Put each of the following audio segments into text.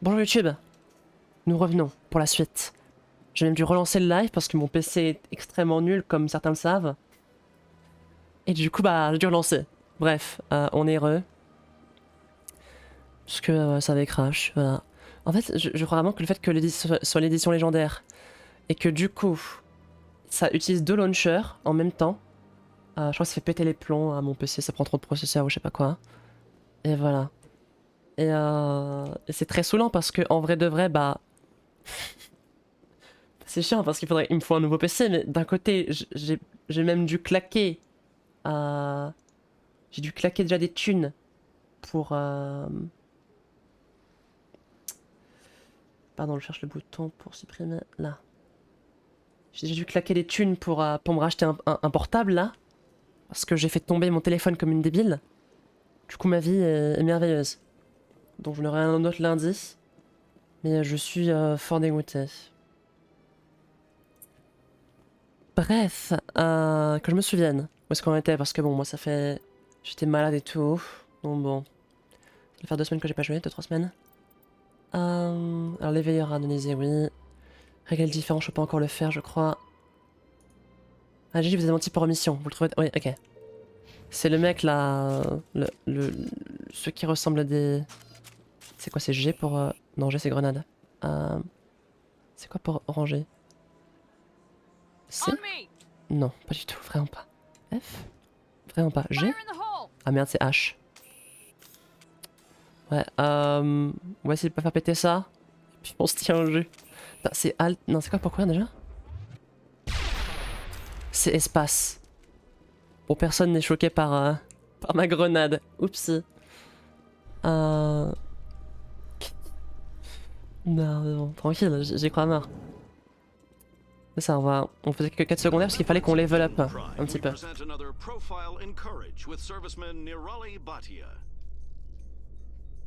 Bonjour YouTube, nous revenons pour la suite. J'ai même dû relancer le live parce que mon PC est extrêmement nul comme certains le savent. Et du coup bah j'ai dû relancer. Bref, on est heureux. Parce que ça avait crash, voilà. En fait je crois vraiment que le fait que l'édition soit l'édition légendaire et que du coup ça utilise deux launchers en même temps. Je crois que ça fait péter les plombs à mon PC, ça prend trop de processeur ou je sais pas quoi. Et voilà. Et c'est très saoulant parce que en vrai de vrai bah... C'est chiant parce qu'il me faut un nouveau PC, mais d'un côté j'ai même dû claquer... J'ai dû claquer déjà des thunes pour... Pardon, je cherche le bouton pour supprimer... Là. J'ai dû claquer des thunes pour me racheter un portable là. Parce que j'ai fait tomber mon téléphone comme une débile. Du coup ma vie est merveilleuse. Donc je n'aurai un autre lundi. Mais je suis fort dégoûté. Bref, que je me souvienne où est-ce qu'on était, parce que bon, moi ça fait... J'étais malade et tout. Donc bon. Ça va faire 2 semaines que j'ai pas joué, 2-3 semaines. Alors l'éveilleur indonésien, oui. Régler différent, je peux pas encore le faire, je crois. Ah, Gigi, vous avez menti pour omission, vous le trouvez... Oui, ok. C'est le mec là... Ceux qui ressemblent à des... C'est quoi, c'est G pour... Non, G c'est grenade. C'est quoi pour ranger? C? Non, pas du tout, vraiment pas. F? Vraiment pas. G? Ah merde, c'est H. Ouais, on va essayer de pas faire péter ça. Et puis on se tient au jeu. C'est Alt... Non, c'est quoi pour courir déjà? C'est espace. Bon, personne n'est choqué par ma grenade. Oupsie. Non, mais bon, tranquille, j'y crois mort. C'est ça, on faisait que 4 secondaires parce qu'il fallait qu'on level up un petit peu.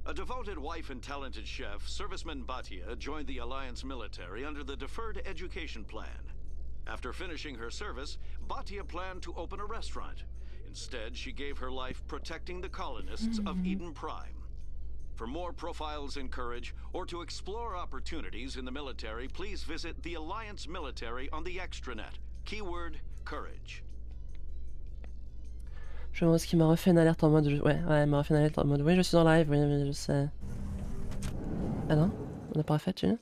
A devoted wife and talented chef, Serviceman Bhatia joined the Alliance military under the Deferred Education Plan. After finishing her service, Bhatia planned to open a restaurant. Instead, she gave her life protecting the colonists of Eden Prime. For more profiles in courage, or to explore opportunities in the military, please visit the Alliance military on the extranet. Keyword, courage. Je me demande ce qui m'a refait une alerte en mode... Ouais, elle m'a refait une alerte en mode... Oui, je suis en live, oui, je sais. Ah non? On n'a pas refait, tu veux?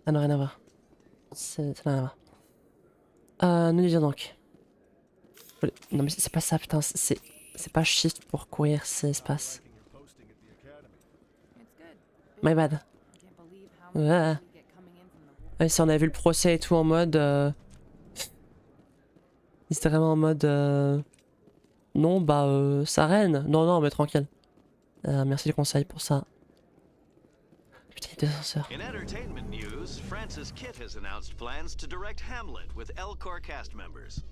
Ah non, rien à voir. Ça n'a rien à voir. Nous disons donc. Non mais c'est pas ça, putain, c'est pas shift pour courir, c'est espace. My bad. Ouais. Ouais, si on avait vu le procès et tout en mode... C'était vraiment en mode... Non, bah, ça reine. Non, mais tranquille. Merci du conseil pour ça. Putain, il y a des ascenseurs. In entertainment news, Francis Kitt has announced plans to direct Hamlet with Elcor cast members.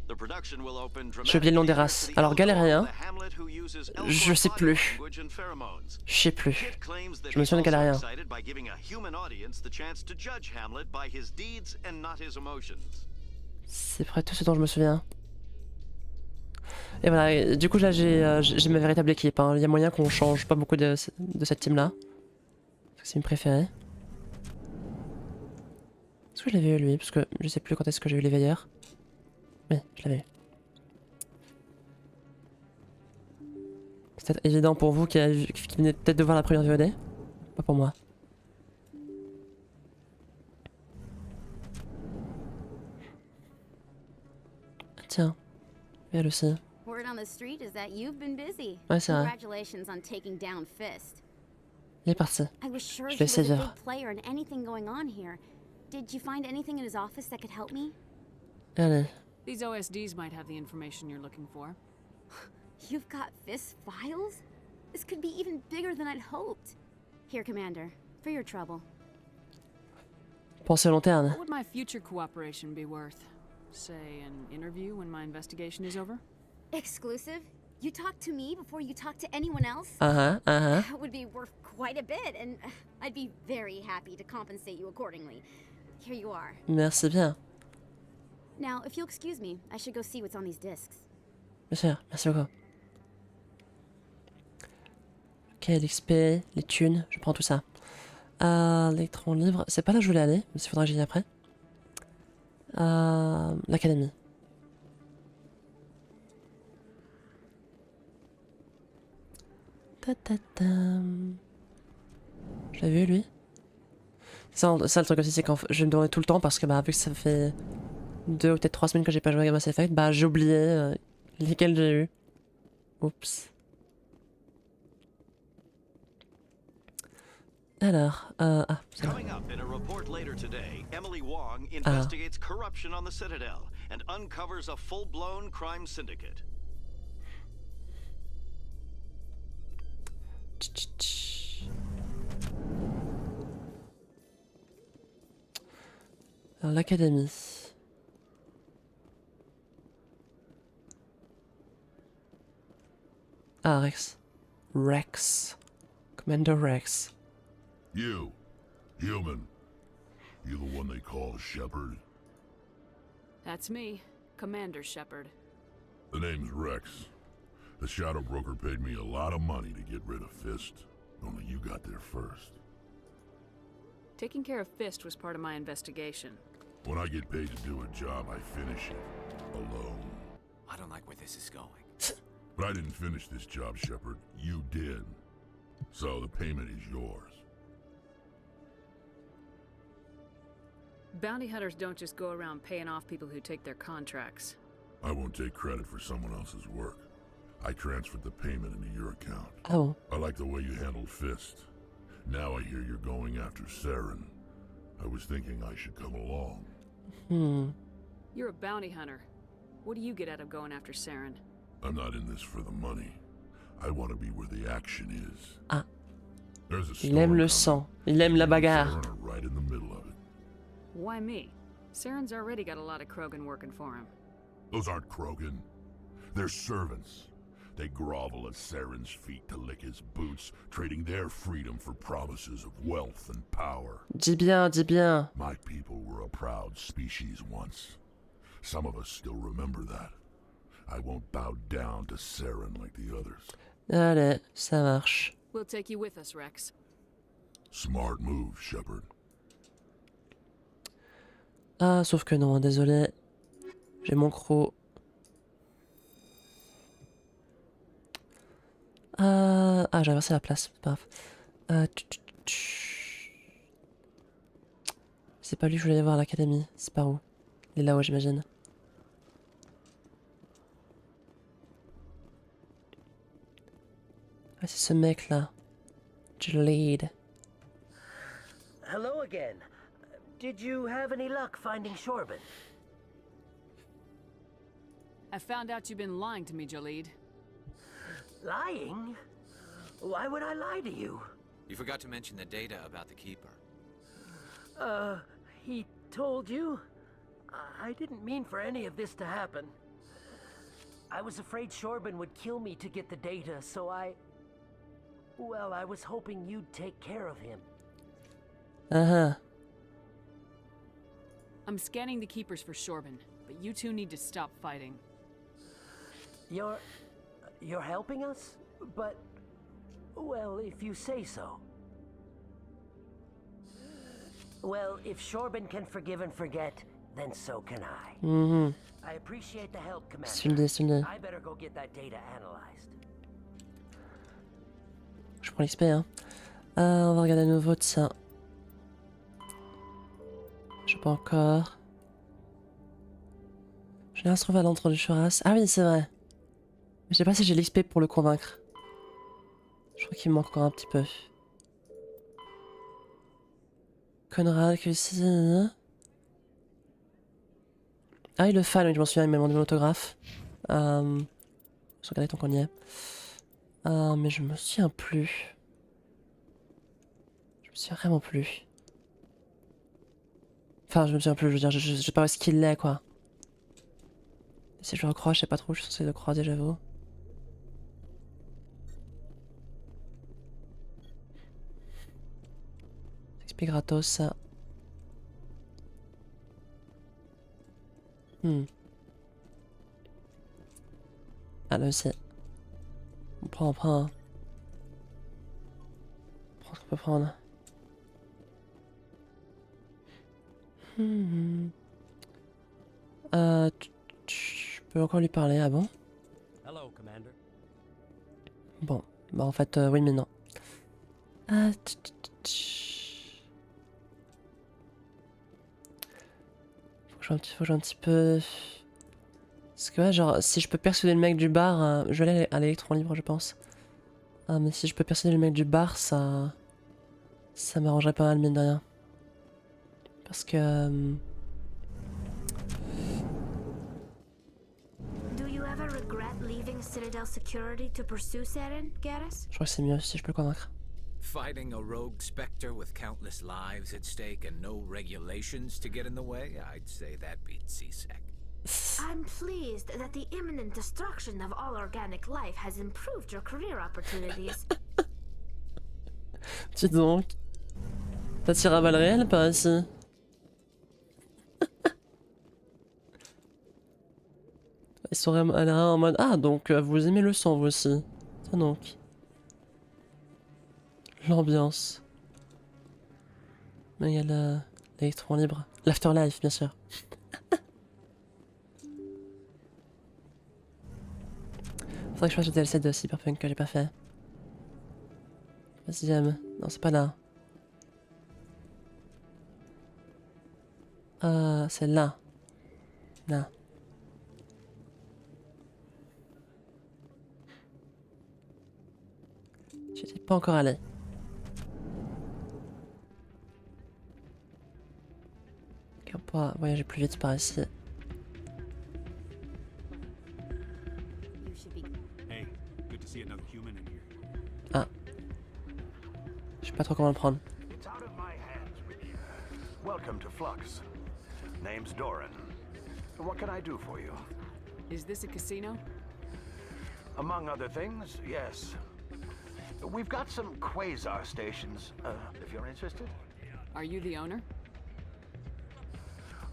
The production will open J'ai oublié le nom des races. Alors, Galérien, je sais plus. Je sais plus. Je me souviens de Galérien. C'est près tout ce dont je me souviens. Et voilà, et du coup là j'ai ma véritable équipe, hein. Il y a moyen qu'on change pas beaucoup de cette team là. C'est une préférée. Est-ce que je l'avais eu lui? Parce que je sais plus quand est-ce que j'ai eu l'éveilleur. Oui, je l'avais eu. C'est peut-être évident pour vous qui venez peut-être de voir la première VOD. Pas pour moi. Ah, tiens, elle aussi. Word on the street is that you've been busy. Ouais, c'est vrai. Congratulations on taking down Fist. Il est parti. I was sure Je he l'ai was a saisi. big player in anything going on here. Did you find anything in his office that could help me? Allez. These OSDs might have the information you're looking for. You've got Fist files? This could be even bigger than I'd hoped. Here, Commander, for your trouble. Pensez à long terme. What would my future cooperation be worth? Say, an interview when my investigation is over? Exclusive? You talk to me before you talk to anyone else? That would be worth quite a bit, and I'd be very happy to compensate you accordingly. Here you are. Merci bien. Now, if you'll excuse me, I should go see what's on these discs. Bien sûr, merci beaucoup. Ok, l'XP, les thunes, je prends tout ça. L'électron libre. C'est pas là où je voulais aller, mais il faudra que j'y aille après. L'académie. Je l'ai vu lui. Ça le truc aussi, c'est que je vais me demander tout le temps parce que bah vu que ça fait 2 ou peut-être 3 semaines que j'ai pas joué à Mass Effect, bah j'ai oublié lesquels j'ai eu. Oups. Alors, Coming up in a report later today, Emily Wong investigates corruption on the Citadel and uncovers a full-blown crime syndicate. Alors, l'académie. Ah, Rex. Rex. Commander Rex. You. Human. You the one they call Shepard? That's me, Commander Shepard. The name's Rex. The Shadow Broker paid me a lot of money to get rid of Fist. Only you got there first. Taking care of Fist was part of my investigation. When I get paid to do a job, I finish it. Alone. I don't like where this is going. But I didn't finish this job, Shepard. You did. So the payment is yours. Bounty hunters don't just go around paying off people who take their contracts. I won't take credit for someone else's work. I transferred the payment into your account. Oh. I like the way you handled Fist. Now I hear you're going after Saren. I was thinking I should come along. You're a bounty hunter. What do you get out of going after Saren? I'm not in this for the money. I want to be where the action is. Ah. There's a Il aime le storm sang. Il aime la coming. bagarre. Saren are right in the middle of it. Why me? Saren's already got a lot of Krogan working for him. Those aren't Krogan. They're servants. They grovel at Saren's feet to lick his boots, trading their freedom for promises of wealth and power. Dis bien, dis bien. My people were a proud species once. Some of us still remember that. I won't bow down to Saren like the others. Allez, ça marche. We'll take you with us, Rex. Smart move, Shepard. Ah, sauf que non, désolé. J'ai mon croc. J'ai inversé la place, c'est pas grave. C'est pas lui que je voulais voir à l'académie, c'est par où? Il est là-haut, j'imagine. Ah, c'est ce mec-là. Jaleed. Hello again. Did you have any luck finding Shorban? I found out you've been lying to me, Jaleed. Lying? Why would I lie to you? You forgot to mention the data about the Keeper. He told you? I didn't mean for any of this to happen. I was afraid Shorban would kill me to get the data, so well, I was hoping you'd take care of him. Uh-huh. I'm scanning the Keepers for Shorban, but you two need to stop fighting. You're helping us? But, well, if you say so. Well, if Shorban can forgive and forget, then so can I. I appreciate the help, Commander. I better go get that data analyzed. Je prends l'XP, hein. On va regarder à nouveau, tiens. Je sais pas encore. Je viens de se trouver à l'entrée du Choras. Ah oui, c'est vrai. Mais je sais pas si j'ai l'XP pour le convaincre. Je crois qu'il me manque encore un petit peu. Conrad, que ici. Ah, il le fan, je m'en souviens, il m'a demandé mon autographe. Je regardais tant qu'on y est. Mais je me souviens plus. Je me souviens vraiment plus. Enfin, je me souviens plus, je veux dire, je sais pas où est-ce qu'il est, quoi. Si je le recroise, je sais pas trop où je suis censé le croiser, j'avoue. XP gratos, ça. Ah, là aussi. On prend. On prend ce qu'on peut prendre. Hmm. Je peux encore lui parler, ah bon? Hello, Commander. Bon, bah en fait, oui mais non. Ah, faut que je joue un petit peu... Parce que ouais, genre, si je peux persuader le mec du bar, je vais aller à l'électron libre, je pense. Ah, mais si je peux persuader le mec du bar, ça m'arrangerait pas mal, mine de rien. Parce que... Do you ever regret leaving Citadel Security to pursue Saren, Garrus? je crois que c'est mieux si je peux le convaincre. Fighting a rogue specter with countless lives at stake and no regulations to get in the way, I'd say that beats C-Sec. I'm pleased that the imminent destruction of all organic life has improved your career opportunities. Dis donc. T'as tiré à balles réelles par ici? Ils sont en mode ah donc vous aimez le sang vous aussi. Tiens donc. L'ambiance. Mais il y a l'électron libre. L'afterlife bien sûr. Faudrait que je fasse le DLC de Cyberpunk que j'ai pas fait. Vas-y, non, c'est pas là. C'est là. Là. J'étais pas encore allé. Ok, on pourra voyager plus vite par ici. Hey, good to see another human in here. Ah. Je sais pas trop comment le prendre. It's out of my hands, Whittier. Welcome to Flux. Name's Doran. What can I do for you? Is this a casino? Among other things, yes. We've got some quasar stations, if you're interested. Are you the owner?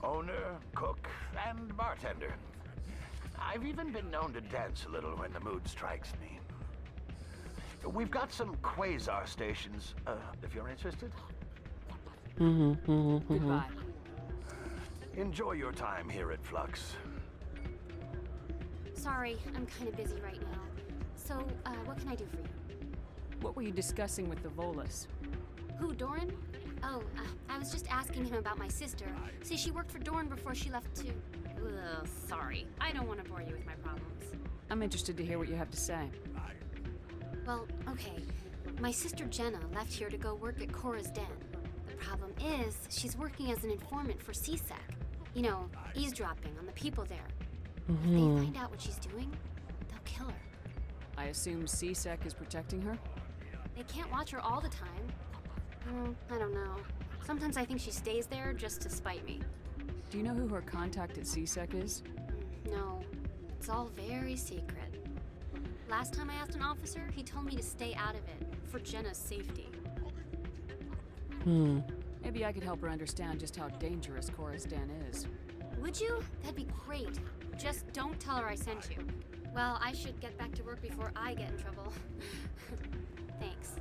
Owner, cook, and bartender. I've even been known to dance a little when the mood strikes me. We've got some quasar stations, if you're interested. Goodbye. Enjoy your time here at Flux. Sorry, I'm kind of busy right now. So, what can I do for you? What were you discussing with the Volus? Who, Doran? Oh, I was just asking him about my sister. See, she worked for Doran before she left to... Ugh, sorry. I don't want to bore you with my problems. I'm interested to hear what you have to say. Well, okay. My sister Jenna left here to go work at Cora's Den. The problem is, she's working as an informant for C-Sec. You know, eavesdropping on the people there. If they find out what she's doing, they'll kill her. I assume C-Sec is protecting her? They can't watch her all the time. I don't know. Sometimes I think she stays there just to spite me. Do you know who her contact at C-Sec is? No, it's all very secret. Last time I asked an officer, he told me to stay out of it, for Jenna's safety. Maybe I could help her understand just how dangerous Cora's Den is. Would you? That'd be great. Just don't tell her I sent you. Well, I should get back to work before I get in trouble. Thanks.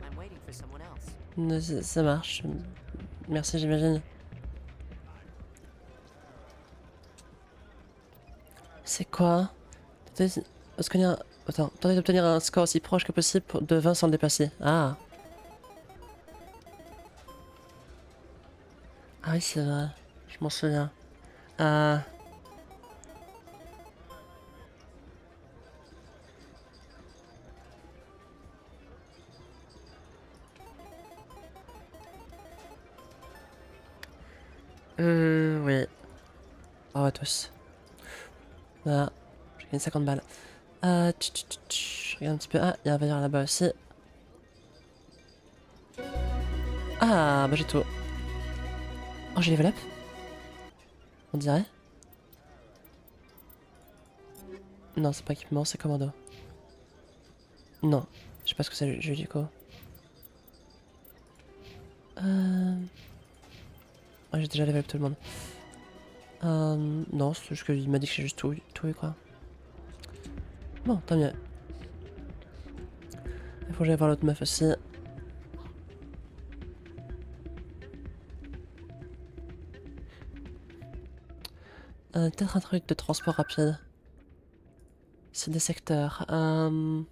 I'm waiting for someone else. Ça marche. Merci, j'imagine. C'est quoi? Attends, tentez d'obtenir un score aussi proche que possible de 20 sans le dépasser. Ah. Ah oui, c'est vrai. Je m'en souviens. Oui. Ah ouais, tous. Voilà. J'ai gagné 50 balles. Je regarde un petit peu. Ah, il y a un veilleur là-bas aussi. Ah, bah j'ai tout. Oh, j'ai level up. On dirait. Non, c'est pas équipement, c'est commando. Non, je sais pas ce que c'est le jeu du coup. Ah, j'ai déjà level up tout le monde. Non, c'est juste qu'il m'a dit que j'ai juste tout eu quoi. Bon, tant mieux. Il faut que j'aille voir l'autre meuf aussi. Peut-être un truc de transport rapide. C'est des secteurs. Je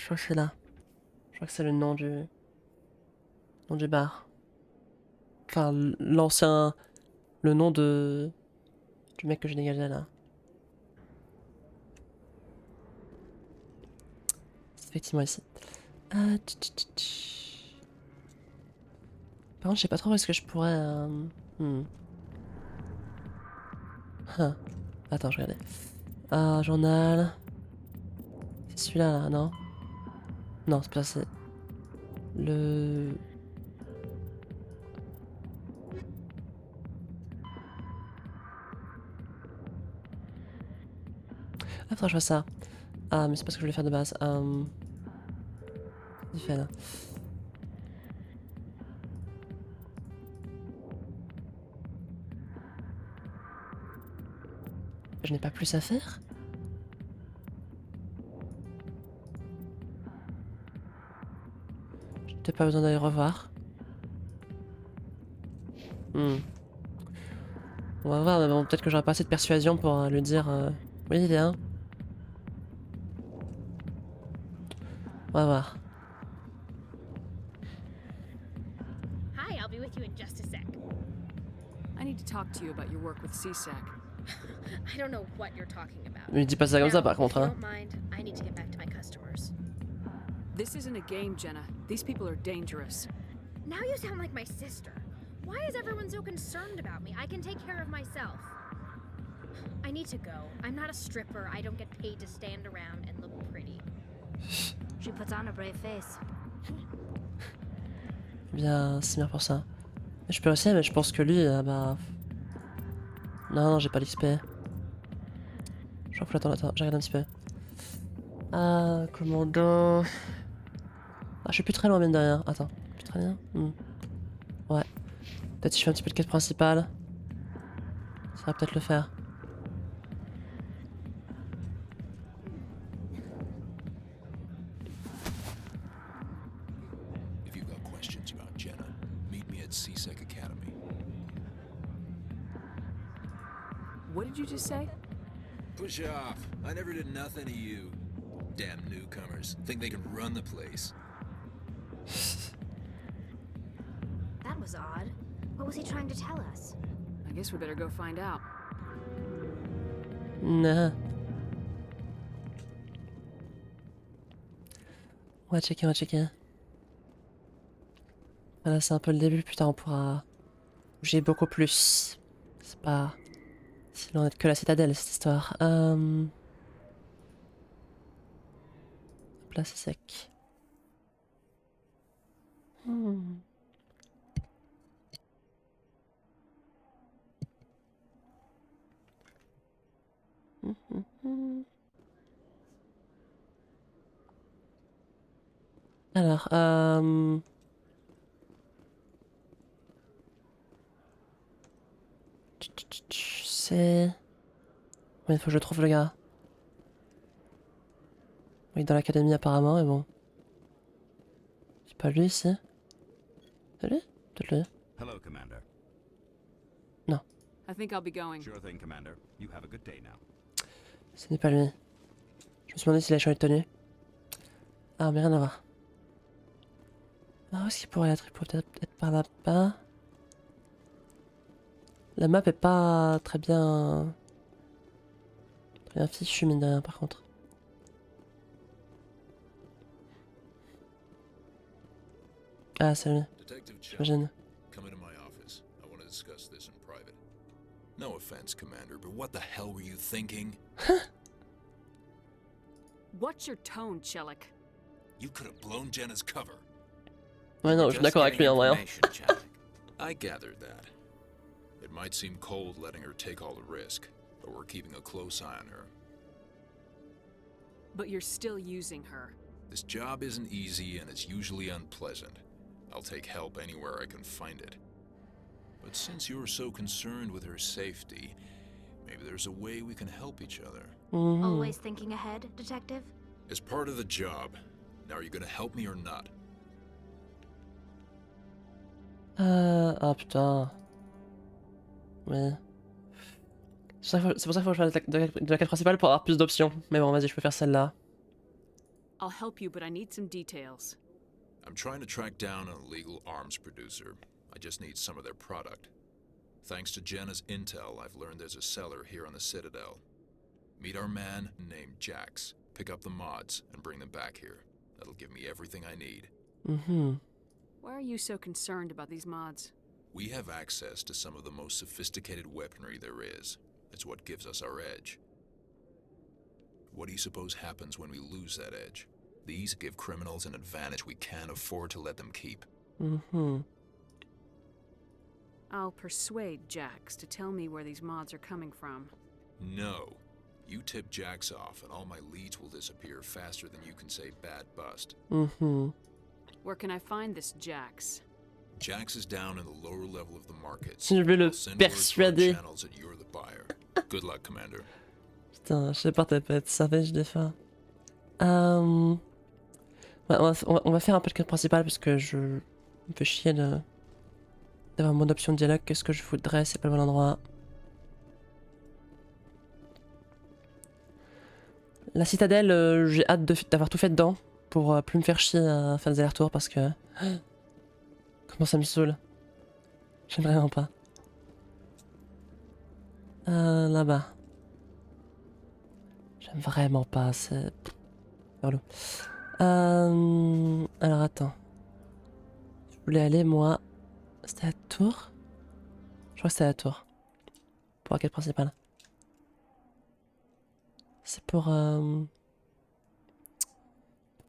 crois que c'est là. Je crois que c'est le nom du bar. Enfin, l'ancien... Le nom du mec que j'ai dégagé là. C'est effectivement ici. Par contre, je sais pas trop où est-ce que je pourrais... Attends, je regardais. Journal... C'est celui-là, là, non? Non, c'est pas ça, c'est... Le... Attends, je vois ça. Ah, mais c'est pas ce que je voulais faire de base. Il fait là. Je n'ai pas plus à faire? J'ai peut-être pas besoin d'aller revoir. On va voir, mais bon, peut-être que j'aurai pas assez de persuasion pour lui dire oui, viens. On va voir. Hi, I'll be with you in just a sec. I need to talk to you about your work with CSAC. I don't know what you're talking about. Mais dis pas ça comme ça par contre, If you hein. don't mind, I need to get back to my customers. This isn't a game, Jenna. These people are dangerous. Now you sound like my sister. Why is everyone so concerned about me? I can take care of myself. I need to go. I'm not a stripper. I don't get paid to stand around and look pretty. She puts on a brave face. Bien, c'est bien pour ça. Je peux aussi, mais je pense que lui, bah... Non, j'ai pas l'XP. Je crois que attends, j'ai regardé un petit peu. Commando... Ah, je suis plus très loin, mine de rien. Attends, plus très bien. Ouais. Peut-être si je fais un petit peu de quête principale. Ça va peut-être le faire. If you've got questions about Jenna, meet me at CSEC Academy. What did you just say? Push off. I never did nothing to you. Damn newcomers. Think they can run the place. That was odd. What was he trying to tell us? I guess we better go find out. Nah. On va checker. Voilà, c'est un peu le début, putain, on pourra bouger beaucoup plus. C'est pas si loin d'être que la citadelle, cette histoire. Hop là, c'est sec. Alors, c'est... Ouais, il faut que je trouve le gars. Oui, dans l'académie apparemment, mais bon. C'est pas lui ici. C'est lui? Peut-être lui. Hello, Commander. Non, I think I'll be going. Sure thing, Commander. You have a good day now. ce n'est pas lui. Je me suis demandé s'il a changé de tenue. Ah, mais rien à voir. Ah, où est-ce qu'il pourrait être? Il pourrait peut-être être par là-bas. La map est pas très bien... Très bien fichue, mine de rien, par contre. Ah, c'est lui, Detective Chuck, j'imagine. come into my office. I want to discuss this in private. No offense, Commander, but what the hell were you thinking? What's your tone, Chelik? You could have blown Jenna's cover. Ouais, non, je suis d'accord avec lui en vrai. Hein. I gathered that. It might seem cold letting her take all the risk, but we're keeping a close eye on her. But you're still using her. This job isn't easy and it's usually unpleasant. I'll take help anywhere I can find it. But since you're so concerned with her safety, maybe there's a way we can help each other. Always thinking ahead, Detective? As part of the job. Now, are you gonna help me or not? Ah putain. Oui. C'est pour ça qu'il faut choisir de la quête principale pour avoir plus d'options. Mais bon, vas-y, je peux faire celle-là. I'll help you, but I need some details. I'm trying to track down an illegal arms producer. I just need some of their product. Thanks to Jenna's intel, I've learned there's a seller here on the Citadel. Meet our man named Jax, pick up the mods, and bring them back here. That'll give me everything I need. Mhm. Why are you so concerned about these mods? We have access to some of the most sophisticated weaponry there is. It's what gives us our edge. What do you suppose happens when we lose that edge? These give criminals an advantage we can't afford to let them keep. Mhm. I'll persuade Jax to tell me where these mods are coming from. No. You tip Jax off and all my leads will disappear faster than you can say bad bust. Mhm. Where can I find this Jax? Jax is down in the lower level of the markets. Je vais le I'll send word to our persuader. channels that you're the buyer. Good luck, Commander. Putain, je sais pas, t'as pas être savage des fois. Ouais, on va faire un peu de quête principale parce que je me fais chier d'avoir mon option de dialogue. Qu'est-ce que je voudrais? C'est pas le bon endroit. La citadelle, j'ai hâte d'avoir tout fait dedans pour plus me faire chier à faire des allers-retours parce que... Comment ça me saoule. J'aime vraiment pas. Là-bas. J'aime vraiment pas, c'est... Verlou. Alors attends. Je voulais aller moi... C'était à la tour? Je crois que c'était à la tour. Pour la quête principale. C'est pour...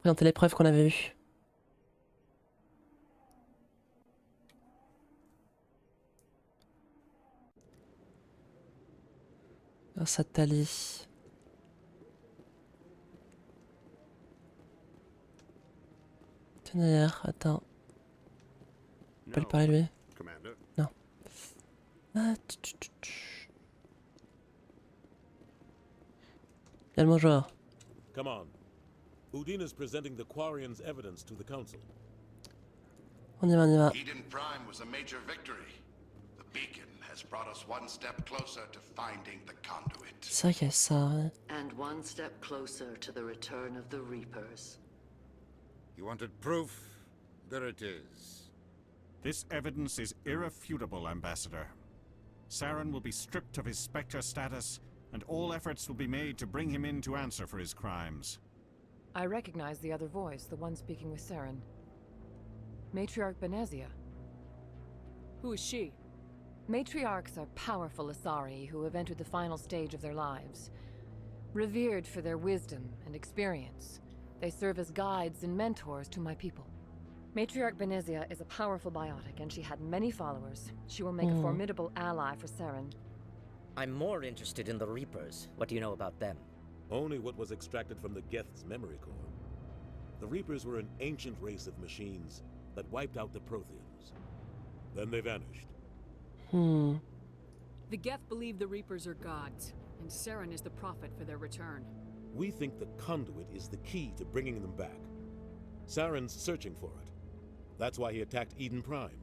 présenter l'épreuve qu'on avait eue. Grâce à Tali. D'ailleurs, attends. On peut lui parler lui? Non. Ah, Bien le bonjour. Come on. Udine is presenting the Quarian's evidence to the council. On y va, on y va. Eden Prime was a major victory. The beacon has brought us one step closer to finding the conduit. C'est vrai qu'il y a ça, ouais. And one step closer to the return of the Reapers. You wanted proof? There it is. This evidence is irrefutable, Ambassador. Saren will be stripped of his Spectre status, and all efforts will be made to bring him in to answer for his crimes. I recognize the other voice, the one speaking with Saren. Matriarch Benezia. Who is she? Matriarchs are powerful Asari who have entered the final stage of their lives. Revered for their wisdom and experience, they serve as guides and mentors to my people. Matriarch Benezia is a powerful biotic, and she had many followers. She will make a formidable ally for Saren. I'm more interested in the Reapers. What do you know about them? Only what was extracted from the Geth's memory core. The Reapers were an ancient race of machines that wiped out the Protheans. Then they vanished. The Geth believe the Reapers are gods, and Saren is the prophet for their return. We think the conduit is the key to bringing them back. Saren's searching for it. That's why he attacked Eden Prime.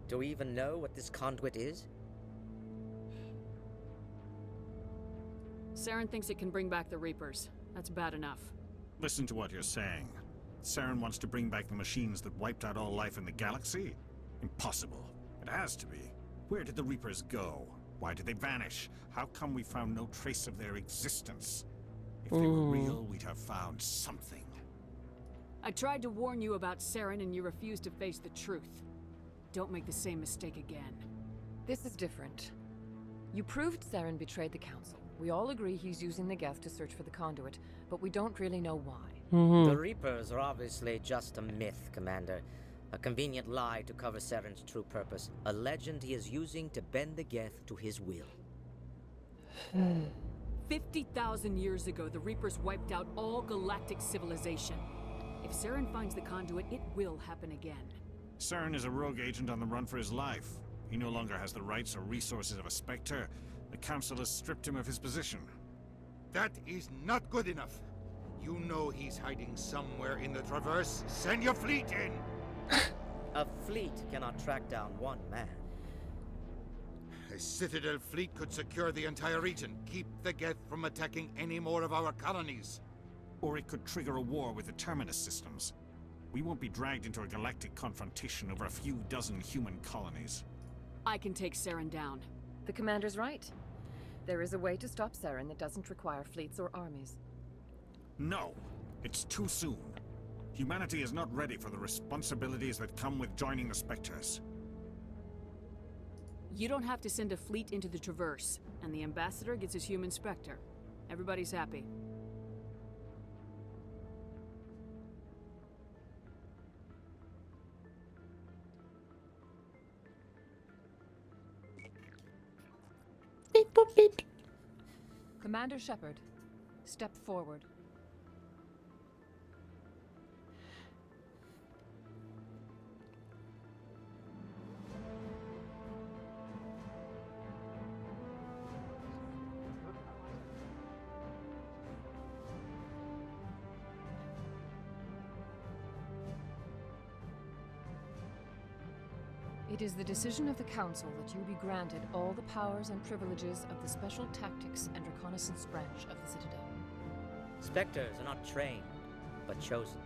Do we even know what this conduit is? Saren thinks it can bring back the Reapers. That's bad enough. Listen to what you're saying. Saren wants to bring back the machines that wiped out all life in the galaxy? Impossible. It has to be. Where did the Reapers go? Why did they vanish? How come we found no trace of their existence? If they were real, we'd have found something. I tried to warn you about Saren and you refused to face the truth. Don't make the same mistake again. This is different. You proved Saren betrayed the Council. We all agree he's using the Geth to search for the conduit, but we don't really know why. The Reapers are obviously just a myth, Commander. A convenient lie to cover Saren's true purpose. A legend he is using to bend the Geth to his will. 50,000 years ago, the Reapers wiped out all galactic civilization. If Saren finds the conduit, it will happen again. Saren is a rogue agent on the run for his life. He no longer has the rights or resources of a Spectre. The Council has stripped him of his position. That is not good enough. You know he's hiding somewhere in the Traverse. Send your fleet in! A fleet cannot track down one man. A Citadel fleet could secure the entire region, keep the Geth from attacking any more of our colonies. Or it could trigger a war with the Terminus systems. We won't be dragged into a galactic confrontation over a few dozen human colonies. I can take Saren down. The commander's right. There is a way to stop Saren that doesn't require fleets or armies. No! It's too soon. Humanity is not ready for the responsibilities that come with joining the Spectres. You don't have to send a fleet into the Traverse, and the Ambassador gets his human Spectre. Everybody's happy. Beep boop beep. Commander Shepard, step forward. It is the decision of the Council that you be granted all the powers and privileges of the Special Tactics and Reconnaissance Branch of the Citadel. Spectres are not trained, but chosen.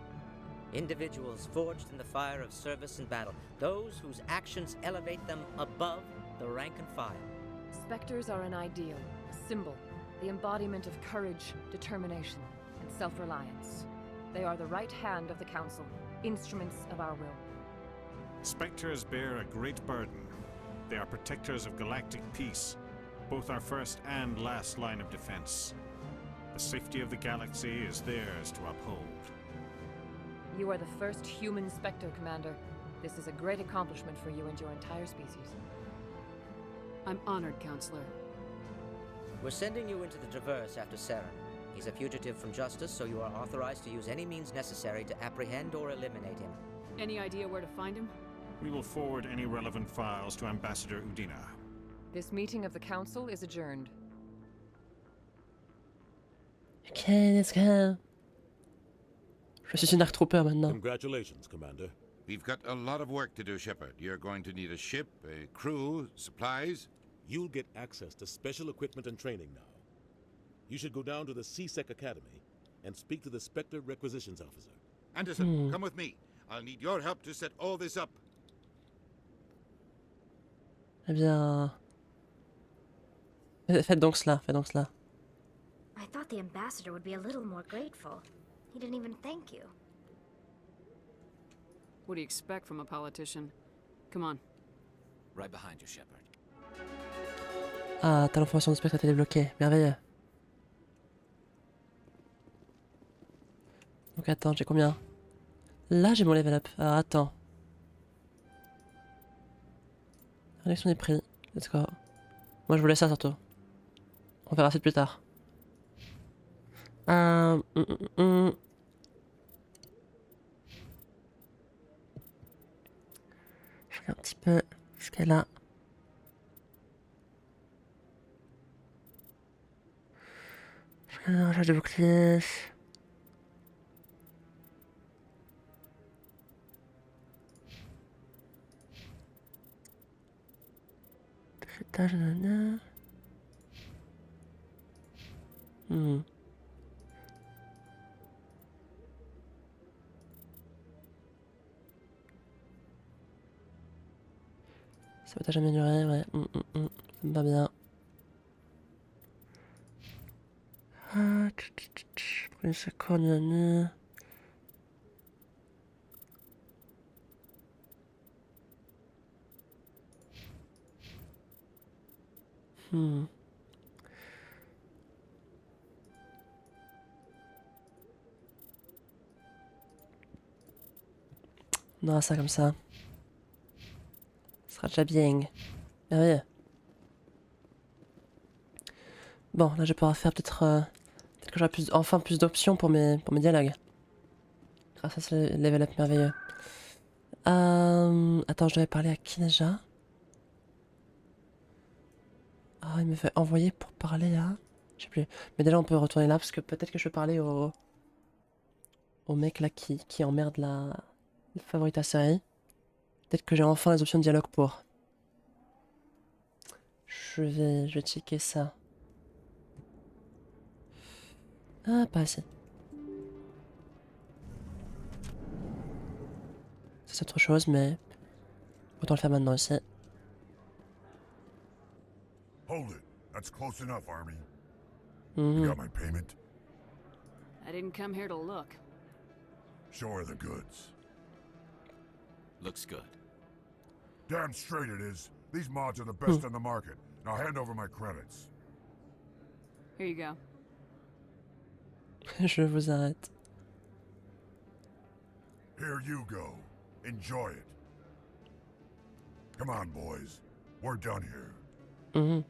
Individuals forged in the fire of service and battle, those whose actions elevate them above the rank and file. Spectres are an ideal, a symbol, the embodiment of courage, determination, and self-reliance. They are the right hand of the Council, instruments of our will. Spectres bear a great burden. They are protectors of galactic peace, both our first and last line of defense. The safety of the galaxy is theirs to uphold. You are the first human Spectre, Commander. This is a great accomplishment for you and your entire species. I'm honored, Counselor. We're sending you into the Traverse after Saren. He's a fugitive from justice, so you are authorized to use any means necessary to apprehend or eliminate him. Any idea where to find him? We will forward any relevant files to Ambassador Udina. This meeting of the Council is adjourned. Okay, let's go. Je suis une Arc Trooper maintenant. Congratulations, Commander. We've got a lot of work to do, Shepard. You're going to need a ship, a crew, supplies. You'll get access to special equipment and training now. You should go down to the CSEC Academy and speak to the Spectre Requisitions Officer. Anderson, come with me. I'll need your help to set all this up. Eh bien... Faites donc cela, faites donc cela. I thought the ambassador would be a little more grateful. He didn't even thank you. What do you expect from a politician? Come on. Right behind you, Shepard. Ah, ta l'information de spectre a été débloquée. Merveilleux. Donc attends, j'ai combien? Là, j'ai mon level up. Alors attends. Réduction des prix. Let's go. Moi, je voulais ça surtout. On verra ça plus tard. Je regarde un petit peu ce qu'elle a. Je regarde la recherche de bouclier. Étage, nanana. Sabotage amélioré, ouais. Ça me va bien. Ah, premier secours, nanana. On aura ça comme ça. Ce sera déjà bien. Merveilleux. Bon, là je vais pouvoir faire peut-être... peut-être que j'aurai enfin plus d'options pour mes dialogues. Grâce à ce level up merveilleux. Attends, je devais parler à qui déjà? Ah, il me fait envoyer pour parler à... Je sais plus. Mais déjà on peut retourner là parce que peut-être que je peux parler au mec là qui emmerde la favorite à série. Peut-être que j'ai enfin les options de dialogue pour. Je vais checker ça. Ah, pas assez. C'est autre chose, mais autant le faire maintenant aussi. Hold it. That's close enough, Army. Mhm. You got my payment? I didn't come here to look. Show her the goods. Looks good. Damn straight it is. These mods are the best on the market. Now hand over my credits. Here you go. Je vous arrête. Here you go. Enjoy it. Come on, boys. We're done here. Mhm.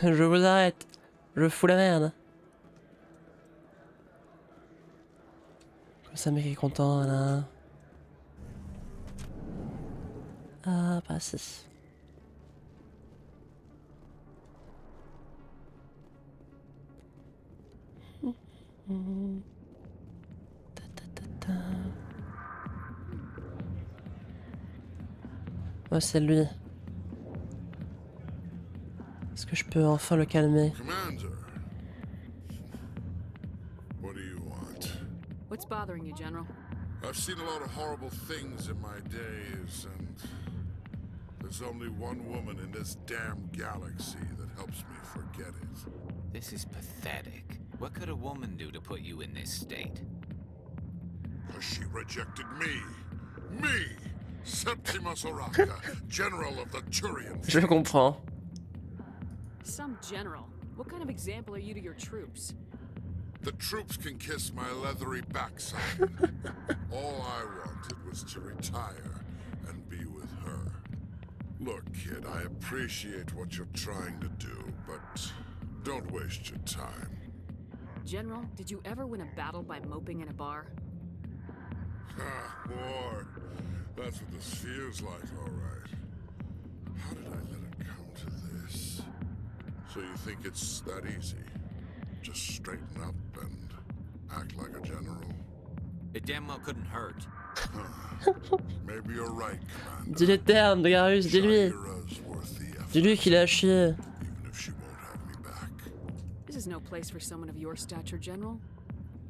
Je vous arrête. Je fous la merde. Comme ça, le mec est content, là. Ah, pas si. Ta, ta, ta, ta. Oh, c'est lui. Est-ce que je peux enfin le calmer? Commander. What do you want? What's bothering you, General? I've seen a lot of horrible things in my days, and there's only one woman in this damn galaxy that helps me forget it. This is pathetic. What could a woman do to put you in this state? Because she rejected me. Me! Septimus Oraka, General of the Turian. Je comprends. Some general. What kind of example are you to your troops? The troops can kiss my leathery backside. All I wanted was to retire and be with her. Look, kid, I appreciate what you're trying to do, but don't waste your time. General, did you ever win a battle by moping in a bar? Ha, war. That's what this feels like, all right. How did I let it come to this? So you think it's that easy? Just straighten up and act like a general? It damn well couldn't hurt. Maybe you're right, Commander. Dis les termes de Garus, dis-lui. Shayura's worth the effort, Dis-lui qu'il a chié. even if she won't have me back. This is no place for someone of your stature, General.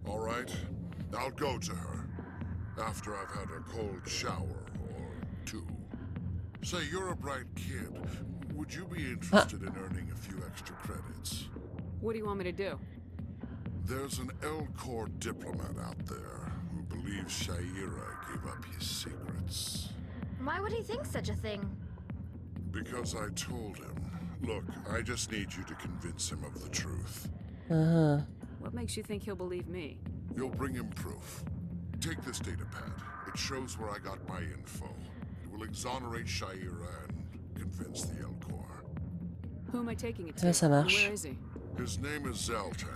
All right, I'll go to her. After I've had a cold shower or two. Say, you're a bright kid. Would you be interested in earning a few extra credits? What do you want me to do? There's an L-Corps diplomat out there who believes Shayira gave up his secrets. Why would he think such a thing? Because I told him. Look, I just need you to convince him of the truth. Uh-huh. What makes you think he'll believe me? You'll bring him proof. Take this data pad. It shows where I got my info. It will exonerate Shayira and convince the L-Corps. Who am I taking it Ouais, to? ça And marche. where is he? His name is Zaltan.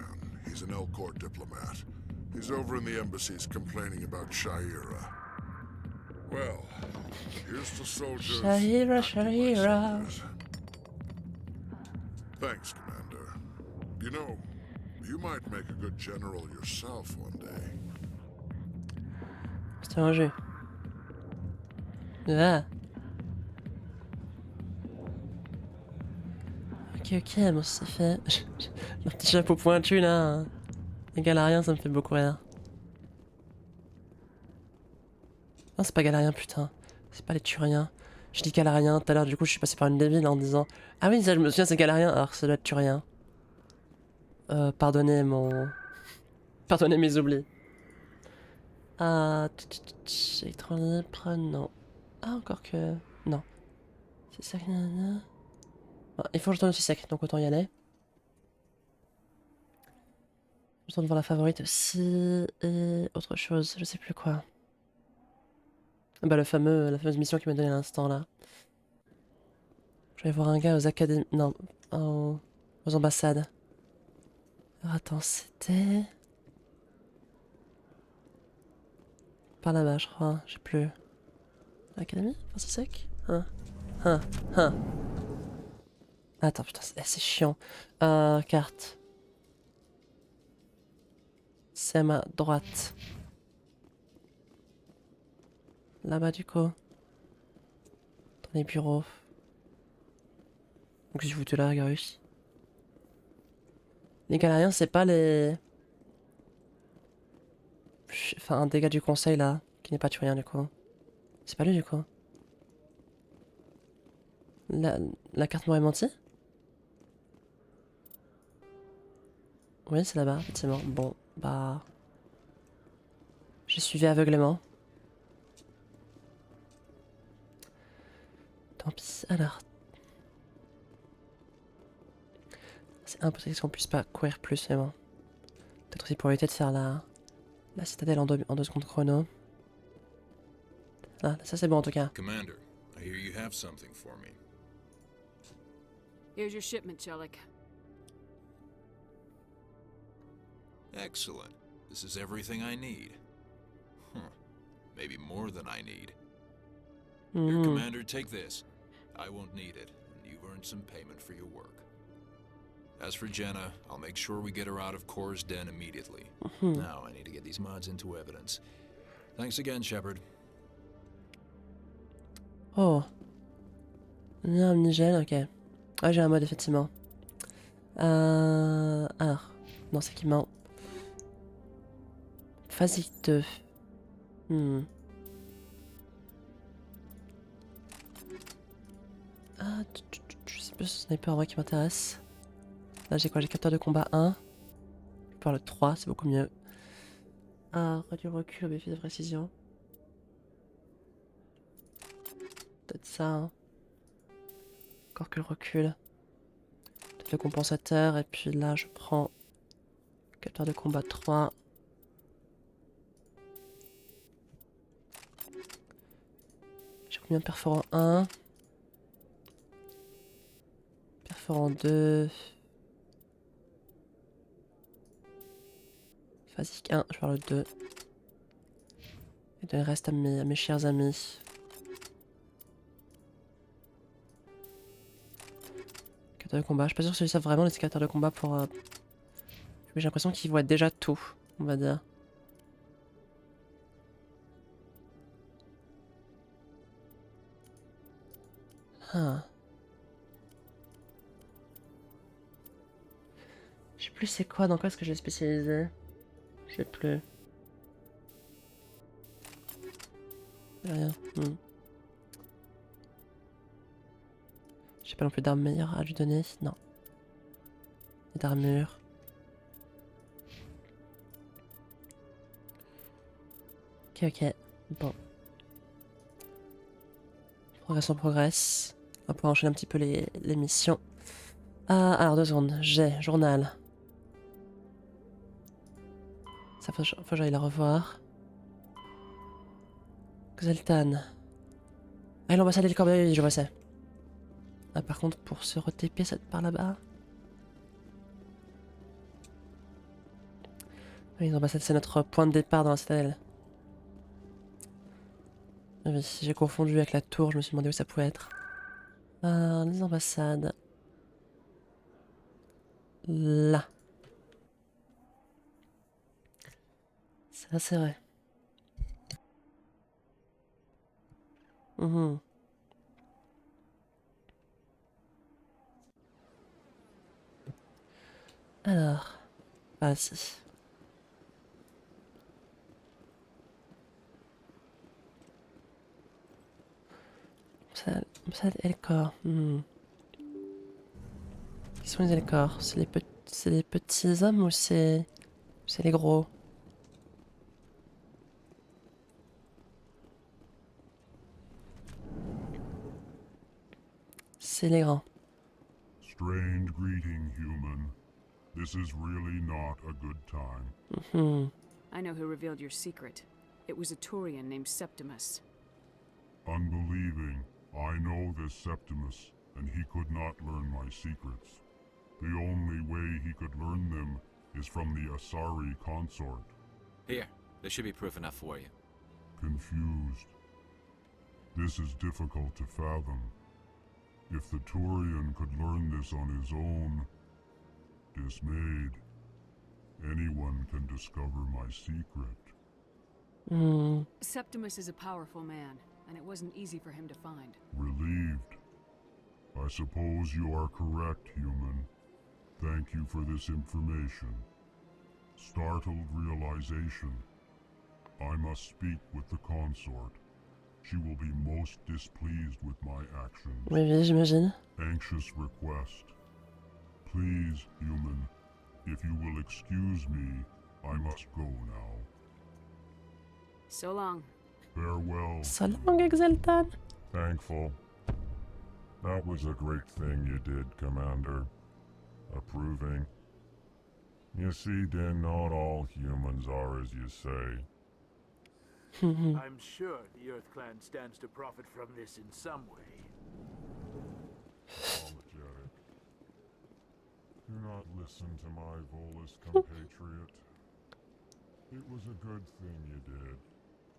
He's an L-Corps diplomat. He's over in the embassies complaining about Shayira. Well, here's the soldiers. Shayira, acting like Shayira. soldiers. Thanks, Commander. You know, you might make a good general yourself one day. C'est un jeu. Ah. Ok, ok, bon, c'est fait. Le petit chapeau pointu là. Hein. Les galariens, ça me fait beaucoup rire. Non, c'est pas galariens, putain. C'est pas les turiens. Je dis galariens tout à l'heure, du coup, je suis passé par une débile en disant ah oui, ça, je me souviens, c'est galariens, alors que ça doit être turien. Pardonnez mon. Pardonnez mes oublis. Ah. Électron libre, non. Ah, encore que. Non. C'est ça que. Bon, il faut que je tourne aussi sec, donc autant y aller. Je tourne voir la favorite aussi. Et autre chose, je sais plus quoi. Bah, la fameuse mission qui m'a donné à l'instant là. Je vais voir un gars aux académies. Non, aux ambassades. Alors attends, c'était. Par là-bas, je crois. Je sais plus. L'académie? Enfin, c'est sec? Hein. Attends, putain, c'est chiant. Carte. C'est ma droite. Là-bas, du coup. Dans les bureaux. Donc j'ai foutu la grue. Les galériens, c'est pas les... Enfin, un dégât du conseil là, qui n'est pas turien du coup. C'est pas lui du coup. La carte m'aurait menti? Oui, c'est là-bas, effectivement. Bon, bah... J'ai suivi aveuglément. Tant pis, alors... C'est impossible qu'on puisse pas courir plus, mais bon. Peut-être aussi pour éviter de faire la citadelle en 2 secondes chrono. Ah, ça c'est bon en tout cas. Commander, I hear you have something for me. Here's your shipment, Chelik. Excellent. This is everything I need. Huh. Maybe more than I need. Here, Commander, take this. I won't need it, and you've earned some payment for your work. As for Jenna, I'll make sure we get her out of Cora's den immediately. Now I need to get these mods into evidence. Thanks again, Shepard. Oh. Un omnigel, ok. Ah, j'ai un mode, effectivement. Alors. Non, c'est équipement. Phasique 2. Ah, je sais plus si sniper en vrai qui m'intéresse. Là, j'ai quoi? J'ai capteur de combat 1. Je peux avoir le 3, c'est beaucoup mieux. Ah, réduire le recul, bénéfice de précision. Peut-être ça, hein. Encore que le recul. Peut-être le compensateur, et puis là, je prends capteur de combat 3. J'ai combien de perforants 1? Perforant 2. Phasique 1, je vais faire le 2. Et donner le reste à mes chers amis. Capteur de combat, je suis pas sûr que celui-ci a vraiment les capteurs de combat pour... J'ai l'impression qu'ils voient déjà tout, on va dire. Ah. Je sais plus c'est quoi, dans quoi est-ce que j'ai spécialisé. Je sais plus. Rien. J'ai pas non plus d'armes meilleures à lui donner, non. Et d'armure. Ok. Bon. Progression progresse. On va pouvoir enchaîner un petit peu les missions. Alors 2 secondes. J'ai journal. Ça faut que j'aille la revoir. Xeltan. Ah, l'ambassade et le corbeil, je vois ça. Ah, par contre, pour se re-TP, ça par là-bas. Oui, l'ambassade, c'est notre point de départ dans la citadelle. Oui, j'ai confondu avec la tour, je me suis demandé où ça pouvait être. Les ambassades. Là. C'est vrai. Alors. Vas-y. Ambassade et le corps. Qui sont les Elcors? C'est les petits hommes ou c'est les gros? C'est les grands. Strange greeting, human. This is really not a good time. I know who revealed your secret. It was a Turian named Septimus. Unbelieving, I know this Septimus, and he could not learn my secrets. The only way he could learn them is from the Asari consort. Here, there should be proof enough for you. Confused. This is difficult to fathom. If the Turian could learn this on his own, dismayed, anyone can discover my secret. Septimus is a powerful man, and it wasn't easy for him to find. Relieved. I suppose you are correct, human. Thank you for this information. Startled realization. I must speak with the consort. She will be most displeased with my actions. Oui, oui, j'imagine. Anxious request. Please, human, if you will excuse me, I must go now. So long. Farewell. So long, Exalted. Thankful. That was a great thing you did, Commander. Approving. You see, Din, not all humans are as you say. I'm sure the Earth Clan stands to profit from this in some way. Apologetic. Do not listen to my Volus compatriot. It was a good thing you did,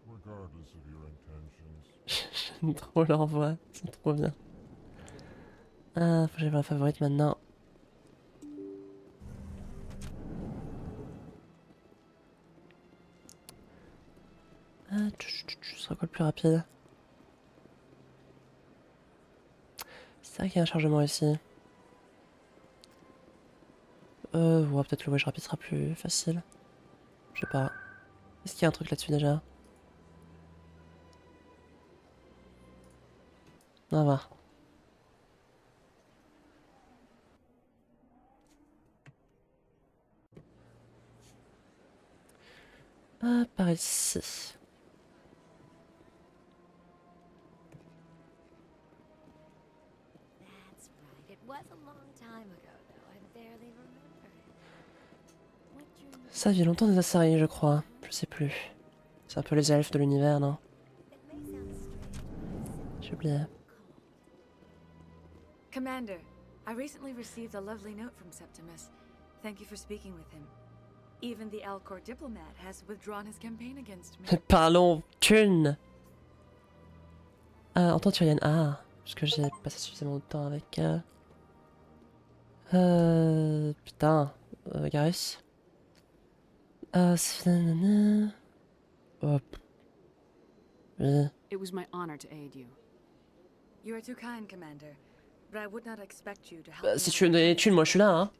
regardless of your intentions. J'aime trop leur voix, c'est trop bien. Ah, faut que j'aille voir la favorite maintenant. Ah, ce sera quoi le plus rapide? C'est vrai qu'il y a un chargement ici. Ouais, peut-être le voyage rapide sera plus facile. Je sais pas. Est-ce qu'il y a un truc là-dessus déjà? On va voir. Ah, par ici. That's right. It was a long time ago, though. I barely remember it. Ça vit longtemps des Assaris, je crois. Je sais plus. C'est un peu les elfes de l'univers, non? J'ai oublié. Commander, I recently received a lovely note from Septimus. Thank you for speaking with him. Even the Alcor diplomat has withdrawn his campaign against me. Parlons thune. Entends Tyrienne. Ah, parce que j'ai passé suffisamment de temps avec. Putain. Gareth. Hop. Oui. It was my honor to aid you. You are too kind, Commander, but I would not expect you to help Bah, me si out tu veux me donner des thunes, moi je suis là, hein.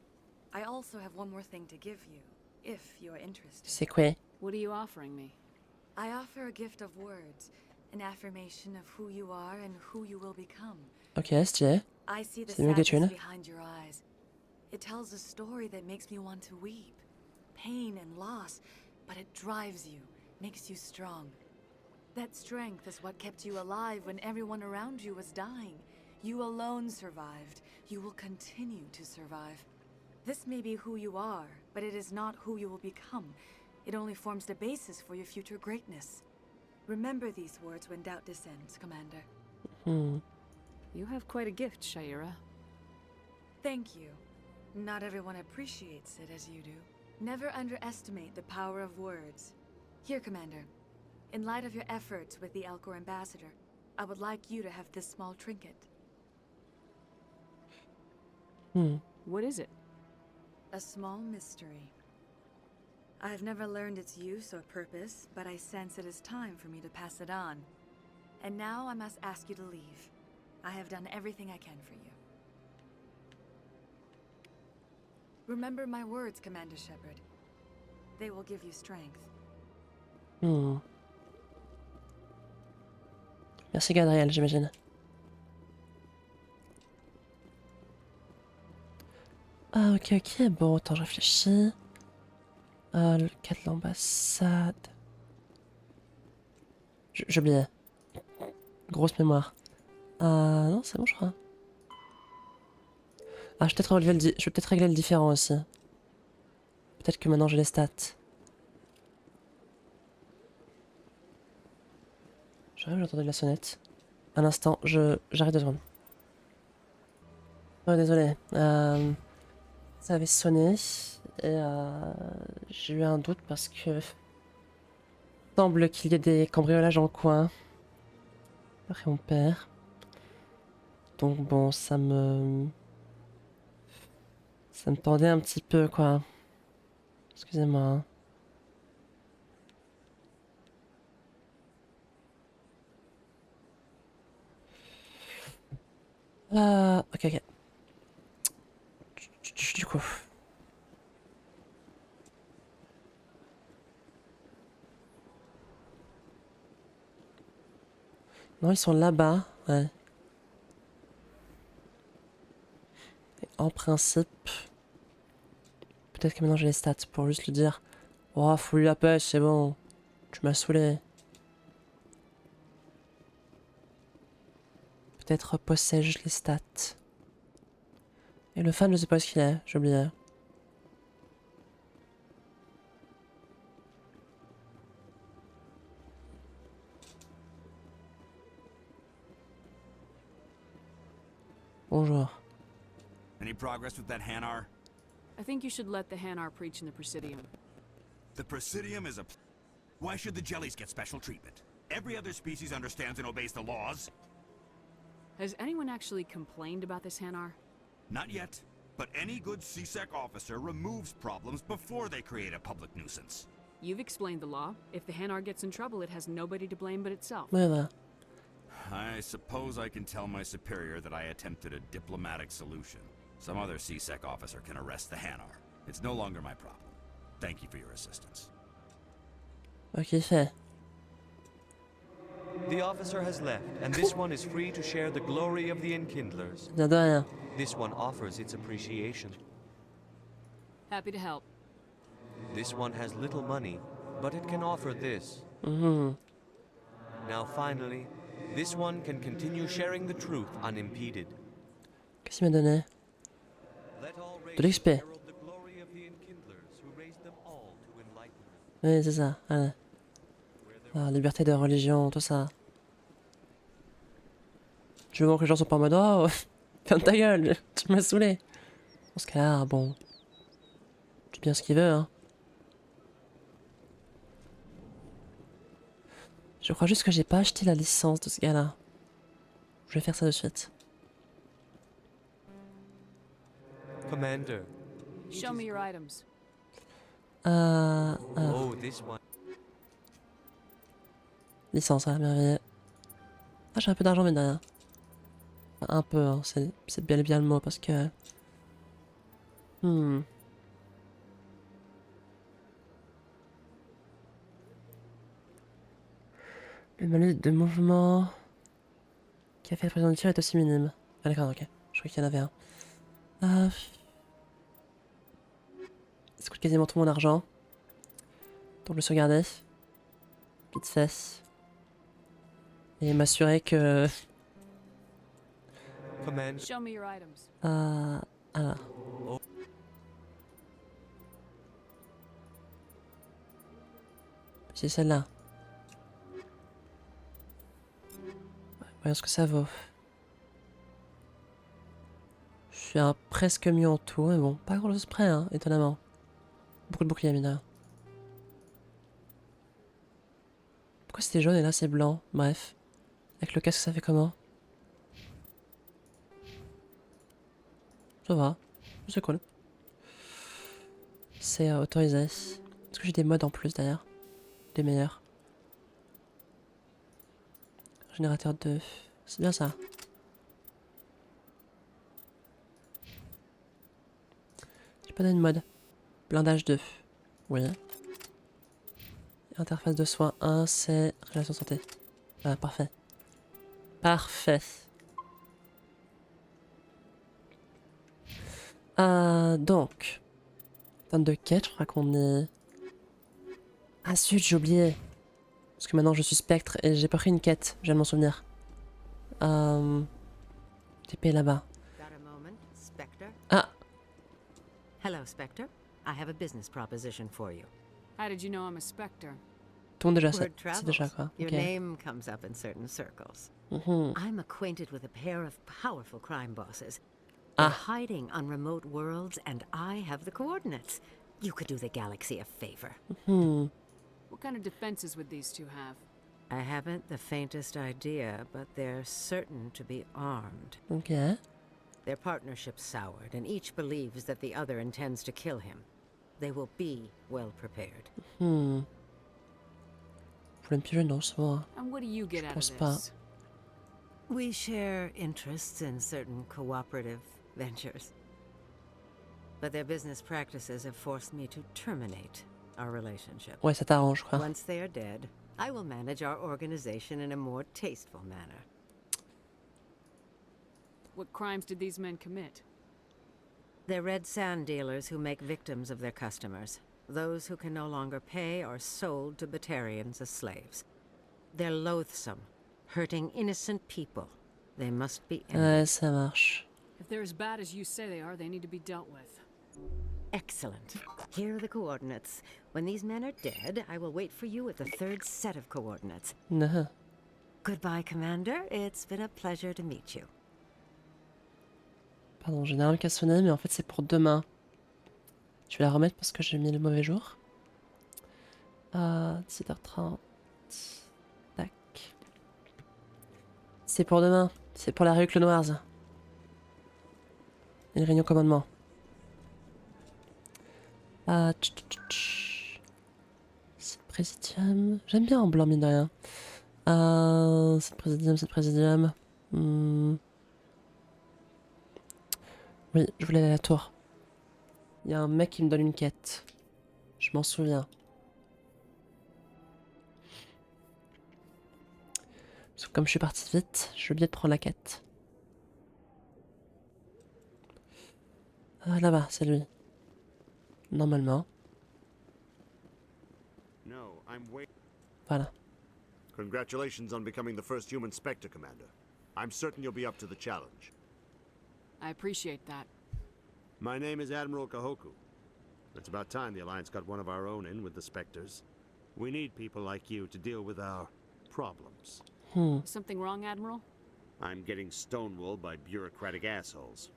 I also have one more thing to give you, if you are interested. C'est quoi? What are you offering me? I offer a gift of words, an affirmation of who you are and who you will become. Ok, stylé. I see the C'est mieux que des sadness thunes. behind your eyes. It tells a story that makes me want to weep. Pain and loss, but it drives you, makes you strong. That strength is what kept you alive when everyone around you was dying. You alone survived. You will continue to survive. This may be who you are, but it is not who you will become. It only forms the basis for your future greatness. Remember these words when doubt descends, Commander. You have quite a gift, Shaira. Thank you. Not everyone appreciates it as you do. Never underestimate the power of words. Here, Commander. In light of your efforts with the Alcor ambassador, I would like you to have this small trinket. What is it? A small mystery. I have never learned its use or purpose, but I sense it is time for me to pass it on. And now I must ask you to leave. I have done everything I can for you. Remember my words, Commander Shepard. They will give you strength. Merci Gadriel, j'imagine. Ah, ok, ok. Bon, attends, je réfléchis. Le cas de l'ambassade. J'ai oublié. Grosse mémoire. Non, c'est bon, je crois. Ah, je vais peut-être régler le différent aussi. Peut-être que maintenant j'ai les stats. J'arrive, j'ai entendu la sonnette. Un instant, j'arrête 2 secondes. Oh, désolé. Ça avait sonné. Et j'ai eu un doute parce que... Il semble qu'il y ait des cambriolages en coin. Après mon père. Donc bon, ça me tendait un petit peu, quoi. Excusez-moi. Hein. Ok, ok. Du coup. Non, ils sont là-bas, ouais. Et en principe... Peut-être que maintenant j'ai les stats pour juste lui dire... Oh, fous-lui la pêche, c'est bon. Tu m'as saoulé. Peut-être possède les stats. Et le fan, je sais pas ce qu'il est, j'ai oublié. Bonjour. Any progress with that Hanar? I think you should let the Hanar preach in the Presidium. The Presidium is a... Why should the jellies get special treatment? Every other species understands and obeys the laws. Has anyone actually complained about this Hanar? Not yet, but any good CSEC officer removes problems before they create a public nuisance. You've explained the law. If the Hanar gets in trouble, it has nobody to blame but itself. Voilà. I suppose I can tell my superior that I attempted a diplomatic solution. Some other CSEC officer can arrest the Hanar. It's no longer my problem. Thank you for your assistance. Ok, fait. The officer has left, and this one is free to share the glory of the Enkindlers. Bien de rien. This one offers its appreciation. Happy to help. This one has little money, but it can offer this. Now finally, this one can continue sharing the truth unimpeded. Qu'est-ce qu'il m'a donné? De l'XP. Oui, c'est ça. Allez. Ah, liberté de religion, tout ça. Tu veux voir que les gens sont pas en mode oh, ferme ta gueule, tu m'as saoulé. Dans ce cas-là, bon. Tu dis bien ce qu'il veut, hein. Je crois juste que j'ai pas acheté la licence de ce gars-là. Je vais faire ça de suite. Commander. Show me your items. Oh, this one. Licence, hein, merveilleux. Ah, j'ai un peu d'argent, mais de rien. Enfin, un peu, hein, c'est bel et bien le mot, parce que... Le malus de mouvement qui a fait le président de tir est aussi minime. Ah d'accord, ok. Je crois qu'il y en avait un. Ça coûte quasiment tout mon argent. Donc je vais sauvegarder. Vite fait. Et m'assurer que... Show me your items. Ah. C'est celle-là. Voyons ce que ça vaut. Je suis à presque mieux en tout, mais bon, pas grand chose près, hein, étonnamment. Beaucoup de boucliers, mine de rien. Pourquoi c'était jaune et là c'est blanc? Bref. Avec le casque, ça fait comment? Ça va. C'est cool. C'est autorisé. Est-ce que j'ai des modes en plus d'ailleurs? Des meilleurs. Générateur 2. C'est bien ça. J'ai pas donné de mode. Blindage 2. Oui. Interface de soins 1, c'est relation santé. Ah, parfait. Parfait. Donc. En termes de quête, je crois qu'on est... Ah zut, j'ai oublié. Parce que maintenant je suis spectre et j'ai pas pris une quête, je viens de m'en souvenir. TP là-bas. Ah! Hello, Spectre. I have a business proposition for you. How did you know I'm a Spectre? Tout le monde déjà Word c'est déjà quoi. Your Ok. name comes up in certain circles. I'm acquainted with a pair of powerful crime bosses. They're hiding on remote worlds, and I have the coordinates. You could do the galaxy a favor. What kind of defenses would these two have? I haven't the faintest idea, but they're certain to be armed. Ok. Their partnership's soured, and each believes that the other intends to kill him. They will be well prepared. Pour me piéger, non, c'est bon. And what do you get out pense of pas. this? We share interests in certain cooperative ventures. But their business practices have forced me to terminate our relationship. Ouais, ça t'arrange, quoi. Once they are dead, I will manage our organization in a more tasteful manner. What crimes did these men commit? They're red sand dealers who make victims of their customers. Those who can no longer pay are sold to Batarians as slaves. They're loathsome, hurting innocent people. They must be ended. Ouais, ça marche. If they're as bad as you say they are, they need to be dealt with. Excellent. Here are the coordinates. When these men are dead, I will wait for you at the third set of coordinates. Goodbye, Commander. It's been a pleasure to meet you. Pardon, j'ai une alarme qui a sonné, mais en fait c'est pour demain. Je vais la remettre parce que j'ai mis le mauvais jour. 17h30. Tac. C'est pour demain. C'est pour la rue Clonoise. Une réunion commandement. C'est présidium. J'aime bien en blanc, mine de rien. C'est présidium. Oui, je voulais aller à la tour. Il y a un mec qui me donne une quête. Je m'en souviens. Parce que comme je suis partie vite, j'ai oublié de prendre la quête. Là-bas, c'est lui. Normalement. Voilà. Congratulations on becoming the first human Spectre, Commander. I'm certain you'll be up to the challenge. I appreciate that. My name is Admiral Kahoku. It's about time the Alliance got one of our own in with the Spectres. We need people like you to deal with our problems. Is something wrong, Admiral? I'm getting stonewalled by bureaucratic assholes.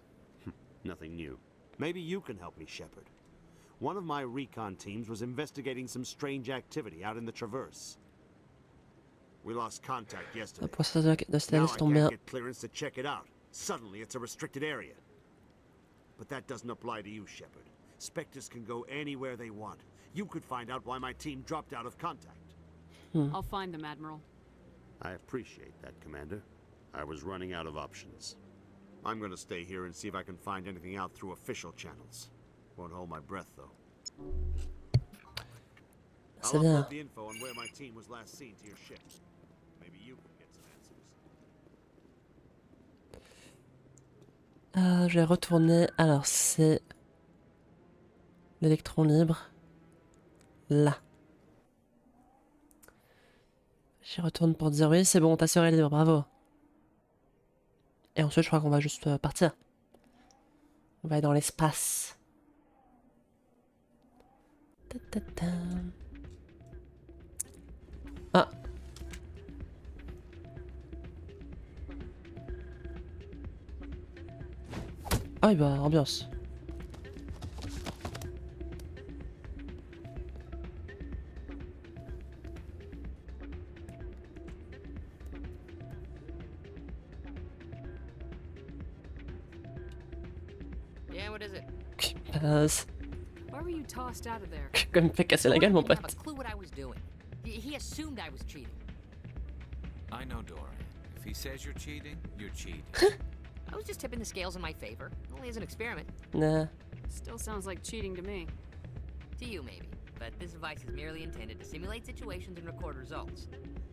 Nothing new. Maybe you can help me, Shepard. One of my recon teams was investigating some strange activity out in the Traverse. We lost contact yesterday. Now I can't get clearance to check it out. Suddenly, it's a restricted area. But that doesn't apply to you, Shepard. Spectres can go anywhere they want. You could find out why my team dropped out of contact. I'll find them, Admiral. I appreciate that, Commander. I was running out of options. I'm gonna stay here and see if I can find anything out through official channels. Won't hold my breath, though. I'll upload the info on where my team was last seen to your ship. Maybe you can get some answers. Je vais retourner. Alors, c'est l'électron libre. Là. J'y retourne pour dire oui, c'est bon, ta sœur est libre, bravo. Et ensuite, je crois qu'on va juste partir. On va aller dans l'espace. Ah. Ah, bah, ambiance. Yeah, what is it? Why were you tossed out of there? Comme fait casser la gueule, mon pote. I have a clue what I was doing. He assumed I was cheating. I know, Dorian. If he says you're cheating, you're cheating. I was just tipping the scales in my favor. Only as an experiment. Nah. Still sounds like cheating to me. To you, maybe. But this device is merely intended to simulate situations and record results.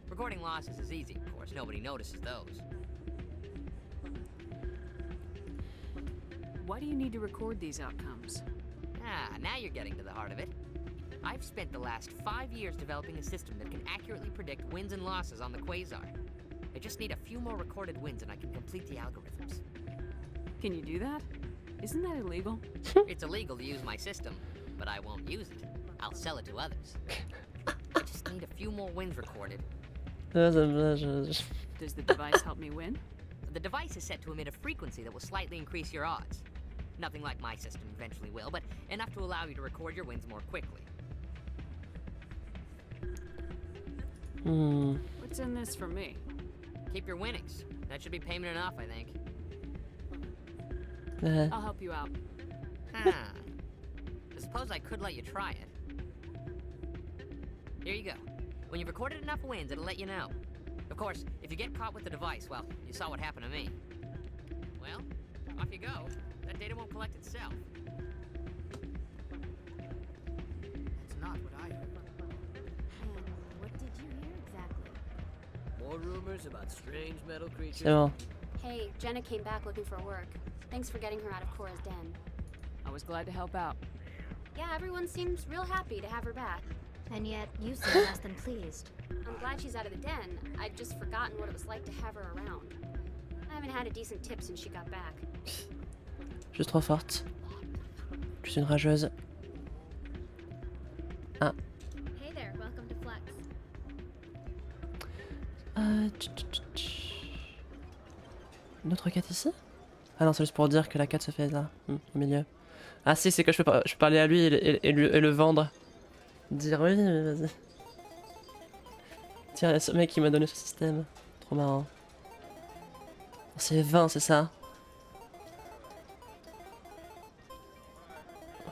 Recording losses is easy, of course. Nobody notices those. Why do you need to record these outcomes? Ah, now you're getting to the heart of it. I've spent the last 5 years developing a system that can accurately predict wins and losses on the Quasar. I just need a few more recorded wins and I can complete the algorithms. Can you do that? Isn't that illegal? It's illegal to use my system, but I won't use it. I'll sell it to others. I just need a few more wins recorded. Does the device help me win? The device is set to emit a frequency that will slightly increase your odds. Nothing like my system eventually will, but enough to allow you to record your wins more quickly. What's in this for me? Keep your winnings. That should be payment enough, I think. I'll help you out. I suppose I could let you try it. Here you go. When you've recorded enough wins, it'll let you know. Of course, If you get caught with the device, well, you saw what happened to me. Well, off you go. That data won't collect itself. That's not what I heard. What did you hear exactly? More rumors about strange metal creatures. C'est bon. Hey, Jenna came back looking for work. Thanks for getting her out of Cora's den. I was glad to help out. Yeah, everyone seems real happy to have her back. And yet, you seem less than pleased. I'm glad she's out of the den. I'd just forgotten what it was like to have her around. I haven't had a decent tip since she got back. Je suis trop forte. Je suis une rageuse. Ah. Hey there, welcome to Flex. Une autre quête ici? Ah non, c'est juste pour dire que la quête se fait là, au milieu. Ah si, c'est que je peux parler à lui et le vendre. Dire oui, mais vas-y. Tiens, il y a ce mec qui m'a donné ce système. Trop marrant. C'est 20, c'est ça?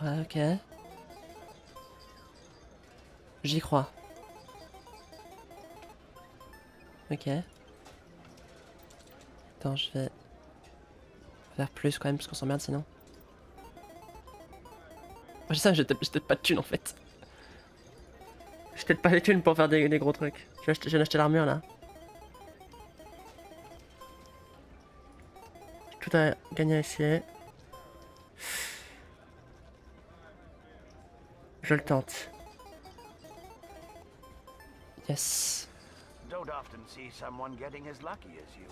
Ouais, ok. J'y crois. Ok. Attends, je vais faire plus quand même, parce qu'on s'emmerde sinon. J'ai ça, j'ai peut-être pas de thunes en fait. J'ai peut-être pas les thunes pour faire des gros trucs. Je viens d'acheter l'armure là. J'ai tout à gagner à essayer. Je le tente. Yes. Don't often see someone getting as lucky as you.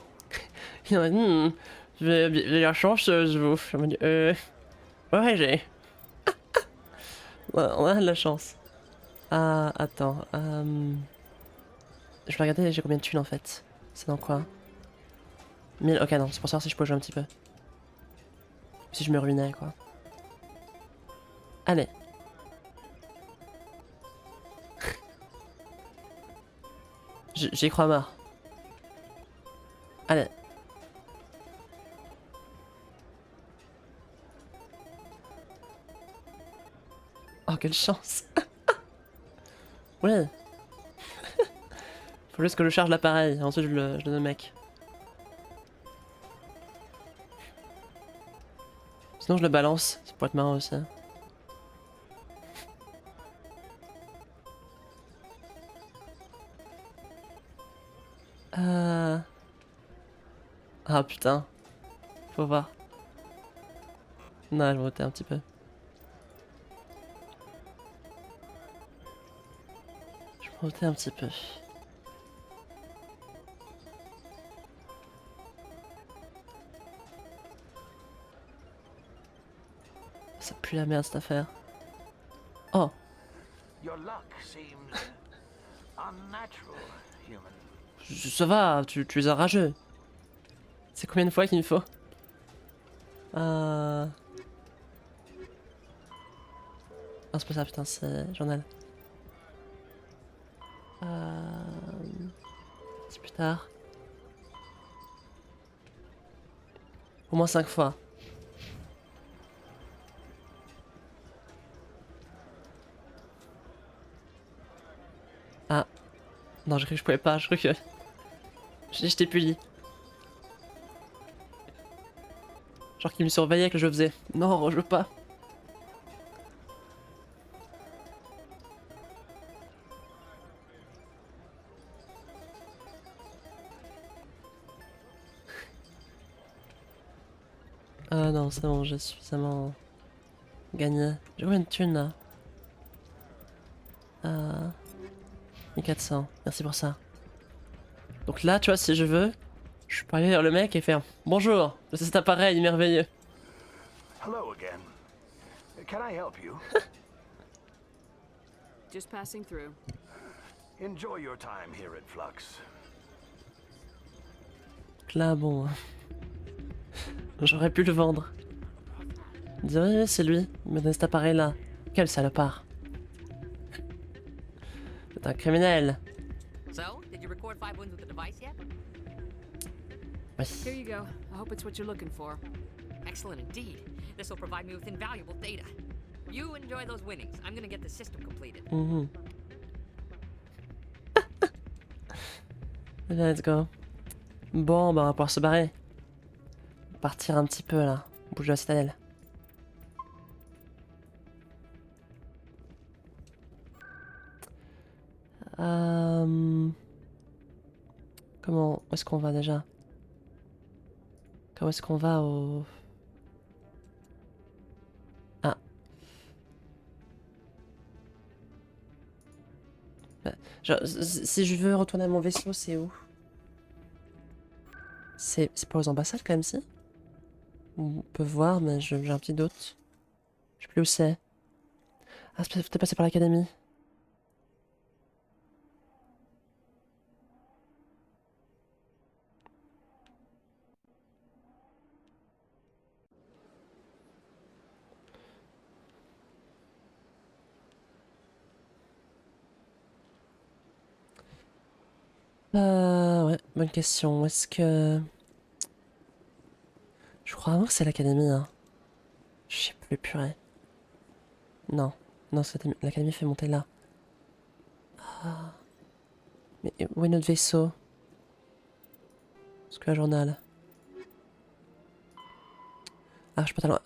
Il m'a dit, j'ai la chanceuse, vous. Je me dis, ouais, j'ai. Ouais, on a de la chance. Ah, attends. Je vais regarder, j'ai combien de thunes en fait. C'est dans quoi? 1000, ok, non, c'est pour savoir si je peux jouer un petit peu. Si je me ruinais, quoi. Allez. J'y crois mort. Allez. Oh, quelle chance. Ouais. Faut juste que je charge l'appareil, ensuite je le donne au mec. Sinon je le balance, ça pourrait être marrant aussi. Ah putain. Faut voir. Non, je vais voter un petit peu. Je vais voter un petit peu. Ça pue la merde cette affaire. Oh. Your luck seems unnatural, human. Ça va, tu es un rageux. C'est combien de fois qu'il me faut? Ah, c'est pas ça, putain, c'est journal. C'est plus tard. Au moins 5 fois. Ah. Non, j'ai cru que je pouvais pas, je crois que... J'étais puni. Genre qu'il me surveillait que je faisais. Non, je veux pas. Ah non, c'est bon, j'ai suffisamment gagné. J'ai combien de thunes là? 1400, merci pour ça. Donc là, tu vois, si je veux, je peux aller vers le mec et faire bonjour, c'est cet appareil merveilleux. Hello again. Can I help you? Just passing through. Enjoy your time here at Flux. Là, bon. J'aurais pu le vendre. Dire oui, c'est lui, il me donne cet appareil là. Quel salopard. C'est un criminel. So, did you record 5 wins with the device yet? Oui. Here you go. I hope it's what you're looking for. Excellent indeed. This will provide me with invaluable data. You enjoy those winnings. I'm gonna get the system completed. Let's go. Bon, bah on va pouvoir se barrer. Partir un petit peu là. On bouge de la citadelle. Comment... Où est-ce qu'on va déjà? Comment est-ce qu'on va au... Ah. Bah, genre, si je veux retourner à mon vaisseau, c'est où? C'est pas aux ambassades quand même, si? On peut voir, mais j'ai un petit doute. Je sais plus où c'est. Ah, c'est peut-être passé par l'académie. Ouais, bonne question. Est-ce que... Je crois vraiment que c'est l'académie, hein. Je sais plus, purée. Non. Non, l'académie fait monter là. Ah. Mais où est notre vaisseau? Est-ce que la journal? Ah, je suis pas tellement...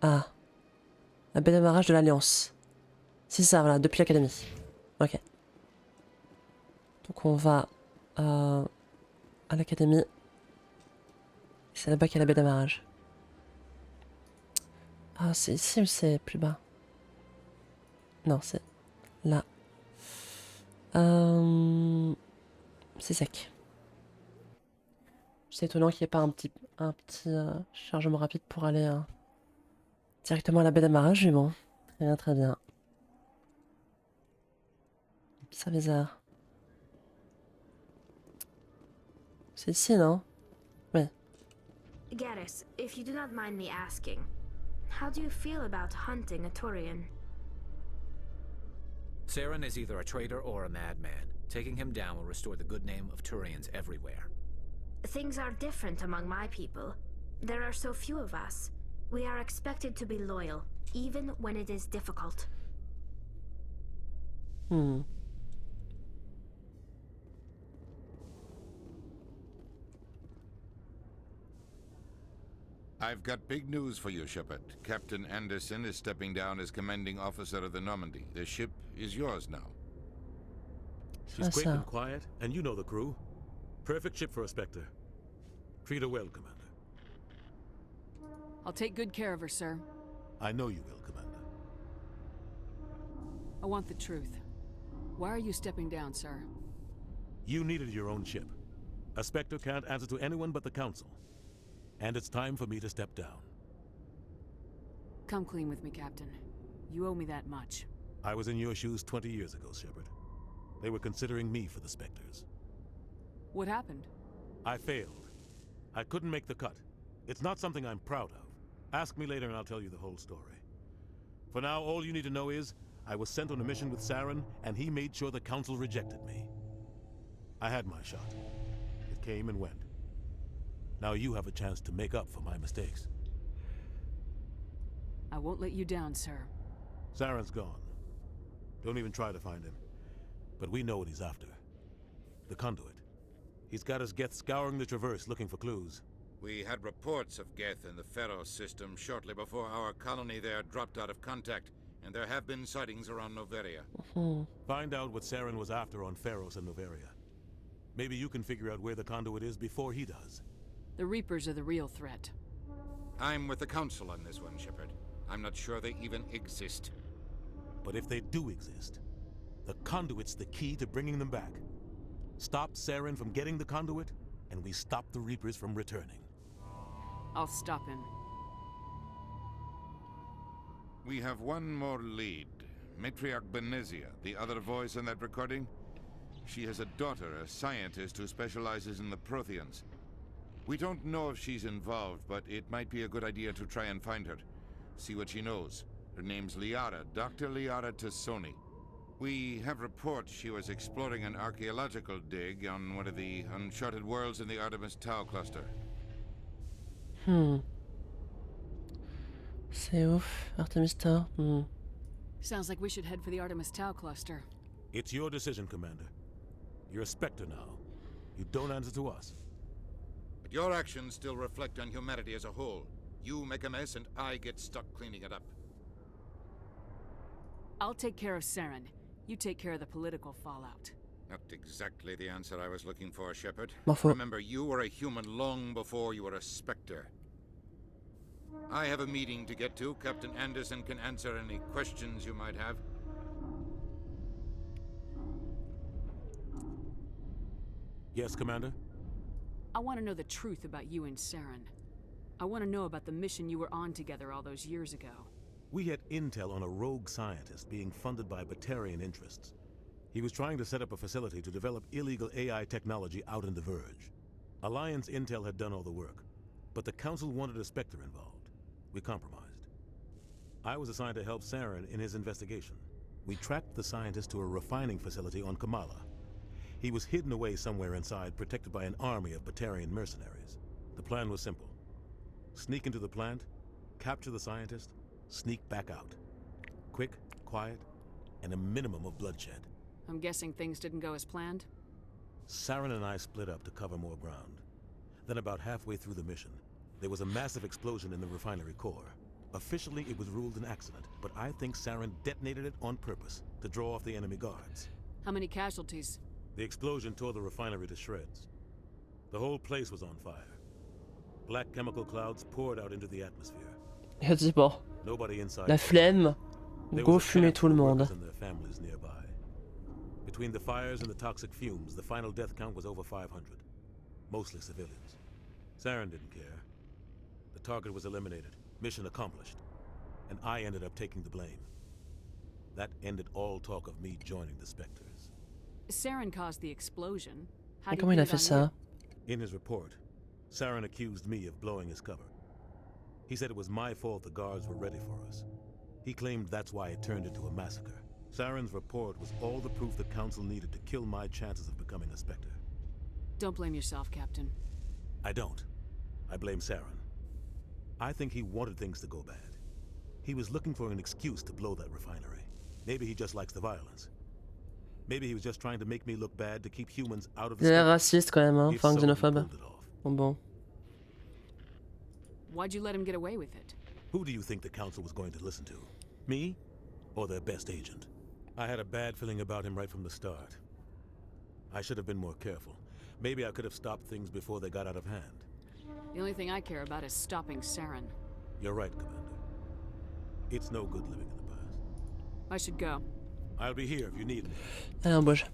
Ah. La baie d'amarrage de l'Alliance. C'est ça, voilà, depuis l'académie. Ok. Donc on va à l'académie. C'est là-bas qu'il y a la baie d'amarrage. Ah, c'est ici ou c'est plus bas? Non, c'est là. C'est sec. C'est étonnant qu'il n'y ait pas un petit chargement rapide pour aller directement à la baie d'amarrage, mais bon. Très bien, très bien. Ça bizarre. C'est ici, non? Oui. Garrus, if you do not mind me asking, how do you feel about hunting a Turian? Saren is either a traitor or a madman. Taking him down will restore the good name of Turians everywhere. Things are different among my people. There are so few of us. We are expected to be loyal, even when it is difficult. I've got big news for you, Shepard. Captain Anderson is stepping down as commanding officer of the Normandy. The ship is yours now. She's quick and quiet, and you know the crew. Perfect ship for a Spectre. Treat her well, Commander. I'll take good care of her, sir. I know you will, Commander. I want the truth. Why are you stepping down, sir? You needed your own ship. A Spectre can't answer to anyone but the Council. And it's time for me to step down. Come clean with me, Captain. You owe me that much. I was in your shoes 20 years ago, Shepard. They were considering me for the Spectres. What happened? I failed. I couldn't make the cut. It's not something I'm proud of. Ask me later and I'll tell you the whole story. For now, all you need to know is, I was sent on a mission with Saren, and he made sure the Council rejected me. I had my shot. It came and went. Now you have a chance to make up for my mistakes. I won't let you down, sir. Saren's gone. Don't even try to find him. But we know what he's after. The conduit. He's got his Geth scouring the Traverse looking for clues. We had reports of Geth in the Pharos system shortly before our colony there dropped out of contact, and there have been sightings around Noveria. Find out what Saren was after on Pharos and Noveria. Maybe you can figure out where the conduit is before he does. The Reapers are the real threat. I'm with the Council on this one, Shepard. I'm not sure they even exist. But if they do exist, the conduit's the key to bringing them back. Stop Saren from getting the conduit, and we stop the Reapers from returning. I'll stop him. We have one more lead. Matriarch Benezia, the other voice in that recording. She has a daughter, a scientist who specializes in the Protheans. We don't know if she's involved, but it might be a good idea to try and find her. See what she knows. Her name's Liara, Dr. Liara Tassoni. We have reports she was exploring an archaeological dig on one of the uncharted worlds in the Artemis Tau cluster. C'est ouf, Artemis Tau. Sounds like we should head for the Artemis Tau cluster. It's your decision, Commander. You're a Spectre now. You don't answer to us. Your actions still reflect on humanity as a whole. You make a mess and I get stuck cleaning it up. I'll take care of Saren. You take care of the political fallout. Not exactly the answer I was looking for, Shepard. Parfois. Remember, you were a human long before you were a Spectre. I have a meeting to get to. Captain Anderson can answer any questions you might have. Yes, Commander? I want to know the truth about you and Saren. I want to know about the mission you were on together all those years ago. We had intel on a rogue scientist being funded by Batarian interests. He was trying to set up a facility to develop illegal AI technology out in the Verge. Alliance intel had done all the work, but the Council wanted a Spectre involved. We compromised. I was assigned to help Saren in his investigation. We tracked the scientist to a refining facility on Kamala. He was hidden away somewhere inside, protected by an army of Batarian mercenaries. The plan was simple. Sneak into the plant, capture the scientist, sneak back out. Quick, quiet, and a minimum of bloodshed. I'm guessing things didn't go as planned? Saren and I split up to cover more ground. Then about halfway through the mission, there was a massive explosion in the refinery core. Officially, it was ruled an accident, but I think Saren detonated it on purpose to draw off the enemy guards. How many casualties? The explosion tore the refinery to shreds. The whole place was on fire. Black chemical clouds poured out into the atmosphere. Je dis bon. Nobody inside. La flemme. Go fumer tout le monde. And their families nearby. Between the fires and the toxic fumes, the final death count was over 500. Mostly civilians. Saren didn't care. The target was eliminated. Mission accomplished. And I ended up taking the blame. That ended all talk of me joining the Spectres. Saren caused the explosion. How Et did comment il he a get fait on ça? you? In his report, Saren accused me of blowing his cover. He said it was my fault the guards were ready for us. He claimed that's why it turned into a massacre. Saren's report was all the proof the Council needed to kill my chances of becoming a Spectre. Don't blame yourself, Captain. I don't. I blame Saren. I think he wanted things to go bad. He was looking for an excuse to blow that refinery. Maybe he just likes the violence. Maybe he was just trying to make me look bad to keep humans out of the Il a l'air Spectre. raciste quand même, hein. If Enfin so, he xénophobe. pulled it off. Bon. Why'd you let him get away with it? Who do you think the Council was going to listen to? Me? Or their best agent? I had a bad feeling about him right from the start. I should have been more careful. Maybe I could have stopped things before they got out of hand. The only thing I care about is stopping Saren. You're right, Commander. It's no good living in the past. I should go. I'll be here if you need me. Allez, on bouge.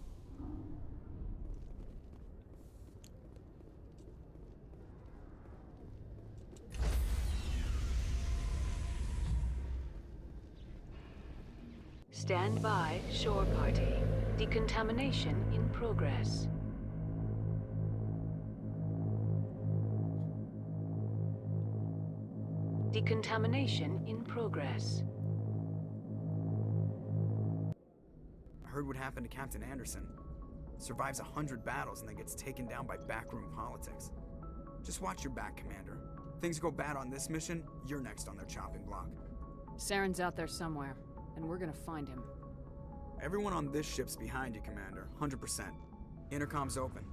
Stand by, shore party. Decontamination in progress. Decontamination in progress. I heard what happened to Captain Anderson. Survives 100 battles and then gets taken down by backroom politics. Just watch your back, Commander. Things go bad on this mission, you're next on their chopping block. Saren's out there somewhere, and we're gonna find him. Everyone on this ship's behind you, Commander. 100%. Intercom's open.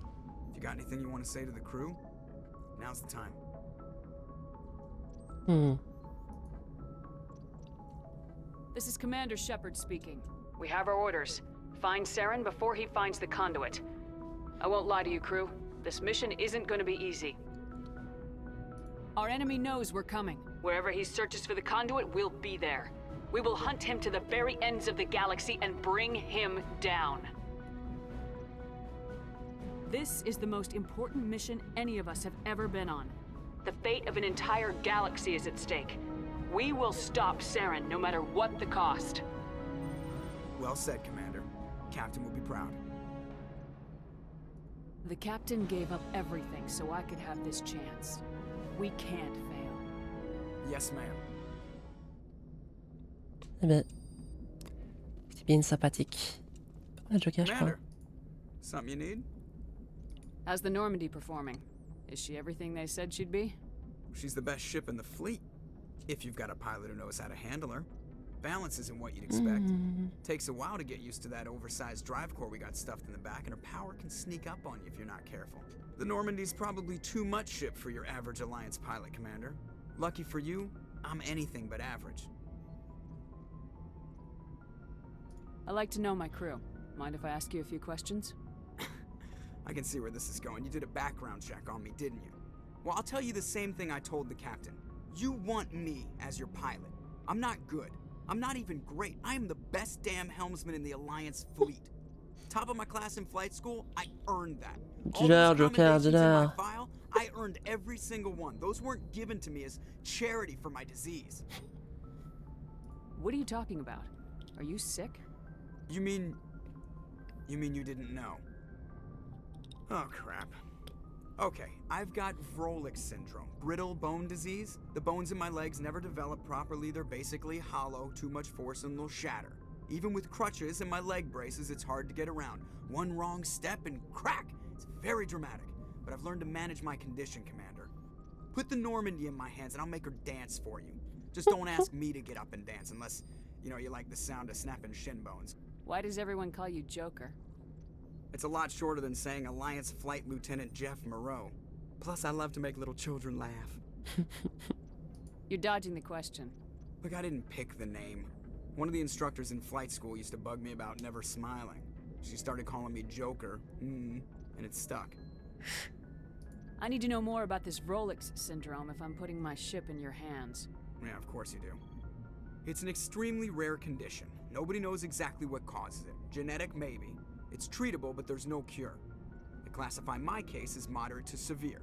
If you got anything you want to say to the crew, now's the time. This is Commander Shepard speaking. We have our orders. Find Saren before he finds the conduit. I won't lie to you, crew. This mission isn't gonna be easy. Our enemy knows we're coming. Wherever he searches for the conduit, we'll be there. We will hunt him to the very ends of the galaxy and bring him down. This is the most important mission any of us have ever been on. The fate of an entire galaxy is at stake. We will stop Saren no matter what the cost. Well said, Commander. Captain will be proud. The captain gave up everything so I could have this chance. We can't fail. Yes, ma'am. Eh ben, c'est bien sympathique. Ah, Joker, je crois. Commander, something you need? How's the Normandy performing? Is she everything they said she'd be? She's the best ship in the fleet. If you've got a pilot who knows how to handle her. Balance isn't what you'd expect. Takes a while to get used to that oversized drive core we got stuffed in the back, and her power can sneak up on you if you're not careful. The Normandy's probably too much ship for your average Alliance pilot, Commander. Lucky for you, I'm anything but average. I like to know my crew. Mind if I ask you a few questions? I can see where this is going. You did a background check on me, didn't you? Well, I'll tell you the same thing I told the captain. You want me as your pilot. I'm not good. I'm not even great. I am the best damn helmsman in the Alliance fleet. Top of my class in flight school, I earned that. All those commendations in my file, I earned every single one. Those weren't given to me as charity for my disease. What are you talking about? Are you sick? You mean you didn't know? Oh, crap. Okay, I've got Vrolik syndrome, brittle bone disease. The bones in my legs never develop properly. They're basically hollow, too much force and they'll shatter. Even with crutches and my leg braces, it's hard to get around. One wrong step and crack! It's very dramatic, but I've learned to manage my condition, Commander. Put the Normandy in my hands and I'll make her dance for you. Just don't ask me to get up and dance unless, you like the sound of snapping shin bones. Why does everyone call you Joker? It's a lot shorter than saying Alliance Flight Lieutenant Jeff Moreau. Plus, I love to make little children laugh. You're dodging the question. Look, I didn't pick the name. One of the instructors in flight school used to bug me about never smiling. She started calling me Joker, and it stuck. I need to know more about this Vrolik syndrome if I'm putting my ship in your hands. Yeah, of course you do. It's an extremely rare condition. Nobody knows exactly what causes it. Genetic, maybe. It's treatable, but there's no cure. They classify my case as moderate to severe.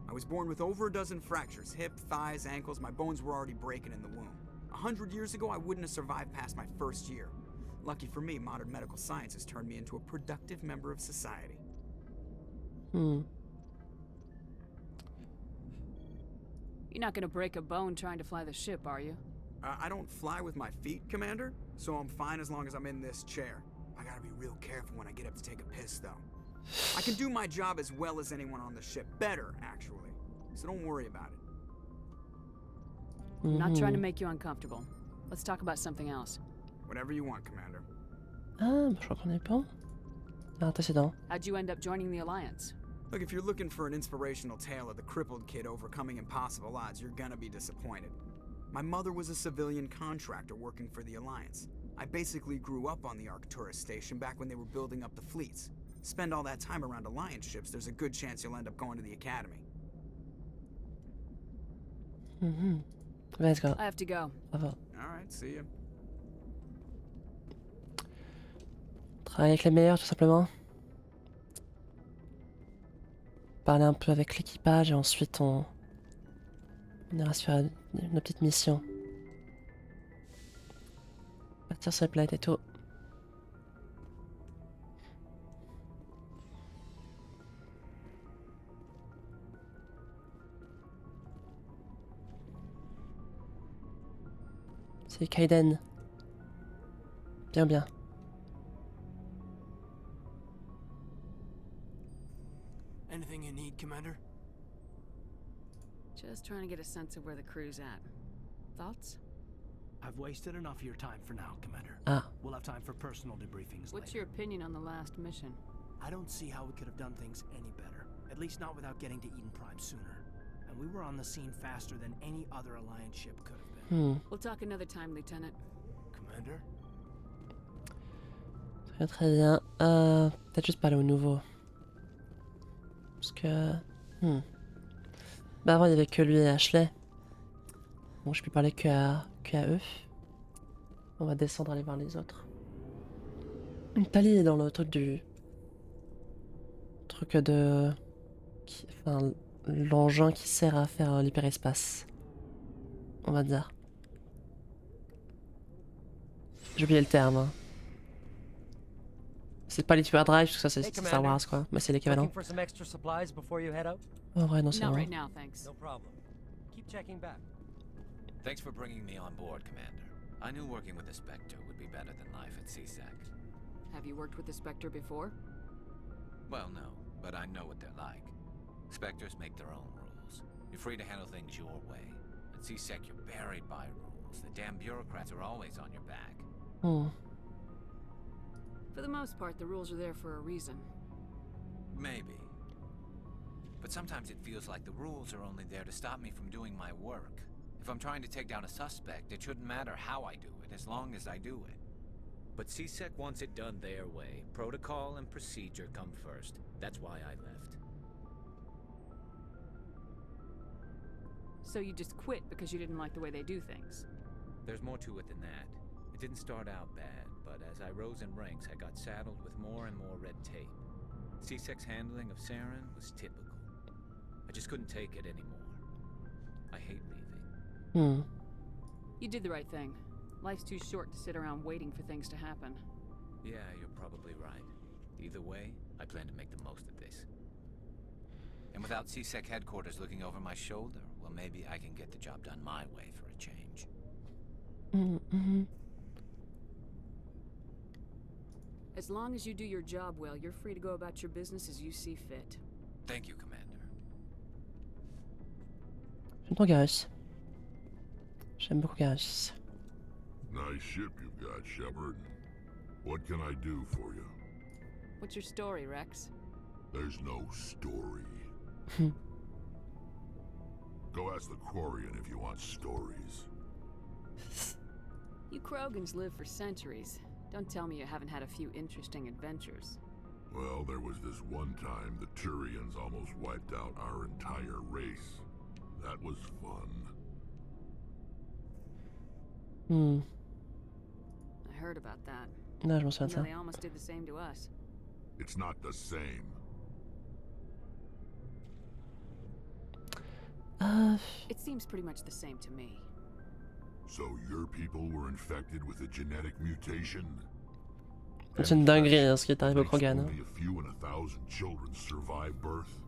I was born with over a dozen fractures, hip, thighs, ankles. My bones were already breaking in the womb. 100 years ago, I wouldn't have survived past my first year. Lucky for me, modern medical science has turned me into a productive member of society. You're not gonna break a bone trying to fly the ship, are you? I don't fly with my feet, Commander, so I'm fine as long as I'm in this chair. I gotta be real careful when I get up to take a piss, though. I can do my job as well as anyone on the ship. Better, actually. So don't worry about it. I'm not trying to make you uncomfortable. Let's talk about something else. Whatever you want, Commander. Ah, je crois qu'on est bon. Antécédent. How'd you end up joining the Alliance? Look, if you're looking for an inspirational tale of the crippled kid overcoming impossible odds, you're gonna be disappointed. My mother was a civilian contractor working for the Alliance. I basically grew up on the Arcturus station back when they were building up the fleets. Spend all that time around Alliance ships, there's a good chance you'll end up going to the Academy. Let's go. I have to go. Alright, see you. Travailler avec les meilleurs, tout simplement. Parler un peu avec l'équipage et ensuite on ira se faire une petite mission. Partir sur la planète et tout. C'est Kaiden. Bien, bien. Anything you need, Commander? Just trying to get a sense of where the crew's at. Thoughts? I've wasted enough of your time for now, Commander. We'll have time for personal debriefings What's later. your opinion on the last mission? I don't see how we could have done things any better. At least not without getting to Eden Prime sooner. And we were on the scene faster than any other Alliance ship could have been. We'll talk another time, Lieutenant. Commander? Très très bien. Peut-être juste parler au nouveau. Parce que... Bah avant il y avait que lui et Ashley. Bon je peux parler que à eux. On va descendre aller voir les autres. Tali est dans le truc du... Truc de... Enfin l'engin qui sert à faire l'hyperespace. On va dire. J'ai oublié le terme. Hein. C'est pas l'hyperdrive parce que ça c'est Star Wars quoi. Mais c'est l'équivalent. Oh ouais non c'est vrai. Thanks for bringing me on board, Commander. I knew working with the Spectre would be better than life at CSEC. Have you worked with the Spectre before? Well, no, but I know what they're like. Spectres make their own rules. You're free to handle things your way. At CSEC, you're buried by rules. rules. The damn bureaucrats are always on your back. For the most part, the rules are there for a reason. Maybe. But sometimes it feels like the rules are only there to stop me from doing my work. If I'm trying to take down a suspect, it shouldn't matter how I do it, as long as I do it. But CSEC wants it done their way. Protocol and procedure come first. That's why I left. So you just quit because you didn't like the way they do things? There's more to it than that. It didn't start out bad, but as I rose in ranks, I got saddled with more and more red tape. CSEC's handling of Saren was typical. I just couldn't take it anymore. I hate leaving. You did the right thing. Life's too short to sit around waiting for things to happen. Yeah, you're probably right. Either way, I plan to make the most of this. And without CSEC headquarters looking over my shoulder, well, maybe I can get the job done my way for a change. As long as you do your job well, you're free to go about your business as you see fit. Thank you, Commander. J'aime trop Garrus. J'aime beaucoup Garrus. Nice ship you've got, Shepard. What can I do for you? What's your story, Rex? There's no story. Go ask the Quarian if you want stories. You Krogans live for centuries. Don't tell me you haven't had a few interesting adventures. Well, there was this one time the Turians almost wiped out our entire race. That was fun. I heard about that. Non, je m'en souviens de Yeah, ça. they almost did the same to us. It's not the same. It seems pretty much the same to me. So your people were infected with a genetic mutation? C'est une dinguerie hein, ce qui est arrivé au Krogan. Only a few in 1,000 children survive birth?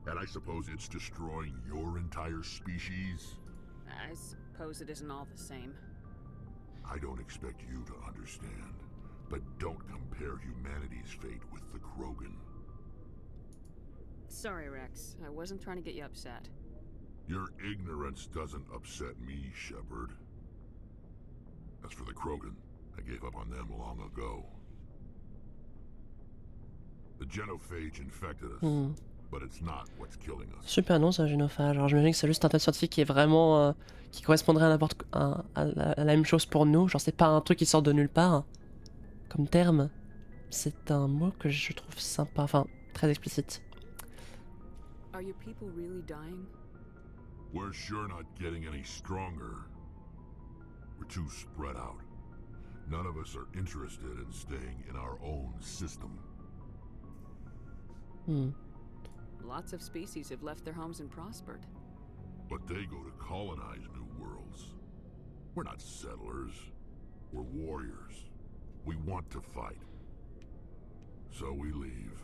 And I suppose it's destroying your entire species? I suppose it isn't all the same. I don't expect you to understand, but don't compare humanity's fate with the Krogan. Sorry, Rex. I wasn't trying to get you upset. Your ignorance doesn't upset me, Shepard. As for the Krogan, I gave up on them long ago. The genophage infected us, but it's not what's killing us. Super nom ça, génophage. Alors j'imagine que c'est juste un test scientifique qui est vraiment qui correspondrait à n'importe à la même chose pour nous. Genre c'est pas un truc qui sort de nulle part comme terme. C'est un mot que je trouve sympa, enfin très explicite. Are your people really dying? We're sure not getting any stronger. We're too spread out. None of us are interested in staying in our own system. Lots of species have left their homes and prospered. But they go to colonize new worlds. We're not settlers. We're warriors. We want to fight. So we leave.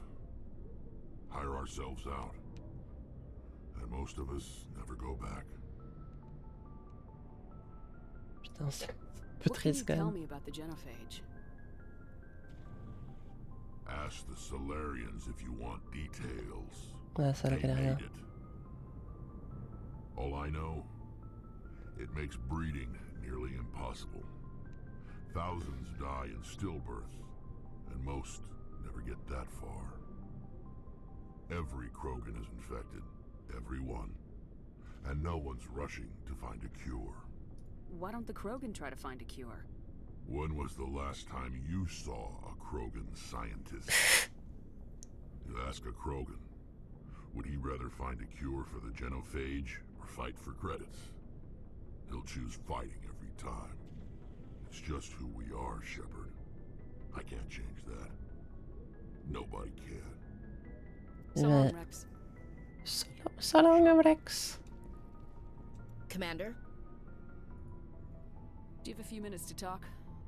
Hire ourselves out. And most of us never go back. Putain, c'est un peu triste quand Tell même. me about the genophage. Ask the Solarians if you want details. Ouais, ça là They qu'elle a rien. made it. All I know, it makes breeding nearly impossible. Thousands die in stillbirth, and most never get that far. Every Krogan is infected, every one, and no one's rushing to find a cure. Why don't the Krogan try to find a cure? When was the last time you saw a Krogan scientist? You ask a Krogan, would he rather find a cure for the genophage or fight for credits? He'll choose fighting every time. It's just who we are, Shepard. I can't change that. Nobody can. So long, Rex. So long, Rex. Commander? Do you have a few minutes to talk?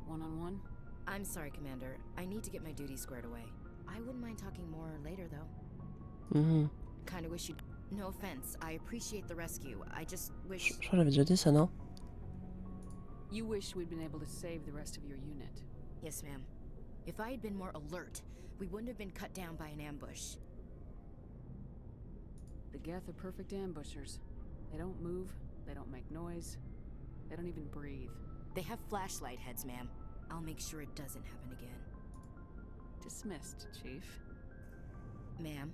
One-on-one? I'm sorry, Commander. I need to get my duties squared away. I wouldn't mind talking more later, though. Kinda wish you'd... No offense. I appreciate the rescue. I just wish... Je crois que j'avais déjà dit ça, non? You wish we'd been able to save the rest of your unit. Yes, ma'am. If I had been more alert, we wouldn't have been cut down by an ambush. The Geth are perfect ambushers. They don't move, they don't make noise. They don't even breathe. They have flashlight heads, ma'am. I'll make sure it doesn't happen again. Dismissed, Chief. Ma'am.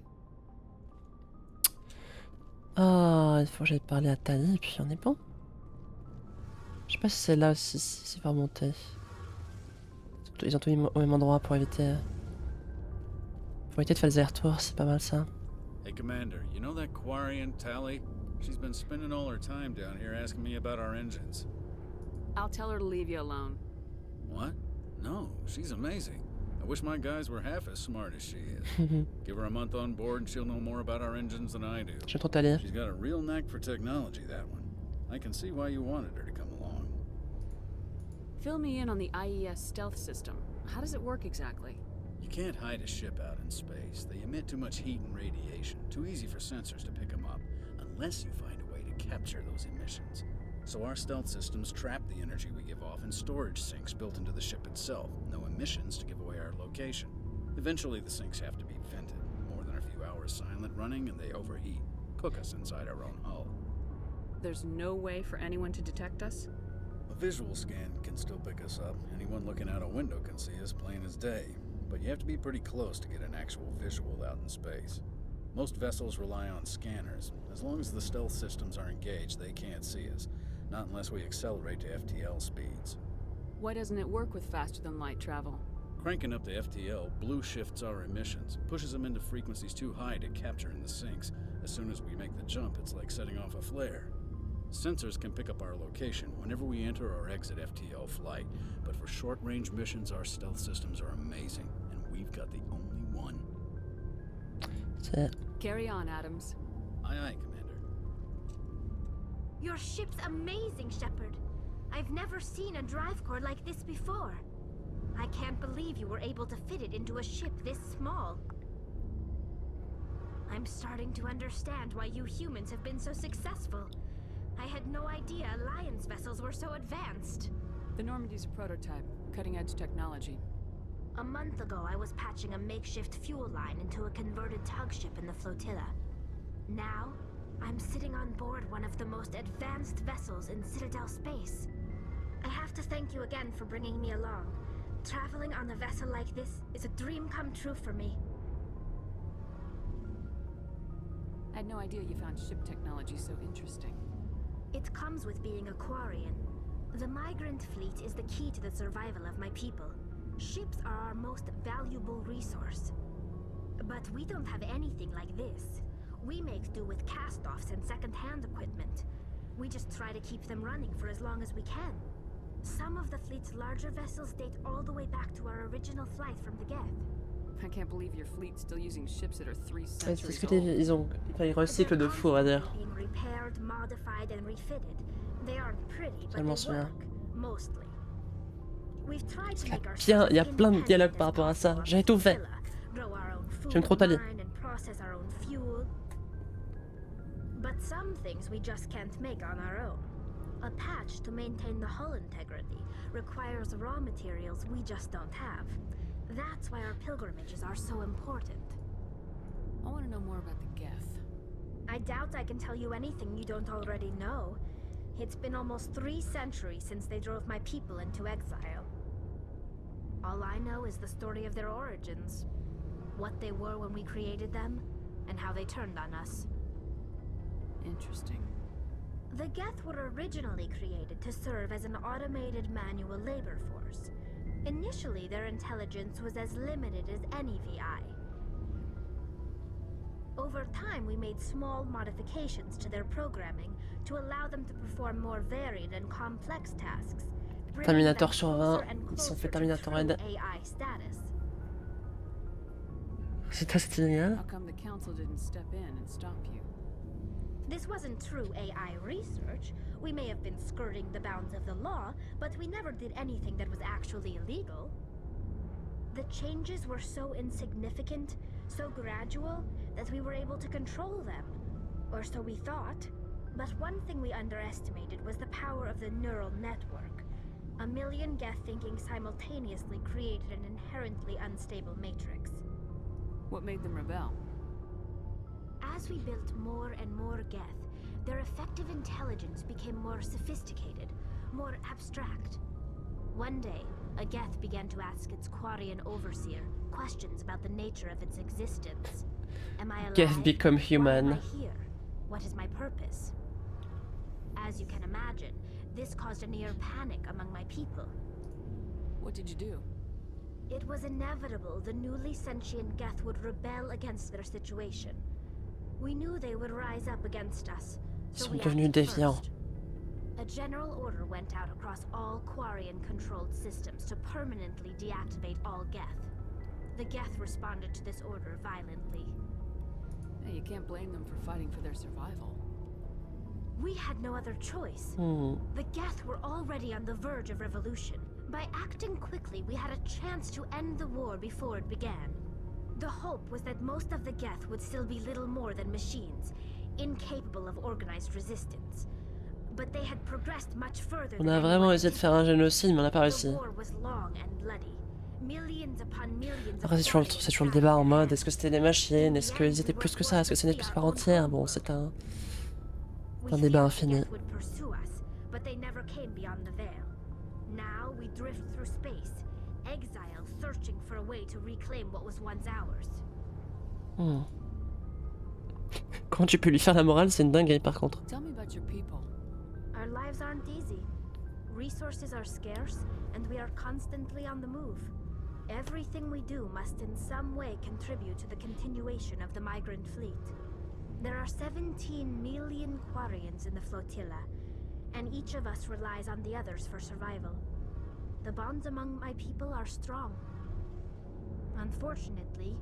Ah, il faut que j'aille parler à Tali et puis on est bon. Je sais pas si c'est là aussi, si c'est pas remonter. Ils ont tout mis au même endroit pour éviter... Pour éviter de faire des allers-retours, c'est pas mal ça. Hey, Commander, you know that Quarian, Tali? She's been spending all her time down here asking me about our engines. I'll tell her to leave you alone. What? No, she's amazing. I wish my guys were half as smart as she is. Give her a month on board and she'll know more about our engines than I do. She's got a real knack for technology, that one. I can see why you wanted her to come along. Fill me in on the IES stealth system. How does it work exactly? You can't hide a ship out in space. They emit too much heat and radiation. Too easy for sensors to pick them up, unless you find a way to capture those emissions. So our stealth systems trap the energy we give off in storage sinks built into the ship itself. No emissions to give away our location. Eventually the sinks have to be vented. More than a few hours silent running and they overheat. Cook us inside our own hull. There's no way for anyone to detect us? A visual scan can still pick us up. Anyone looking out a window can see us plain as day. But you have to be pretty close to get an actual visual out in space. Most vessels rely on scanners. As long as the stealth systems are engaged, they can't see us. Not unless we accelerate to FTL speeds. Why doesn't it work with faster-than-light travel? Cranking up to FTL blue shifts our emissions, pushes them into frequencies too high to capture in the sinks. As soon as we make the jump, it's like setting off a flare. Sensors can pick up our location whenever we enter or exit FTL flight, but for short-range missions, our stealth systems are amazing, and we've got the only one. That's it. Carry on, Adams. Aye, aye, Commander. Your ship's amazing, Shepard. I've never seen a drive core like this before. I can't believe you were able to fit it into a ship this small. I'm starting to understand why you humans have been so successful. I had no idea Alliance vessels were so advanced. The Normandy's a prototype, cutting-edge technology. A month ago, I was patching a makeshift fuel line into a converted tug ship in the flotilla. Now, I'm sitting on board one of the most advanced vessels in Citadel space. I have to thank you again for bringing me along. Traveling on a vessel like this is a dream come true for me. I had no idea you found ship technology so interesting. It comes with being a Quarian. The migrant fleet is the key to the survival of my people. Ships are our most valuable resource. But we don't have anything like this. We make do with cast-offs and second-hand equipment. We just try to keep them running for as long as we can. Some of the fleet's larger vessels date all the way back to our original flight from the Geth. I can't believe your fleet's still using ships that are 3 Ouais, c'est centuries ce que old. ils recyclent de fou, on va dire. Being repaired, modified, and refitted. They aren't pretty, but Je m'en they souviens. work, mostly. We've tried to make Bien, ourselves il y a plein de dialogues par rapport à ça. J'avais tout fait. grow our own food, J'aime trop Tali. mine, and process our own fuel. But some things we just can't make on our own. A patch to maintain the hull integrity requires raw materials we just don't have. That's why our pilgrimages are so important. I want to know more about the Geth. I doubt I can tell you anything you don't already know. It's been almost 3 centuries since they drove my people into exile. All I know is the story of their origins. What they were when we created them, and how they turned on us. Interesting. The Geth were originally created to serve as an automated manual labor force. Initially, their intelligence was as limited as any VI. Over time, we made small modifications to their programming to allow them to perform more varied and complex tasks. Terminator sur 20, ils se sont fait Terminator Red. AI status. C'est génial. How come the council didn't step in and stop you? This wasn't true AI research. We may have been skirting the bounds of the law, but we never did anything that was actually illegal. The changes were so insignificant, so gradual, that we were able to control them. Or so we thought. But one thing we underestimated was the power of the neural network. A million Geth thinking simultaneously created an inherently unstable matrix. What made them rebel? As we built more and more Geth, their effective intelligence became more sophisticated, more abstract. One day, a Geth began to ask its Quarian overseer questions about the nature of its existence. Am I alive? Geth become human. Why am I here? What is my purpose? As you can imagine, this caused a near panic among my people. What did you do? It was inevitable the newly sentient Geth would rebel against their situation. We knew they would rise up against us, Ils so sont we devenus acted déviants. first. A general order went out across all Quarian-controlled systems to permanently deactivate all Geth. The Geth responded to this order violently. Hey, you can't blame them for fighting for their survival. We had no other choice. The Geth were already on the verge of revolution. By acting quickly, we had a chance to end the war before it began. The hope was that most of the Geth would still be little more than machines, incapable of organized resistance. But they had progressed much further On than a vraiment anyone essayé de faire un génocide, mais on n'a pas The réussi. war was long and bloody. Millions upon millions Après, of c'est toujours le débat en mode est-ce que c'était des machines, est-ce qu'ils étaient plus que ça, est-ce que c'est une espèce par entière. Bon, c'est un débat infini. would pursue us, but they never came beyond the veil. Now we drift through space, exile searching for a way to reclaim what was once ours. Comment tu peux lui faire la morale, c'est une dinguerie par contre. Tell me about your people. Our lives aren't easy. Resources are scarce, and we are constantly on the move. Everything we do must in some way contribute to the continuation of the migrant fleet. There are 17 million Quarians in the flotilla, and each of us relies on the others for survival. The bonds among my people are strong. Unfortunately,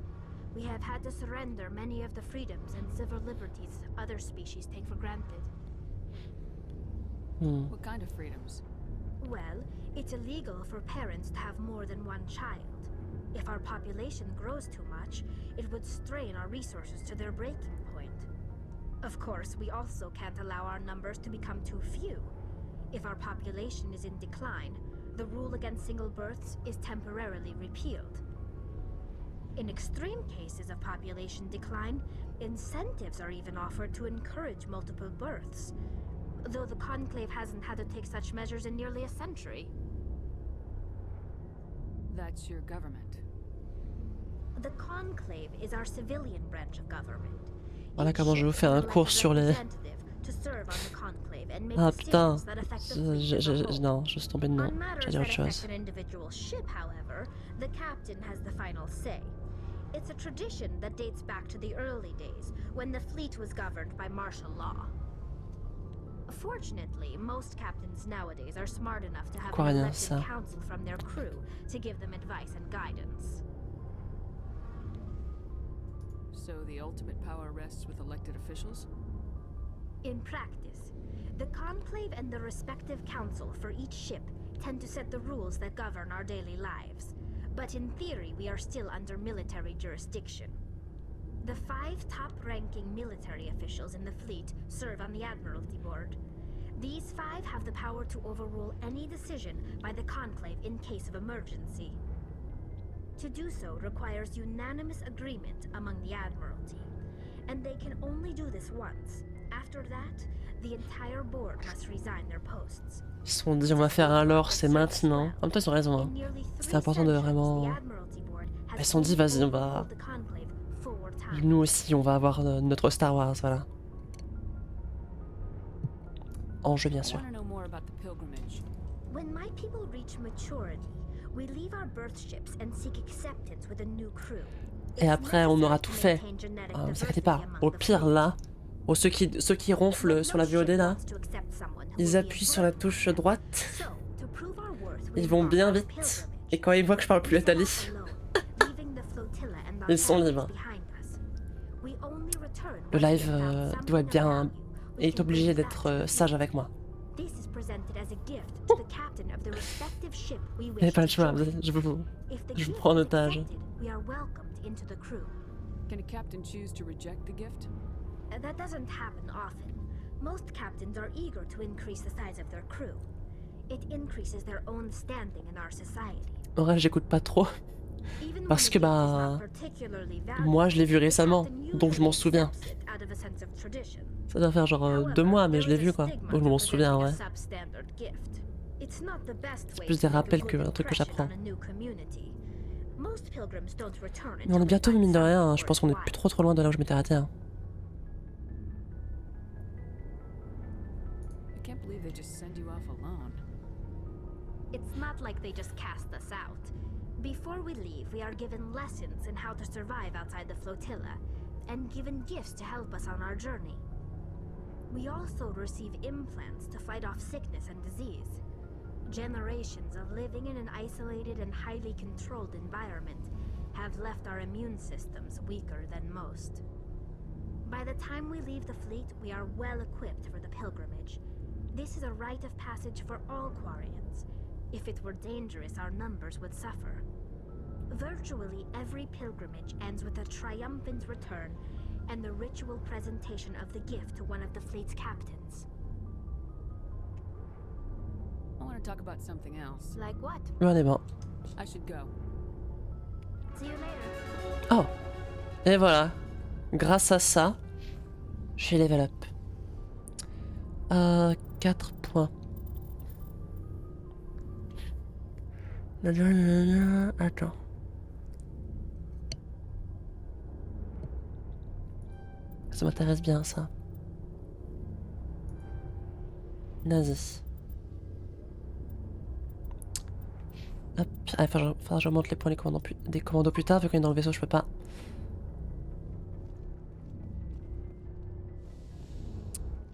we have had to surrender many of the freedoms and civil liberties other species take for granted. What kind of freedoms? Well, it's illegal for parents to have more than one child. If our population grows too much, it would strain our resources to their breaking point. Of course, we also can't allow our numbers to become too few. If our population is in decline, the rule against single births is temporarily repealed. In extreme cases of population decline, incentives are even offered to encourage multiple births, though the Conclave hasn't had to take such measures in nearly a century. That's your government. The Conclave is our civilian branch of government. Voilà comment je vais vous faire un cours sur les... Ah putain, non, je suis tombé de nom, j'allais dire autre chose. The captain has the final say. It's a tradition that dates back to the early days, when the fleet was governed by martial law. Fortunately, most captains nowadays are smart enough to have an elected council from their crew to give them advice and guidance. So the ultimate power rests with elected officials? In practice, the Conclave and the respective council for each ship tend to set the rules that govern our daily lives. But in theory, we are still under military jurisdiction. The 5 top-ranking military officials in the fleet serve on the Admiralty Board. These 5 have the power to overrule any decision by the Conclave in case of emergency. To do so requires unanimous agreement among the Admiralty, and they can only do this once. After that, the entire board must resign their posts. Ils se sont dit on va faire un lore, c'est maintenant. En même temps ils ont raison, hein. C'est important de vraiment... Ils se sont dit vas-y on va... Nous aussi on va avoir notre Star Wars, voilà. En jeu bien sûr. When my people reach maturity, we leave our birth ships and seek acceptance with a new crew. Et après on aura tout fait. Ne vous inquiétez pas. Au pire là, ceux qui ronflent sur la VOD là, ils appuient sur la touche droite. Ils vont bien vite. Et quand ils voient que je parle plus Nathalie, ils sont libres. Le live doit être bien... et est obligé d'être sage avec moi. Il n'y a pas le choix, je vous prends en otage. Can a captain choose to reject the gift? That doesn't happen often. Most captains are eager to increase the size of their crew. It increases their own standing in our society. En vrai, j'écoute pas trop. Parce que bah... moi je l'ai vu récemment, donc je m'en souviens. Ça doit faire genre 2 mois, mais je l'ai vu quoi. Donc je m'en souviens, ouais. It's not the best C'est way plus to des make a rappels good qu'un truc que impression j'apprends. on a new community. Most pilgrims don't return Mais on est until they bientôt, find mine de rien, something je pense qu'on est plus worthwhile. trop loin de là où je m'étais arrêté. Hein. I can't believe they just send you off alone. It's not like they just cast us out. Before we leave, we are given lessons in how to survive outside the flotilla, and given gifts to help us on our journey. We also receive implants to fight off sickness and disease. Generations of living in an isolated and highly controlled environment have left our immune systems weaker than most. By the time we leave the fleet, we are well equipped for the pilgrimage. This is a rite of passage for all Quarians. If it were dangerous, our numbers would suffer. Virtually every pilgrimage ends with a triumphant return and the ritual presentation of the gift to one of the fleet's captains. I want to talk about something else. Like what? Ouais, on est bon. I should go. See you later. Oh! Et voilà. Grâce à ça, j'ai level up. 4 points. Attends. Ça m'intéresse bien, ça. Nazi. Hop. Ah, faudra que je remonte les points des commandos plus tard, vu qu'on est dans le vaisseau, je peux pas.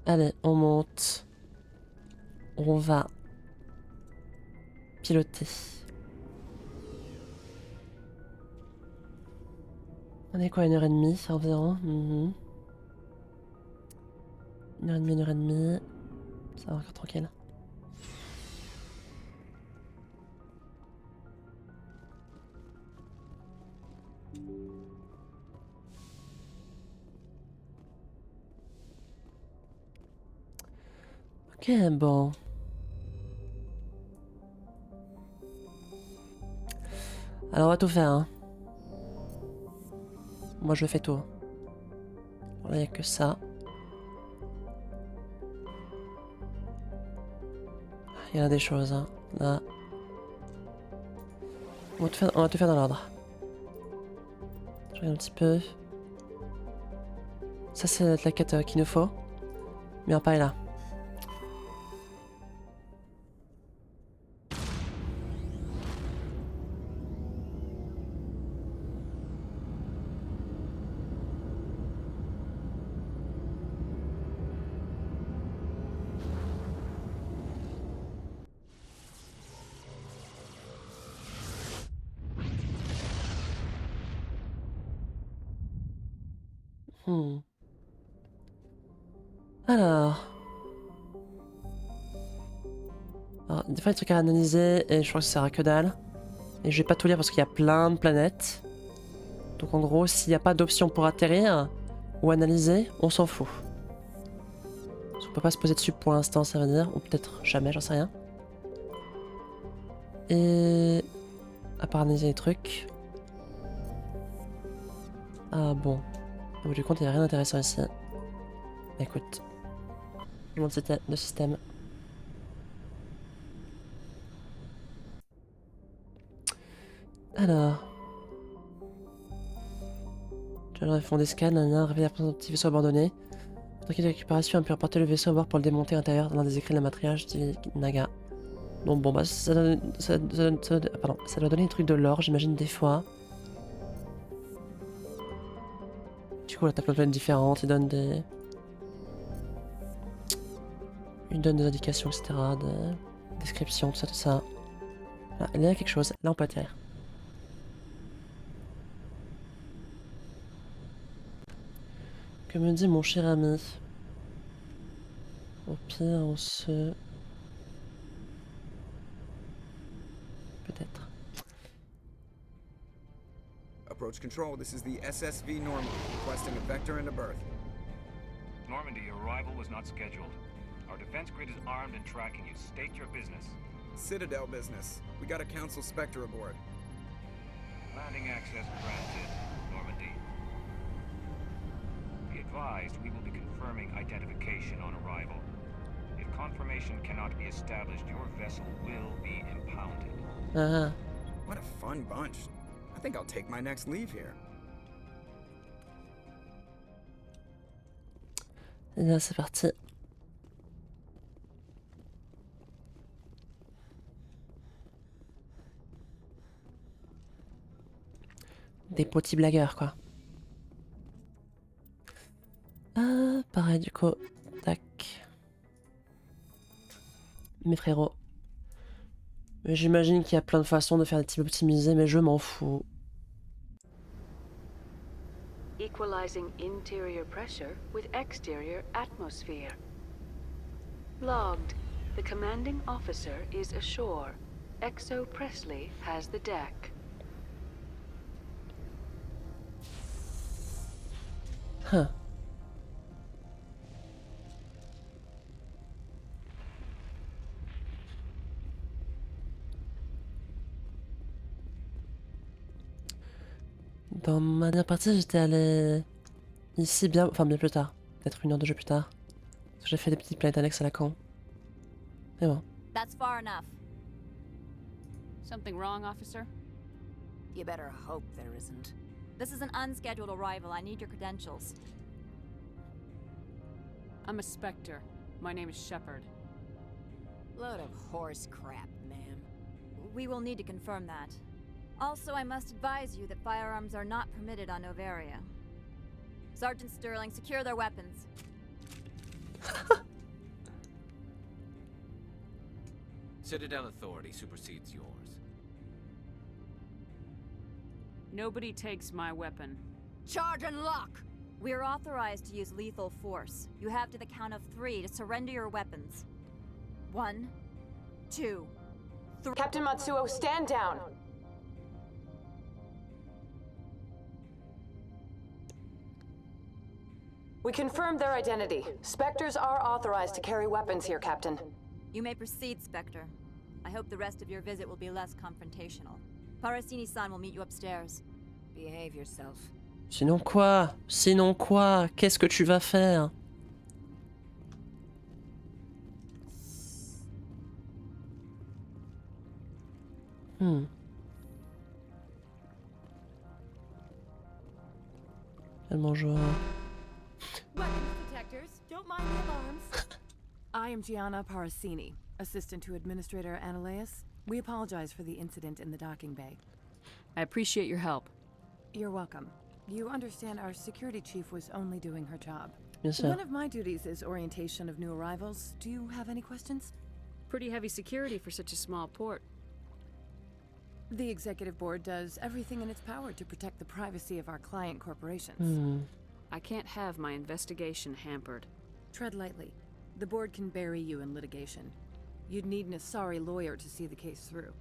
Allez, on monte. On va piloter. On est quoi, 1h30 environ? 1h30, 1h30. Ça va encore tranquille. Ok, bon. Alors on va tout faire, hein. Moi je fais tout. Là il n'y a que ça. Il y en a des choses, hein. Là. On va tout faire dans l'ordre. Je regarde un petit peu. Ça c'est la quête qu'il nous faut. Mais on va pas aller là. Alors, des fois, il y a des trucs à analyser et je crois que ça sert à que dalle. Et je vais pas tout lire parce qu'il y a plein de planètes. Donc en gros, s'il n'y a pas d'option pour atterrir ou analyser, on s'en fout. Parce qu'on peut pas se poser dessus pour l'instant, ça veut dire. Ou peut-être jamais, j'en sais rien. Et... à part analyser les trucs... Ah bon. Au bout du compte, il n'y a rien d'intéressant ici. Écoute. Je monte le système. Alors... Ils font des scans, révéler un petit vaisseau abandonné. Tranquille de récupération, a pu reporter le vaisseau à bord pour le démonter à l'intérieur dans l'un des écrits de la matriarche de Naga. Donc bon bah ça doit donner des trucs de l'or, j'imagine des fois. Du coup là t'as plein de planètes différentes, ils donnent des... Ils donnent des indications, etc. Des descriptions, tout ça. Là, il y a quelque chose, là on peut atterrir. Que me dit mon cher ami? Au pire, on se... Peut-être. Approach control, this is the SSV Normandy, requesting a vector and a berth. Normandy, your arrival was not scheduled. Our defense grid is armed and tracking you. State your business. Citadel business. We got a Council Spectre aboard. Landing access granted, Normandy. Be advised, we will be confirming identification on arrival. If confirmation cannot be established, your vessel will be impounded. What a fun bunch. I think I'll take my next leave here. Et là, c'est parti. Des petits blagueurs, quoi. Ah, pareil, du coup. Tac. Mes frérots. J'imagine qu'il y a plein de façons de faire des types optimisés, mais je m'en fous. Equalizing interior pressure with exterior atmosphere. Logged. The commanding officer is ashore. Exo Presley has the deck. Huh. Dans ma dernière partie, j'étais allé ici bien plus tard. Peut-être 1 heure de jeu plus tard. J'ai fait des petites planètes annexes à la con. Mais bon. That's far enough. Something wrong, officer? You better hope there isn't. This is an unscheduled arrival. I need your credentials. I'm a Spectre. My name is Shepard. Load of horse crap, ma'am. We will need to confirm that. Also, I must advise you that firearms are not permitted on Novaria. Sergeant Sterling, secure their weapons. Citadel authority supersedes yours. Nobody takes my weapon. Charge and lock! We are authorized to use lethal force. You have to the count of 3 to surrender your weapons. 1, 2, 3. Captain Matsuo, stand down! We confirmed their identity. Spectres are authorized to carry weapons here, Captain. You may proceed, Spectre. I hope the rest of your visit will be less confrontational. Parasini-san will meet you upstairs. Behave yourself. Sinon quoi? Sinon quoi? Qu'est-ce que tu vas faire? Bonjour. Weapons detectors, don't mind the alarms. I am Gianna Parasini, assistant to Administrator Ananias. We apologize for the incident in the docking bay. I appreciate your help. You're welcome. You understand our security chief was only doing her job. Bien sûr. One of my duties is orientation of new arrivals. Do you have any questions? Pretty heavy security for such a small port. The executive board does everything in its power to protect the privacy of our client corporations. I can't have my investigation hampered. Tread lightly. The board can bury you in litigation. You'd need an Asari lawyer to see the case through.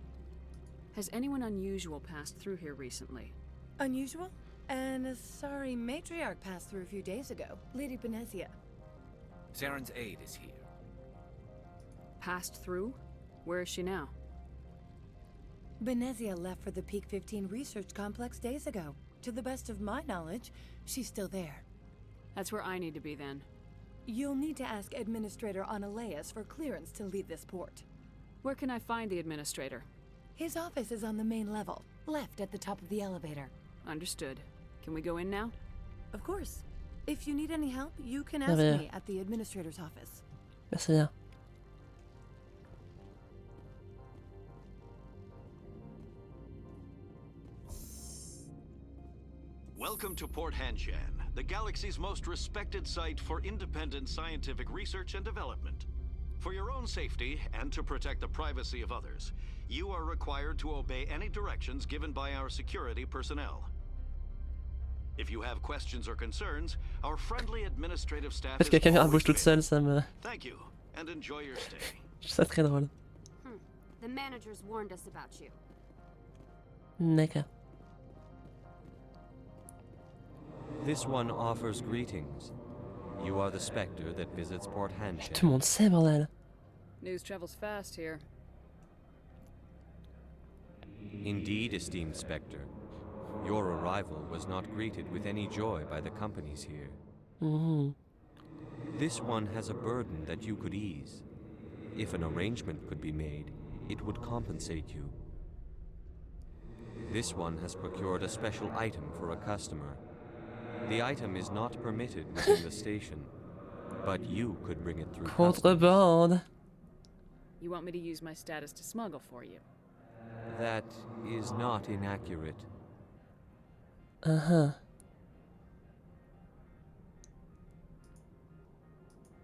Has anyone unusual passed through here recently? Unusual? An Asari matriarch passed through a few days ago. Lady Benezia. Saren's aide is here. Passed through? Where is she now? Benezia left for the Peak 15 research complex days ago. To the best of my knowledge, she's still there. That's where I need to be then. You'll need to ask Administrator Ananias for clearance to leave this port. Where can I find the Administrator? His office is on the main level, left at the top of the elevator. Understood. Can we go in now? Of course. If you need any help, you can ask me at the Administrator's office. Merci bien. Welcome to Port Hanshan, the galaxy's most respected site for independent scientific research and development. For your own safety and to protect the privacy of others, you are required to obey any directions given by our security personnel. If you have questions or concerns, our friendly administrative staff Parce que la caméra bouge toute seule, ça me... Thank you, and enjoy your stay. Je trouve ça très drôle. The managers warned us about you. D'accord. This one offers greetings. You are the Spectre that visits Port Hanshan. Tout le monde sait, bordel. News travels fast here. Indeed, esteemed Spectre. Your arrival was not greeted with any joy by the companies here. This one has a burden that you could ease. If an arrangement could be made, it would compensate you. This one has procured a special item for a customer. The item is not permitted within the station, but you could bring it through customs. Contrebande. You want me to use my status to smuggle for you? That is not inaccurate. Uh-huh.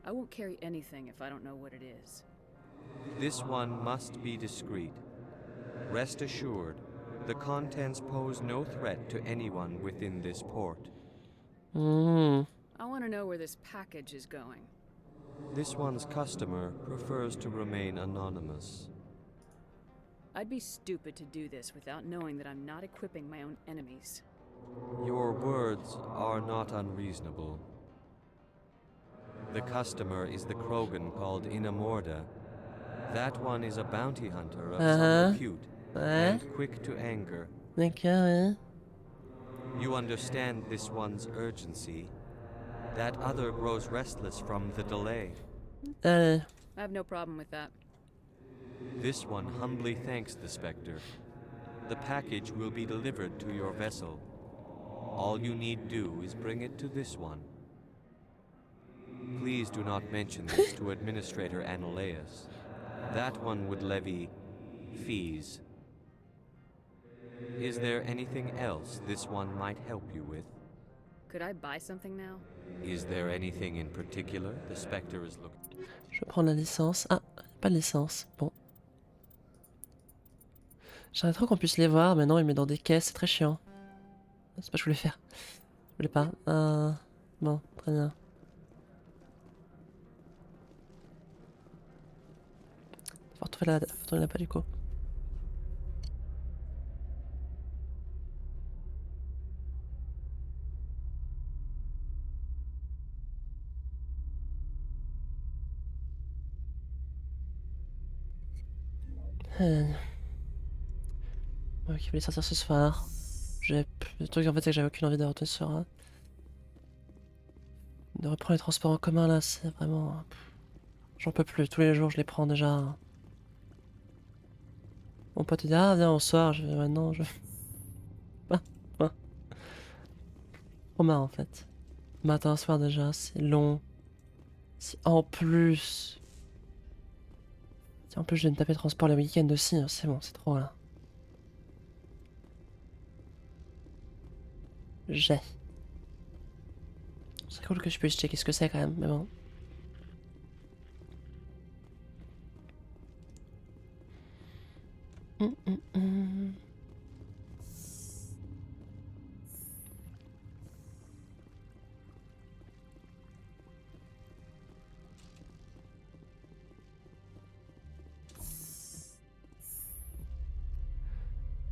I won't carry anything if I don't know what it is. This one must be discreet. Rest assured, the contents pose no threat to anyone within this port. Mm. I want to know where this package is going. This one's customer prefers to remain anonymous. I'd be stupid to do this without knowing that I'm not equipping my own enemies. Your words are not unreasonable. The customer is the Krogan called Inamorda. That one is a bounty hunter of some repute and quick to anger. D'accord. You understand this one's urgency. That other grows restless from the delay. I have no problem with that. This one humbly thanks the Spectre. The package will be delivered to your vessel. All you need do is bring it to this one. Please do not mention this to Administrator Analaeus. That one would levy fees. Is there anything else this one might help you with? Could I buy something now? Is there anything in particular the Spectre is looking? Je vais prendre la licence. Ah, pas de licence. Bon. J'aimerais trop qu'on puisse les voir, mais non, il met dans des caisses, c'est très chiant. C'est pas ce que je voulais faire. Je voulais pas. Bon, très bien. Faut retrouver la pas du coup. Ouais, qui voulait sortir ce soir. Le truc en fait c'est que j'avais aucune envie de retourner sur... de reprendre les transports en commun là, c'est vraiment... J'en peux plus, tous les jours je les prends déjà. Mon pote dit ah viens on sort, je vais maintenant je... Trop marrant en fait. Matin, soir déjà, c'est long. Si en plus... Si en plus je vais me taper le transport les week-ends aussi, c'est bon, c'est trop là. C'est cool que je puisse checker ce que c'est quand même, mais bon.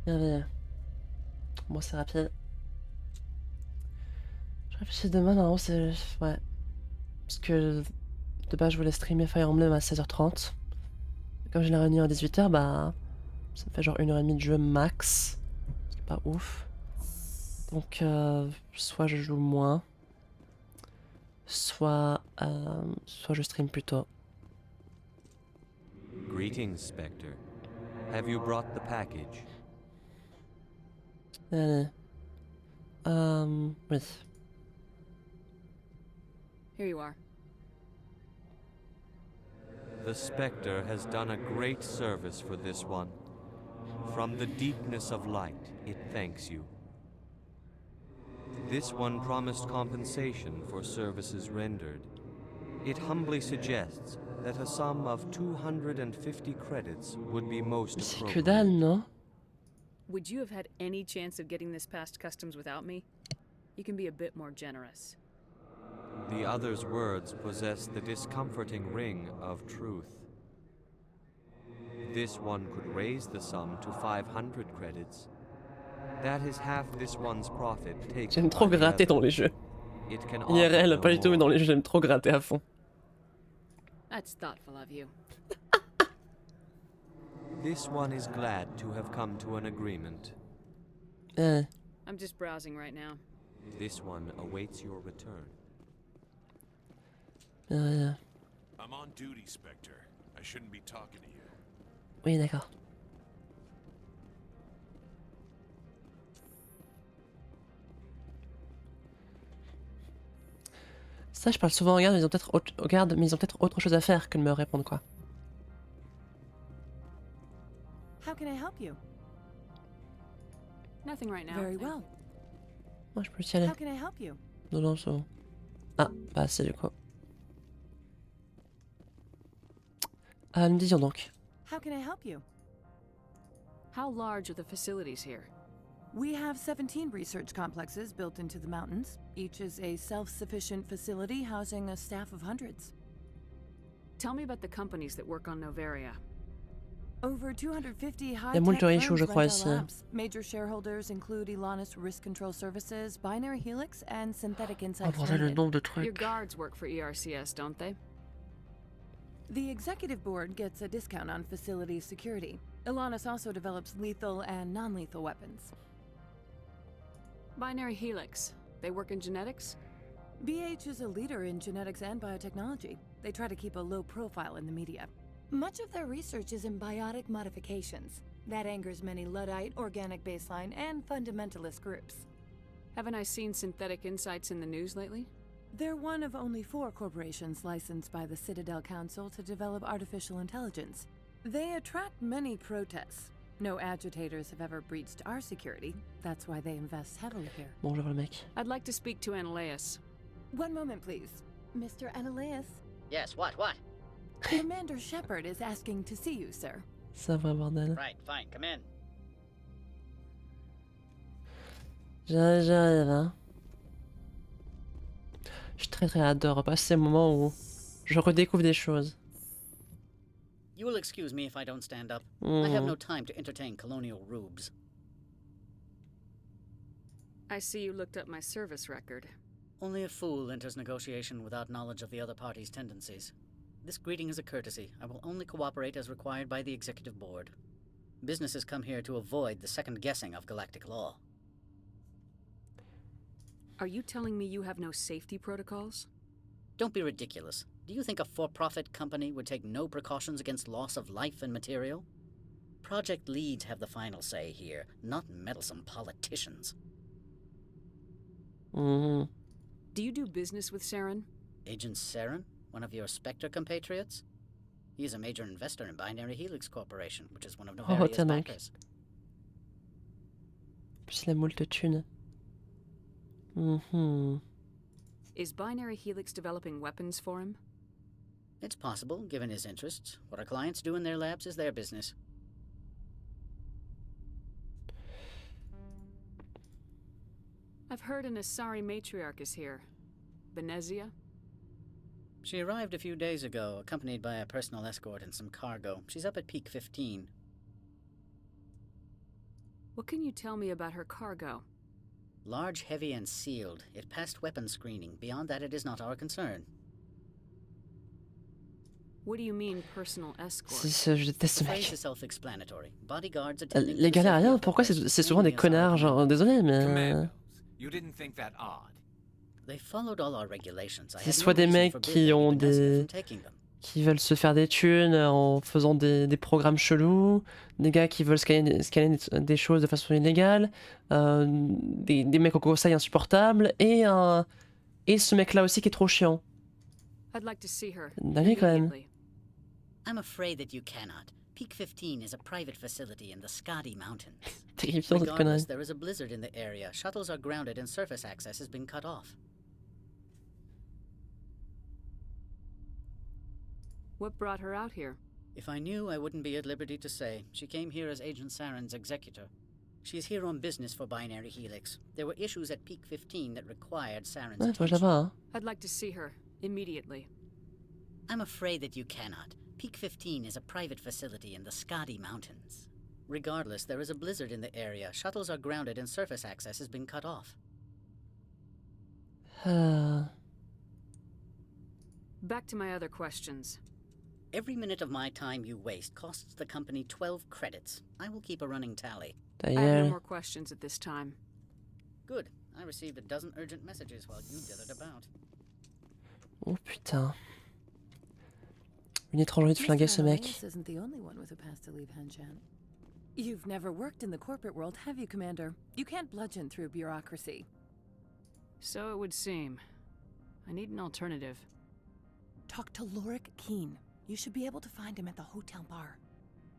Bien. Bon, c'est rapide. Je réfléchis demain, non, c'est... Ouais. Parce que de base, je voulais streamer Fire Emblem à 16h30. Comme j'ai la réunion à 18h, bah... Ça me fait genre 1h30 de jeu max. C'est pas ouf. Donc, soit je joue moins. Soit je stream plus tôt. Greetings, Spectre. Have you brought the package? Allez. Oui. Here you are. The Spectre has done a great service for this one. From the deepness of light, it thanks you. This one promised compensation for services rendered. It humbly suggests that a sum of 250 credits would be most C'est que appropriate. dalle, non? Would you have had any chance of getting this past customs without me? You can be a bit more generous. The other's words possess the discomforting ring of truth. This one could raise the sum to 500 credits. That is half this one's profit taken. J'aime trop gratter dans les jeux. It can IRL, offer pas du no tout, mais dans more. les jeux, j'aime trop gratter à fond. That's thoughtful of you. This one is glad to have come to an agreement. I'm just browsing right now. This one awaits your return. I'm on duty, Spectre. I shouldn't be talking to you. Oui, d'accord. Ça, je parle souvent aux gardes, mais ils ont peut-être autre chose à faire que de me répondre, quoi. How can I help you? Nothing right now. Very well. Moi, je peux y aller. How can I help you? Non, non, c'est bon. Ah, pas assez, du coup. Ah, nous disions donc. How can I help you? How large are the facilities here? We have 17 research complexes built into the mountains. Each is a self-sufficient facility housing a staff of hundreds. Tell me about the companies that work on Noveria. Over 250 Il y a high-tech moult riches, firms je rent crois, our ici. labs. Major shareholders include Elanus Risk Control Services, Binary Helix, and Synthetic Oh, Insights bordel, le Limited. nombre de Your trucs. guards work for ERCS, don't they? The executive board gets a discount on facility security. Elanus also develops lethal and non-lethal weapons. Binary Helix. They work in genetics? BH is a leader in genetics and biotechnology. They try to keep a low profile in the media. Much of their research is in biotic modifications. That angers many Luddite, organic baseline, and fundamentalist groups. Haven't I seen Synthetic Insights in the news lately? They're one of only 4 corporations licensed by the Citadel Council to develop artificial intelligence. They attract many protests. No agitators have ever breached our security. That's why they invest heavily here. Bonjour, le mec. I'd like to speak to Analeas. One moment, please. Mr. Analeas? Yes, what? Commander Shepard is asking to see you, sir. Ça va, bordel. Right, fine, come in. J'arrive, hein. J'ai très hâte de repasser ces moments où je redécouvre des choses. You will excuse me if I don't stand up. I have no time to entertain colonial rubes. I see you looked up my service record. Only a fool enters negotiation without knowledge of the other party's tendencies. This greeting is a courtesy. I will only cooperate as required by the Executive Board. Businesses come here to avoid the second guessing of galactic law. Are you telling me you have no safety protocols? Don't be ridiculous. Do you think a for-profit company would take no precautions against loss of life and material? Project leads have the final say here, not meddlesome politicians. Do you do business with Saren? Agent Saren? One of your Spectre compatriots? He is a major investor in Binary Helix Corporation, which is one of Noveria's backers. Plus la moult thune. Is Binary Helix developing weapons for him? It's possible, given his interests. What our clients do in their labs is their business. I've heard an Asari matriarch is here. Venezia? She arrived a few days ago, accompanied by a personal escort and some cargo. She's up at Peak 15. What can you tell me about her cargo? Large, heavy, and sealed. It passed weapons screening. Beyond that, it is not our concern. What do you mean, personal escort? Je déteste ce mec. Self-explanatory. Bodyguards Les galériens, pourquoi c'est souvent des connards, genre, désolé, mais... You didn't think that odd? They followed all our regulations. C'est soit des mecs qui ont des... qui veulent se faire des thunes en faisant des programmes chelous, des gars qui veulent scanner des choses de façon illégale, des mecs au conseil insupportables, et ce mec-là aussi qui est trop chiant. Allez, quand même. I'm afraid that you cannot. Peak 15 is a private facility in the Scotty Mountains. Terrifiant, cette Regardless, connerie. there is a blizzard in the area. Shuttles are grounded and surface access has been cut off. What brought her out here? If I knew, I wouldn't be at liberty to say. She came here as Agent Saren's executor. She's here on business for Binary Helix. There were issues at Peak 15 that required Saren's Ouais, faut que je la attention. vois, hein. I'd like to see her, immediately. I'm afraid that you cannot. Peak 15 is a private facility in the Scotty Mountains. Regardless, there is a blizzard in the area. Shuttles are grounded and surface access has been cut off. Back to my other questions. Every minute of my time you waste costs the company 12 credits. I will keep a running tally. I have no more questions at this time. Good. I received a dozen urgent messages while you dithered about. Oh putain. Une étrange envie de flinguer ce mec. Mr. isn't the only one with a past to leave Hanshan. You've never worked in the corporate world, have you, Commander? You can't bludgeon through bureaucracy. So it would seem. I need an alternative. Talk to Lorik Keen. You should be able to find him at the hotel bar.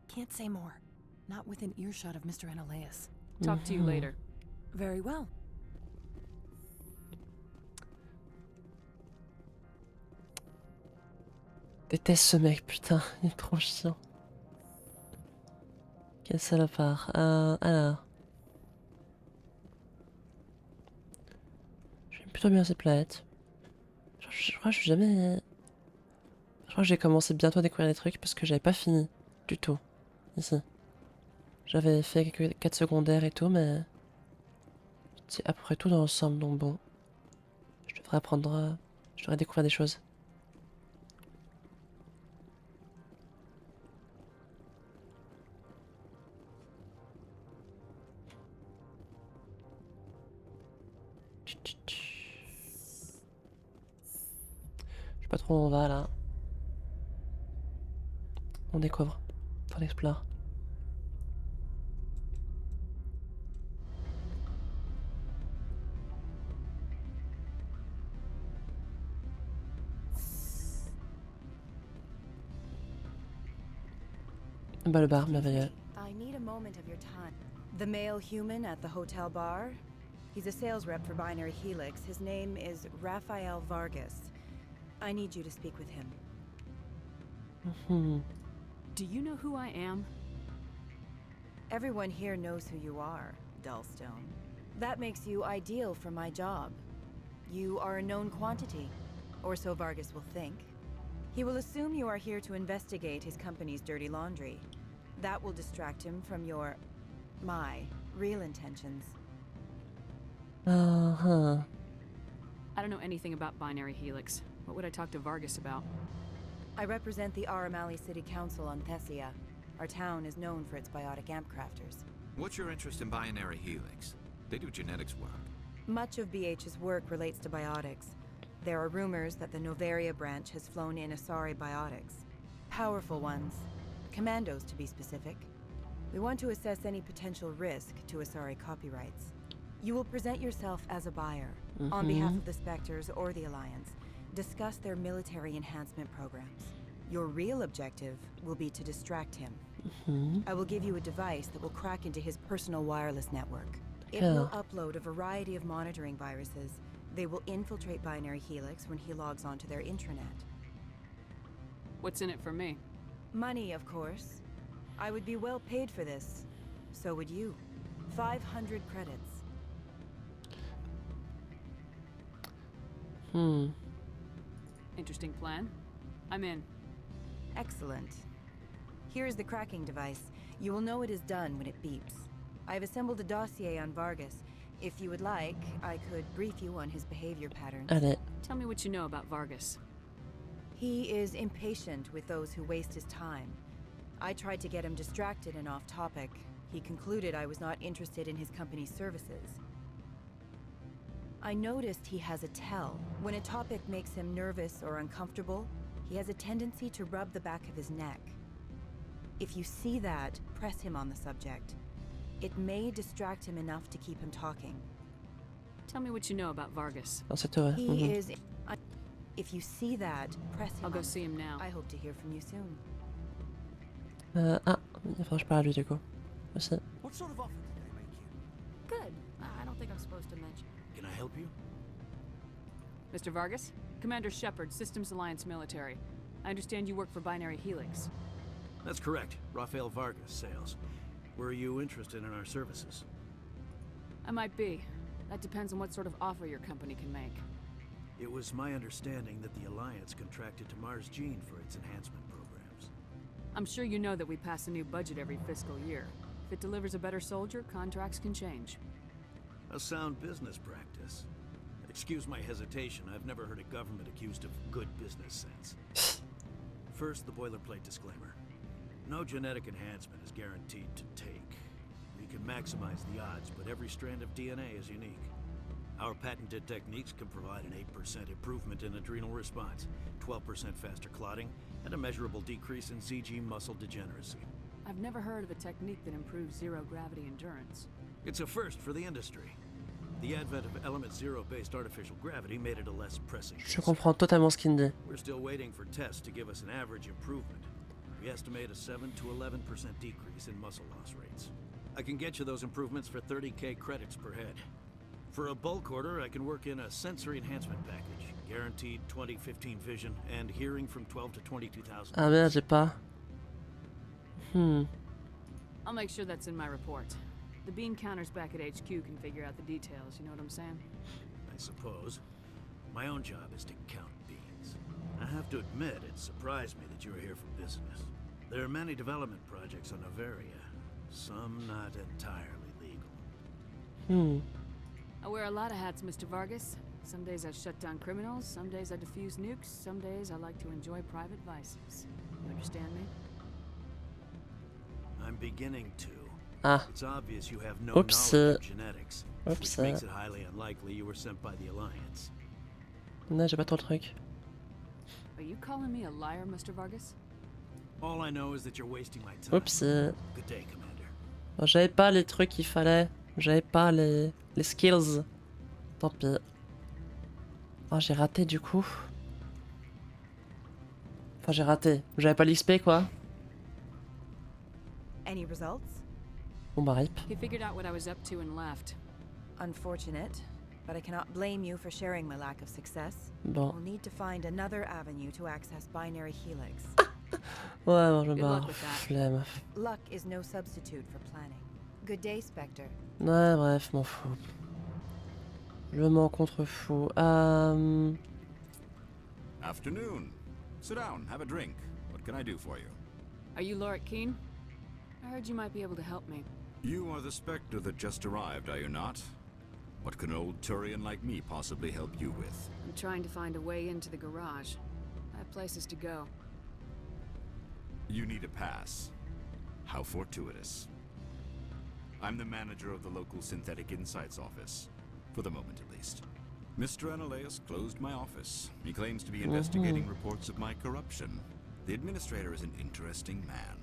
Can't say more. Not within earshot of Mr. Ananias. Talk to you later. Very well. Déteste ce mec, putain, il est trop chiant. Quel salopard. Alors. J'aime plutôt bien cette planète. Je crois que je suis jamais... Je crois que j'ai commencé bientôt à découvrir des trucs parce que j'avais pas fini du tout. Ici. J'avais fait quelques quêtes secondaires et tout, mais... c'est à peu près tout dans l'ensemble, donc bon. Je devrais apprendre... Je devrais découvrir des choses. Je sais pas trop où on va là. On découvre. On explore. Bah le bar, merveilleux. I need a moment of your time. The male human at the hotel bar? He's a sales rep for Binary Helix. His name is Rafael Vargas. I need you to speak with him. Do you know who I am? Everyone here knows who you are, Dullstone. That makes you ideal for my job. You are a known quantity, or so Vargas will think. He will assume you are here to investigate his company's dirty laundry. That will distract him from my real intentions. I don't know anything about Binary Helix. What would I talk to Vargas about? I represent the Aramali City Council on Thessia. Our town is known for its biotic amp crafters. What's your interest in Binary Helix? They do genetics work. Much of BH's work relates to biotics. There are rumors that the Novaria branch has flown in Asari biotics. Powerful ones. Commandos, to be specific. We want to assess any potential risk to Asari copyrights. You will present yourself as a buyer, on behalf of the Spectres or the Alliance. Discuss their military enhancement programs. Your real objective will be to distract him. I will give you a device that will crack into his personal wireless network. It will upload a variety of monitoring viruses. They will infiltrate Binary Helix when he logs onto their intranet. What's in it for me? Money, of course. I would be well paid for this. So would you. 500 credits. Interesting plan. I'm in. Excellent. Here is the cracking device. You will know it is done when it beeps. I've assembled a dossier on Vargas. If you would like, I could brief you on his behavior patterns. Tell me what you know about Vargas. He is impatient with those who waste his time. I tried to get him distracted and off topic. He concluded I was not interested in his company's services. I noticed he has a tell. When a topic makes him nervous or uncomfortable, he has a tendency to rub the back of his neck. If you see that, press him on the subject. It may distract him enough to keep him talking. Tell me what you know about Vargas. He is... If you see that, press him. I'll go see him now. I hope to hear from you soon. Il va falloir que je parle à lui du coup. Aussi. What sort of offer did they make you? Good. I don't think I'm supposed to mention. Can I help you? Mr. Vargas? Commander Shepard, Systems Alliance Military. I understand you work for Binary Helix. That's correct. Rafael Vargas, sales. Were you interested in our services? I might be. That depends on what sort of offer your company can make. It was my understanding that the Alliance contracted to Mars Gene for its enhancement programs. I'm sure you know that we pass a new budget every fiscal year. If it delivers a better soldier, contracts can change. A sound business practice. Excuse my hesitation, I've never heard a government accused of good business sense. First, the boilerplate disclaimer. No genetic enhancement is guaranteed to take. We can maximize the odds, but every strand of DNA is unique. Our patented techniques can provide an 8% improvement in adrenal response, 12% faster clotting, and a measurable decrease in ZG muscle degeneracy. I've never heard of a technique that improves zero-gravity endurance. It's a first for the industry. The advent of element zero-based artificial gravity made it a less pressing Je concern. comprends totalement ce qu'il me dit. We're still waiting for tests to give us an average improvement. We estimate a 7 to 11% decrease in muscle loss rates. I can get you those improvements for 30k credits per head. For a bulk order, I can work in a sensory enhancement package, guaranteed 20/15 vision and hearing from 12 to 22,000. Ah merde, j'ai pas. I'll make sure that's in my report. The bean counters back at HQ can figure out the details, you know what I'm saying? I suppose. My own job is to count beans. I have to admit, it surprised me that you were here for business. There are many development projects on Noveria, some not entirely legal. I wear a lot of hats, Mr. Vargas. Some days I shut down criminals, some days I defuse nukes, some days I like to enjoy private vices. You understand me? I'm beginning to. Ah. It's obvious you have no Oops. knowledge of genetics, Oops. which makes it highly unlikely you were sent by the Alliance. Non, j'ai pas trop le truc. Are you calling me a liar, Mr. Vargas? All I know is that you're wasting my time. Oups. Good day, Commander. J'avais pas les trucs qu'il fallait. J'avais pas les skills. Tant pis. Ah, j'ai raté du coup. Enfin, j'ai raté. J'avais pas l'XP quoi. Any results? Bon bah rip. He figured out what I was up to and left. Unfortunate, but I cannot blame you for sharing my lack of success. Bon. We'll need to find another avenue to access binary helix. Ouais, bon, je me Good luck barre. with that. Flemme. Luck is no substitute for planning. Good day, Spectre. Ouais, bref, m'en fous. Je m'en contrefous. Afternoon. Sit down, have a drink. What can I do for you? Are you Lorik Keen? I heard you might be able to help me. You are the Spectre that just arrived, are you not? What can an old Turian like me possibly help you with? I'm trying to find a way into the garage. I have places to go. You need a pass. How fortuitous. I'm the manager of the local Synthetic Insights office. For the moment, at least. Mr. Analeus closed my office. He claims to be investigating reports of my corruption. The administrator is an interesting man.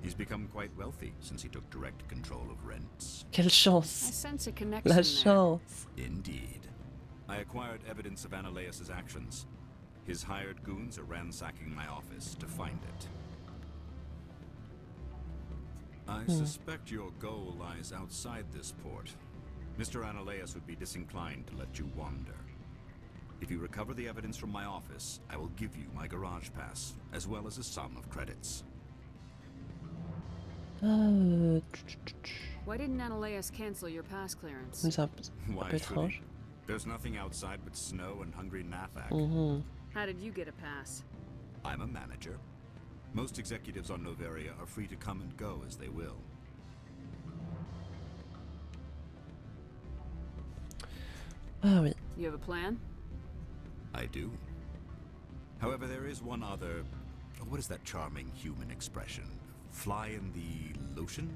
He's become quite wealthy since he took direct control of rents. Quelle chance. I sense a connection La there. chance. Indeed. I acquired evidence of Analeus' actions. His hired goons are ransacking my office to find it. I suspect your goal lies outside this port. Mr. Analeus would be disinclined to let you wander. If you recover the evidence from my office, I will give you my garage pass, as well as a sum of credits. Ah, Why didn't Analeus cancel your pass clearance? c'est un Why peu should étrange. he? There's nothing outside but snow and hungry Nathak. How did you get a pass? I'm a manager. Most executives on Noveria are free to come and go as they will. Ah oui. You have a plan? I do. However, there is one other... What is that charming human expression? Fly in the lotion?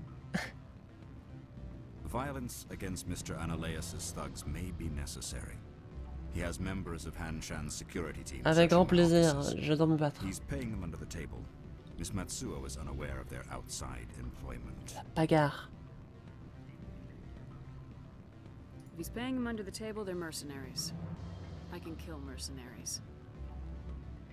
Violence against Mr. Analeus' thugs may be necessary. He has members of Hanshan's security team. Avec grand searching my plaisir, offices. j'adore me battre. He's paying them under the table. Miss Matsuo is unaware of their outside employment. Bagarre. If he's paying them under the table, they're mercenaries. I can kill mercenaries.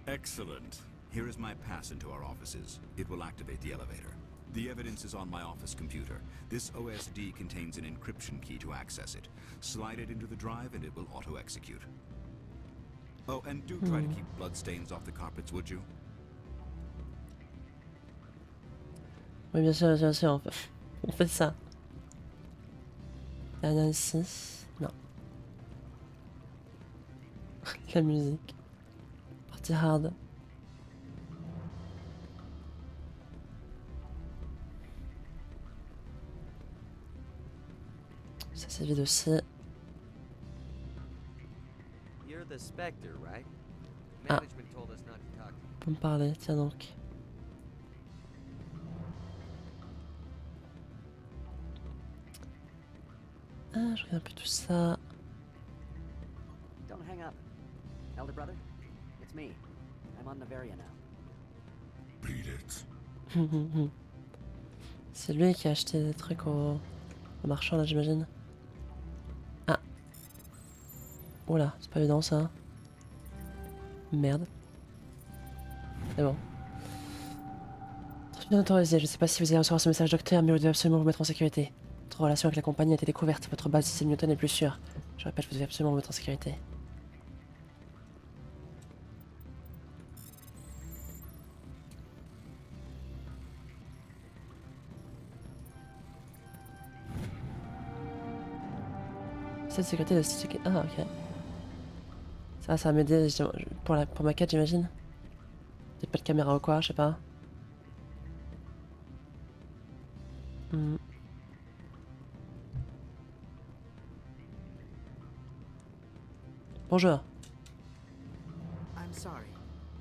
Excellent. Here is my pass into our offices. It will activate the elevator. The evidence is on my office computer. This OSD contains an encryption key to access it. Slide it into the drive and it will auto-execute. Oh, and do try to keep bloodstains off the carpets, would you? Oui, bien sûr, bien sûr, on fait ça. Il y en a ici. Non. La musique. Partie hard. Ça c'est vide aussi. You're the Spectre, right? Ah. Management told us not to talk to you. Pour me parler, tiens donc. Ah, je regarde un peu tout ça. Don't hang up. Elder brother, it's me. I'm on Noveria now. Beat it. C'est lui qui a acheté des trucs au marchand là, j'imagine. Ah. Oula, c'est pas évident ça. Merde. C'est bon. Bien autorisé, je sais pas si vous allez recevoir ce message docteur, mais vous devez absolument vous mettre en sécurité. Votre relation avec la compagnie a été découverte, votre base système Newton est plus sûre. Je répète, vous devez absolument vous mettre en sécurité. Cette sécurité de sécurité. Ah, ok. Ça va m'aider pour ma quête, j'imagine. Peut-être pas de caméra ou quoi, je sais pas. Bonjour. I'm sorry.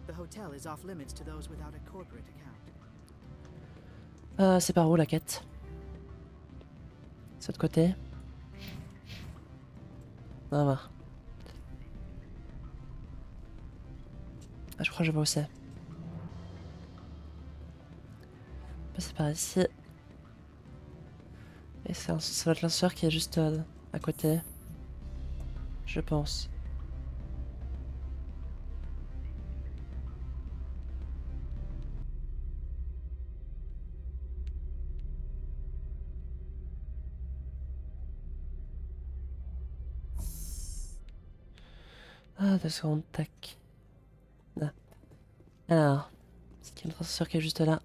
The hotel is off limits to those without a corporate account. C'est par où la quête? C'est de l'autre côté. On va voir. Ah, je crois que je vois où c'est. C'est par ici. Et ça va être l'ascenseur qui est juste à côté. Je pense. Ah, 2 secondes, tac. Là. Alors, c'est qu'il y a notre ascenseur qui est juste là.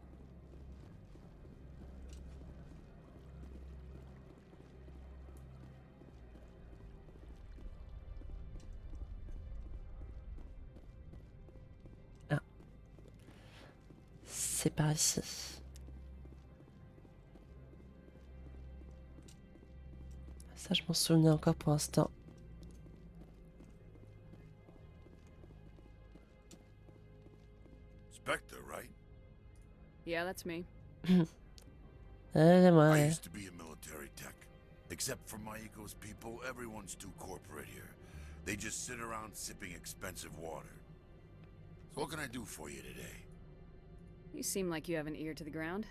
Ah. C'est par ici. Ça, je m'en souvenais encore pour l'instant. Spectre, right? Yeah, that's me. I used to be a military tech. Except for my eco's people, everyone's too corporate here. They just sit around sipping expensive water. So what can I do for you today? You seem like you have an ear to the ground.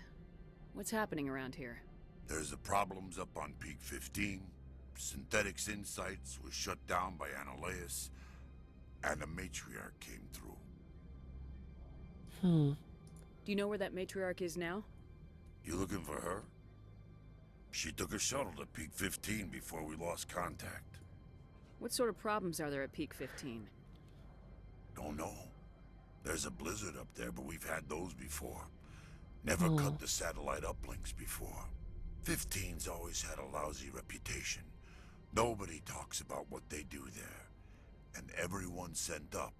What's happening around here? There's the problems up on Peak 15. Synthetics Insights was shut down by Analeus. And the matriarch came through. Do you know where that matriarch is now? You looking for her? She took a shuttle to Peak 15 before we lost contact. What sort of problems are there at Peak 15? Don't know. There's a blizzard up there, but we've had those before. Never cut the satellite uplinks before. 15's always had a lousy reputation. Nobody talks about what they do there. And everyone sent up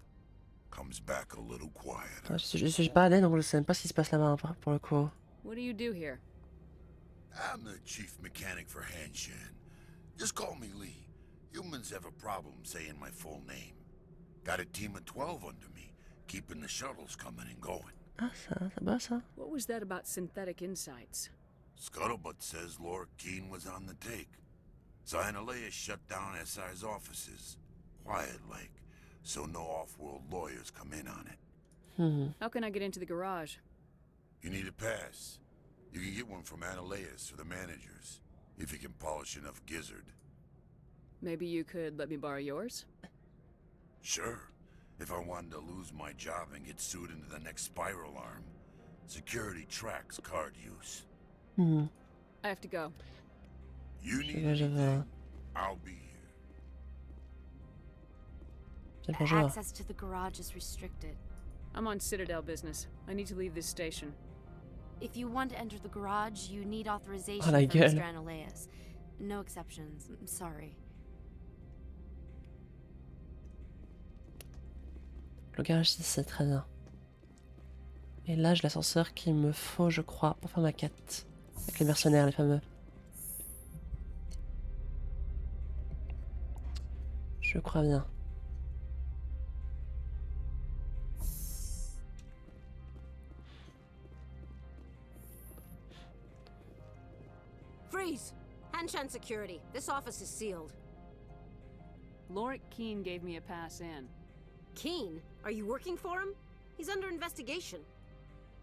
comes back a little quieter. Je suis pas allé, donc je sais même pas ce qui se passe là-bas pour le coup. What do you do here? I'm the chief mechanic for Hanshan. Just call me Lee. Humans have a problem saying my full name. Got a team of 12 under me, keeping the shuttles coming and going. Ah, c'est bon ça. What was that about Synthetic Insights? Scuttlebutt says Lord Keene was on the take. So Analea shut down SI's offices. Quiet like, so no off-world lawyers come in on it. How can I get into the garage? You need a pass. You can get one from Analeus or the managers, if you can polish enough gizzard. Maybe you could let me borrow yours? Sure. If I wanted to lose my job and get sued into the next spiral arm. Security tracks card use. I have to go. You need anything, I'll be here. Access to the garage is restricted. I'm on Citadel business. I need to leave this station. If you want to enter the garage, you need authorization Oh, from gueule. Mr. Analeus. No exceptions. I'm sorry. Le garage ici, c'est très bien. Et là, j'ai l'ascenseur qu'il me faut, je crois, pour faire ma quête. Avec les mercenaires, les fameux. Je crois bien. Freeze! Hanshan security. This office is sealed. Lorik Keene gave me a pass in. Keene? Are you working for him? He's under investigation.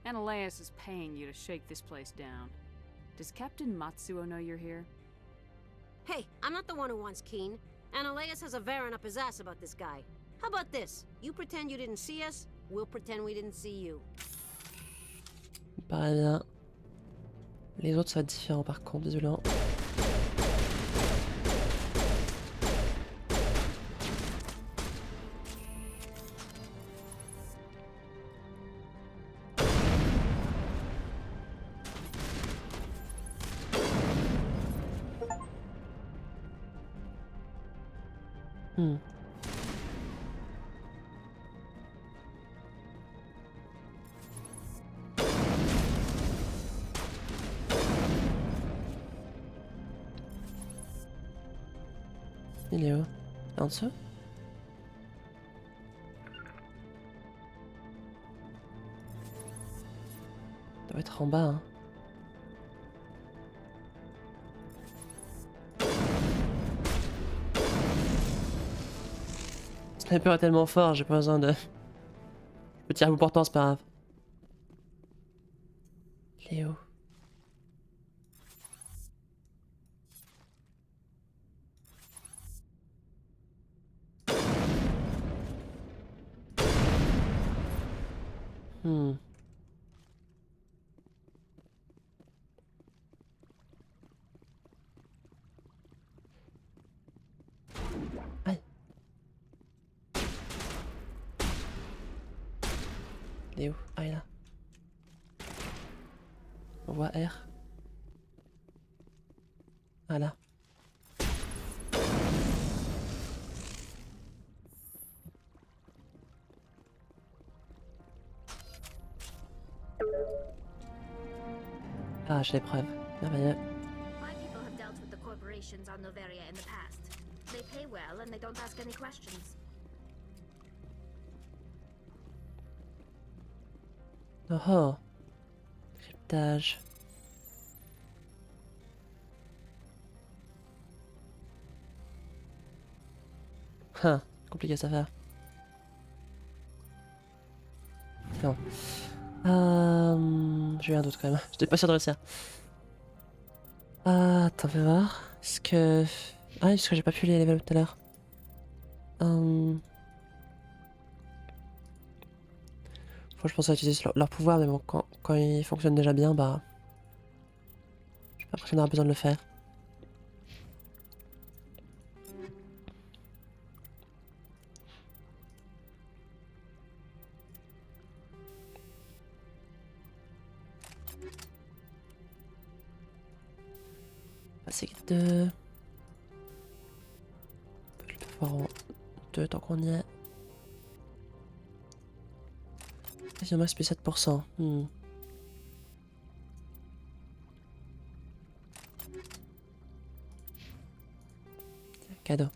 Ananias is paying you to shake this place down. Does Captain Matsuo know you're here? Hey, I'm not the one who wants Keene. Ananias has a Varen up his ass about this guy. How about this? You pretend you didn't see us, we'll pretend we didn't see you. Paraît bien. Les autres, ça va être différent par contre, désolé. Il est où? En dessous? Il doit être en bas, hein. Ce sniper est tellement fort, j'ai pas besoin de... Je peux tirer à bout portant, c'est pas grave. Il est où? Aïe. Il est où? Ah, il est là. On voit R. Ah là. Ah, j'ai les preuves. Merveilleux. My people have dealt with the corporations on Noveria in the past. They pay well and they don't ask any questions. Oh oh. Cryptage. Hein, compliqué cette affaire. Non. J'ai eu un doute quand même. J'étais pas sûr de réussir. Attends, fais voir. Est-ce que... Ah, parce que j'ai pas pu les level tout à l'heure. Faut que je pense à utiliser leur pouvoir, mais bon, quand ils fonctionnent déjà bien, bah... J'ai pas l'impression d'avoir besoin de le faire. C'est 2. Je peux faire en 2 tant qu'on y est. Il me reste plus 7%. Cadeau.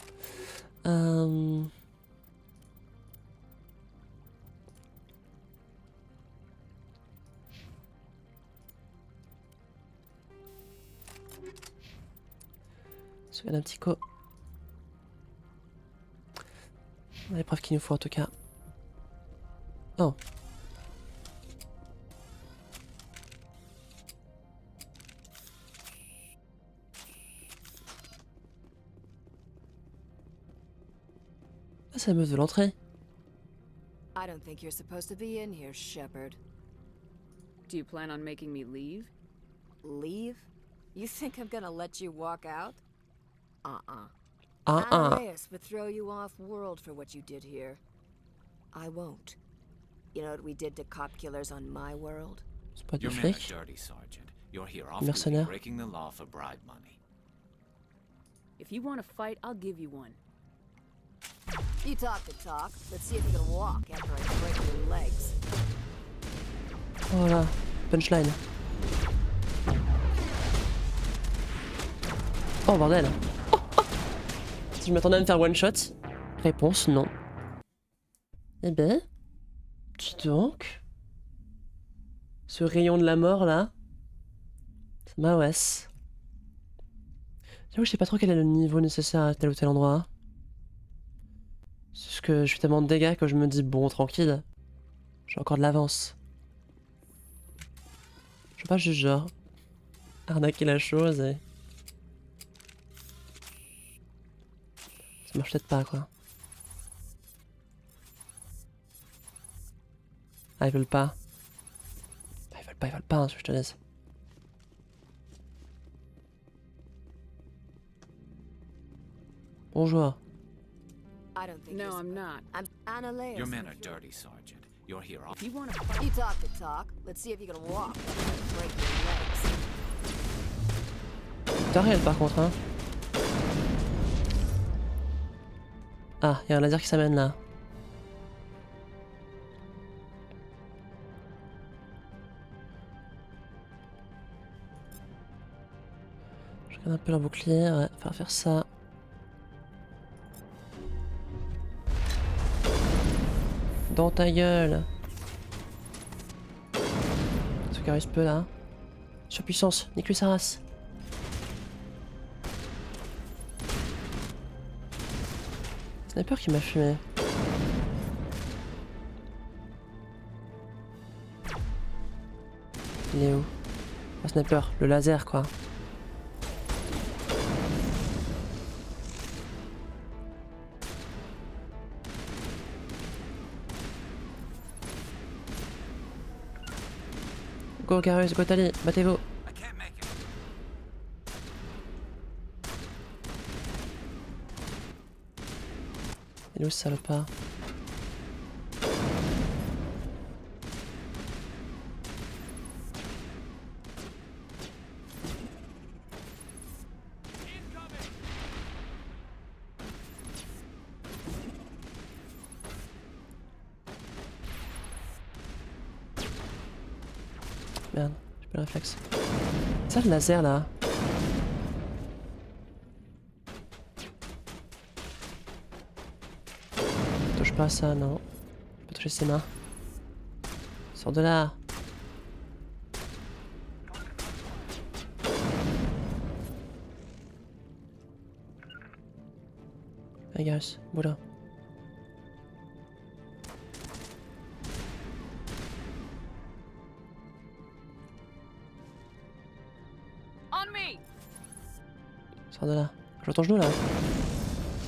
Un petit co. L'épreuve qu'il nous faut en tout cas. Oh. Ah, c'est la meuf de l'entrée. I don't think you're supposed to be in here, Shepard. Do you plan on making me leave? Leave? You think I'm gonna let you walk out? Uh-uh. Ananias would throw you off world for what you did here. I won't. You know what we did to cop killers on my world? C'est pas du Your men are flic. dirty, Sergeant. You're here off duty, Mercenaire. breaking the law for bribe money. If you want to fight, I'll give you one. You talk the talk. Let's see if you can walk after I break your legs. Voilà. Punchline. Oh bordel. Oh, oh. Si je m'attendais à me faire one shot. Réponse non. Eh ben. Dis donc. Ce rayon de la mort là. C'est ma wesh. J'avoue, je sais pas trop quel est le niveau nécessaire à tel ou tel endroit. C'est juste que je fais tellement de dégâts que je me dis bon tranquille. J'ai encore de l'avance. Je veux pas juste genre arnaquer la chose et... Ça marche peut-être pas quoi. Ah ils veulent pas. Ah, ils veulent pas hein, ce que je te laisse. Bonjour. I don't think No, I'm not. I'm Annalea. Your men are dirty, Sergeant. You're here. If you want to You talk the talk. Let's see if you can walk. Break your legs. T'as réel par contre hein. Ah, il y a un laser qui s'amène là. Je regarde un peu leur bouclier, ouais, faut faire ça. Dans ta gueule. Ce qui arrive peu là. Surpuissance, nique-lui sa race. Sniper qui m'a fumé. Il est où? Un sniper, le laser quoi. Go Garus, go Tali, battez-vous. Il est où ce salopard? Merde, j'ai pas le réflexe. C'est ça le laser là? Touche pas à ça, non. Je peux toucher ses mains. Sors de là. Allez, Garus, boulot. On me. Sors de là. Je vois ton genou là.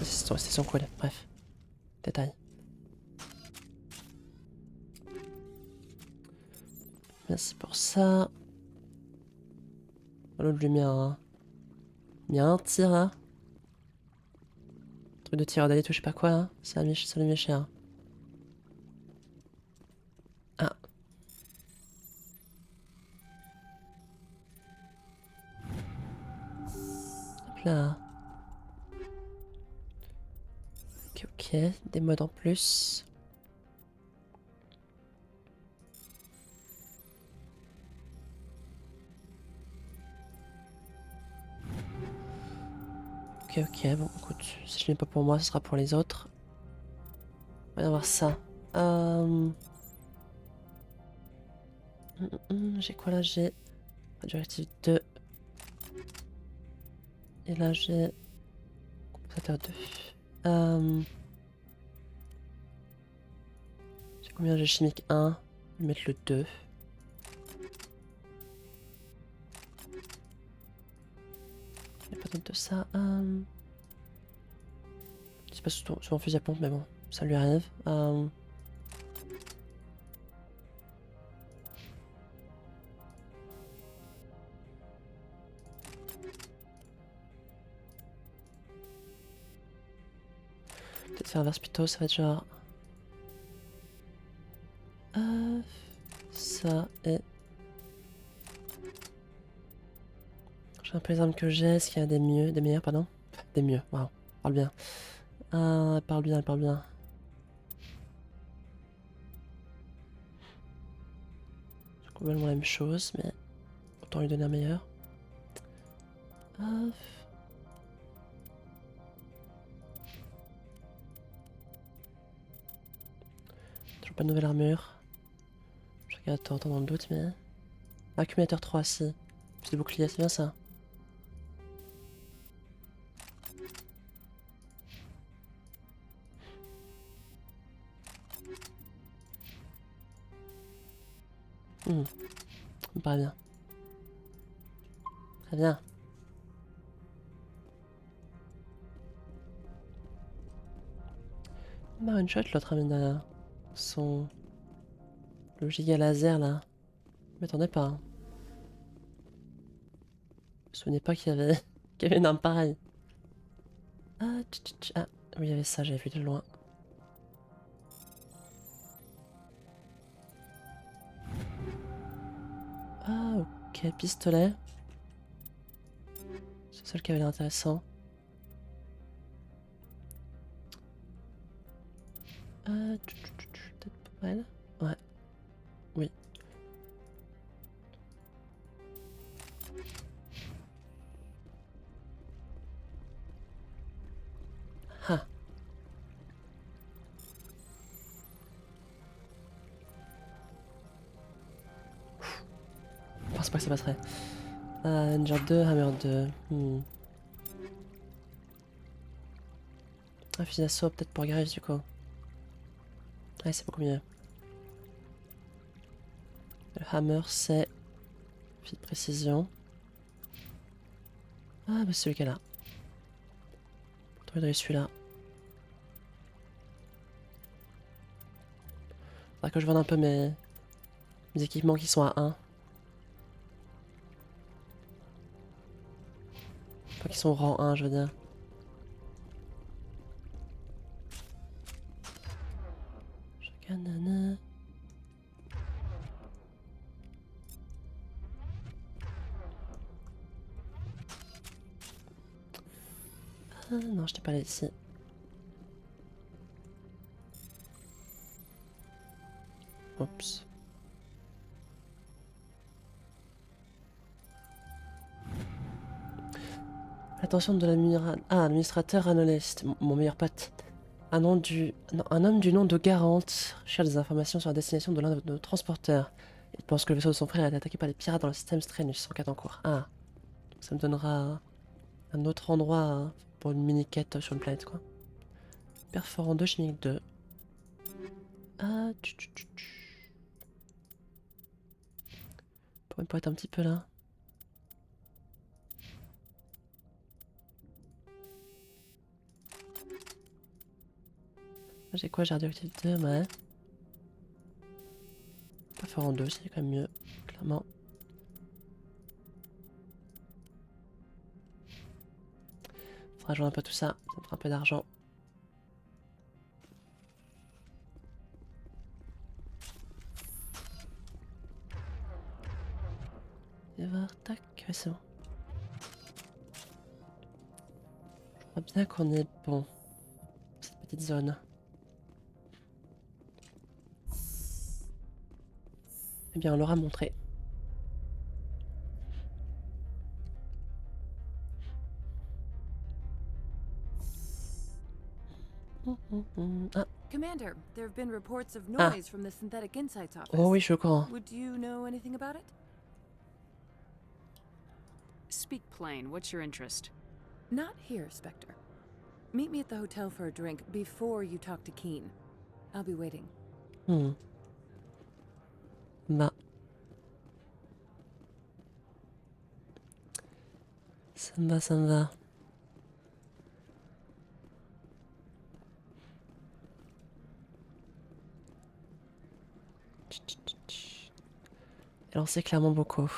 C'est son cool, bref. Détail. Merci pour ça. L'autre lui met un... Il y a un tir là. Truc de tireur d'élite ou je sais pas quoi là. Ça lui met cher. Ah. Hop là. Ok, ok. Des modes en plus. Ok, ok, bon, écoute, si je n'ai pas pour moi, ce sera pour les autres. On va y avoir ça. J'ai quoi là? J'ai Radioactive 2. Et là, j'ai compensateur 2. J'ai combien? J'ai chimique 1. Je vais mettre le 2. Il n'y a pas d'autre de ça. C'est pas souvent fusil à pompe, mais bon, ça lui arrive. Peut-être faire un verspito, ça va être genre... ça et... Je sais un peu les armes que j'ai, est-ce qu'il y a des meilleurs, pardon? Des mieux, waouh, parle bien. Parle bien, parle bien. C'est complètement la même chose, mais autant lui donner un meilleur. Toujours pas de nouvelle armure. Je regarde de temps en temps dans le doute, mais... Accumulateur 3, si. Plus de bouclier, c'est bien ça. Hmm. Pas bien. Très bien. Bah, one shot, l'autre amène son... Le giga laser là. Je m'attendais pas. Hein. Je me souvenais pas qu'il y avait... qu'il y avait une arme pareille. Ah, ah, oui, il y avait ça, j'avais vu de loin. Ah, ok, pistolet. C'est le seul qui avait l'air intéressant. Peut-être pas mal. Ouais. Oui. Ah. Je pense pas que ça passerait. Ninja 2, Hammer 2. Un fusil d'assaut peut-être pour Graves du coup. Ouais, c'est beaucoup mieux. Le Hammer c'est... Fusil de précision. Ah bah c'est celui qu'elle a. Faudrait celui-là. Faudrait que je vende un peu mes équipements qui sont à 1. Enfin qui sont au rang 1 je veux dire. Nana. Ah non, je t'ai pas là ici. Oups. Attention de l'administrateur analyste, mon meilleur pote. Un homme du nom de Garante cherche des informations sur la destination de l'un de nos transporteurs. Il pense que le vaisseau de son frère a été attaqué par des pirates dans le système Stranus, enquête en cours. Ah, ça me donnera un autre endroit pour une mini-quête sur une planète, quoi. Perforant 2, chimique 2. Ah, pour être un petit peu là. J'ai quoi? J'ai radioactif 2, ouais. Perforant 2, c'est quand même mieux, clairement. Faudra jouer un peu tout ça, ça me fera un peu d'argent. Et voir, tac, ouais, c'est bon. Je crois bien qu'on est bon. Cette petite zone. Eh bien, on l'aura montré. Ah. Commander, there have been reports of noise from the Synthetic Insights office. Oh oui, je suis au courant. Would you know anything about it? Speak plain. What's your interest? Not here, Spectre. Meet me at the hotel for a drink before you talk to Keen. I'll be waiting. Bah. Ça me va, ça me va. Alors c'est clairement beaucoup.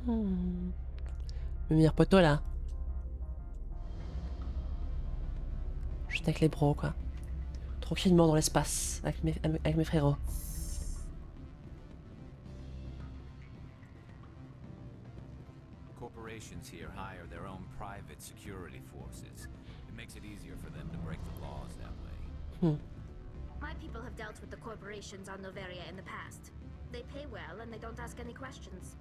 Le meilleur poteau là. Juste avec les bros quoi. Tranquillement dans l'espace avec mes frérots. Corporations here hire their own private security forces. It makes it easier for them to break the laws that way. My people have dealt with the corporations on Noveria in the past. They pay well and they don't ask any questions.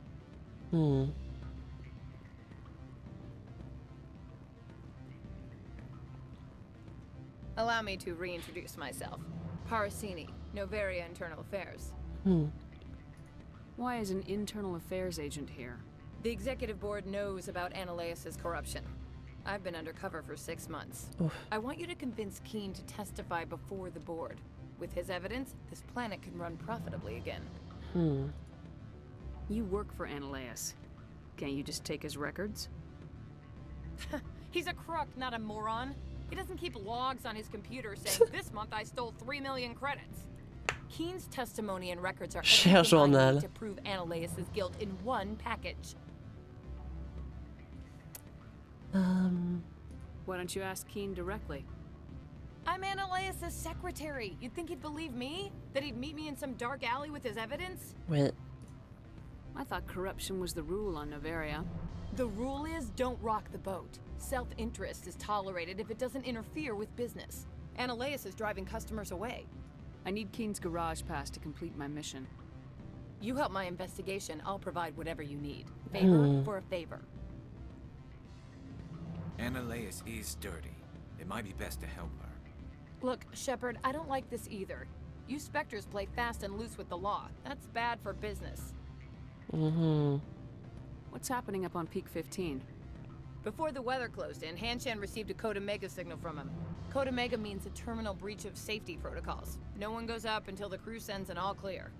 Allow me to reintroduce myself. Parasini, Noveria Internal Affairs. Why is an internal affairs agent here? The executive board knows about Ananias's corruption. I've been undercover for 6 months. Oof. I want you to convince Keen to testify before the board. With his evidence, this planet can run profitably again. You work for Analeus. Can't you just take his records? He's a crook, not a moron. He doesn't keep logs on his computer saying, this month I stole 3 million credits. Keen's testimony and records are Cher everything I journal. need to prove Analeus' guilt in one package. Why don't you ask Keen directly? I'm Analeus' secretary. You'd think he'd believe me? That he'd meet me in some dark alley with his evidence? Ouais. I thought corruption was the rule on Noveria. The rule is don't rock the boat. Self-interest is tolerated if it doesn't interfere with business. Analeus is driving customers away. I need Keen's garage pass to complete my mission. You help my investigation, I'll provide whatever you need. Favor for a favor. Analeus is dirty. It might be best to help her. Look, Shepard, I don't like this either. You Spectres play fast and loose with the law. That's bad for business. What's happening up on Peak 15? Before the weather closed in, Hanshan received a Code Omega signal from him. Code Omega means a terminal breach of safety protocols. No one goes up until the crew sends an all clear.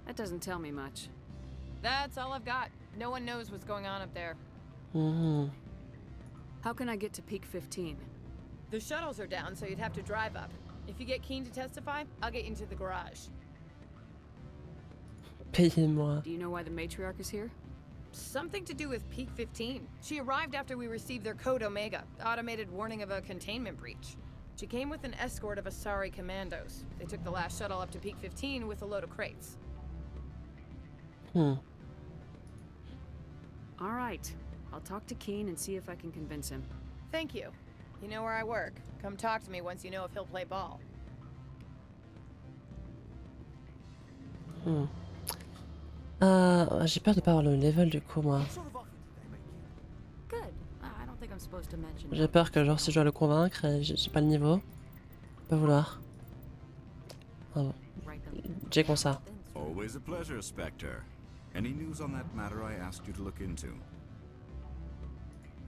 That doesn't tell me much. That's all I've got. No one knows what's going on up there. How can I get to Peak 15? The shuttles are down, so you'd have to drive up. If you get Keen to testify, I'll get you into the garage. Payez-moi. Do you know why the matriarch is here? Something to do with Peak 15. She arrived after we received their Code Omega, automated warning of a containment breach. She came with an escort of Asari commandos. They took the last shuttle up to Peak 15 with a load of crates. All right. I'll talk to Keen and see if I can convince him. Thank you. You know where I work. Come talk to me once you know if he'll play ball. J'ai peur de pas avoir le level du coup moi. Good. I don't think I'm supposed to mention. J'ai peur que genre si je dois le convaincre, j'ai pas le niveau. Pas vouloir. Ah bon. J'ai comme ça. Always a pleasure, Spectre. Any news on that matter I asked you to look into?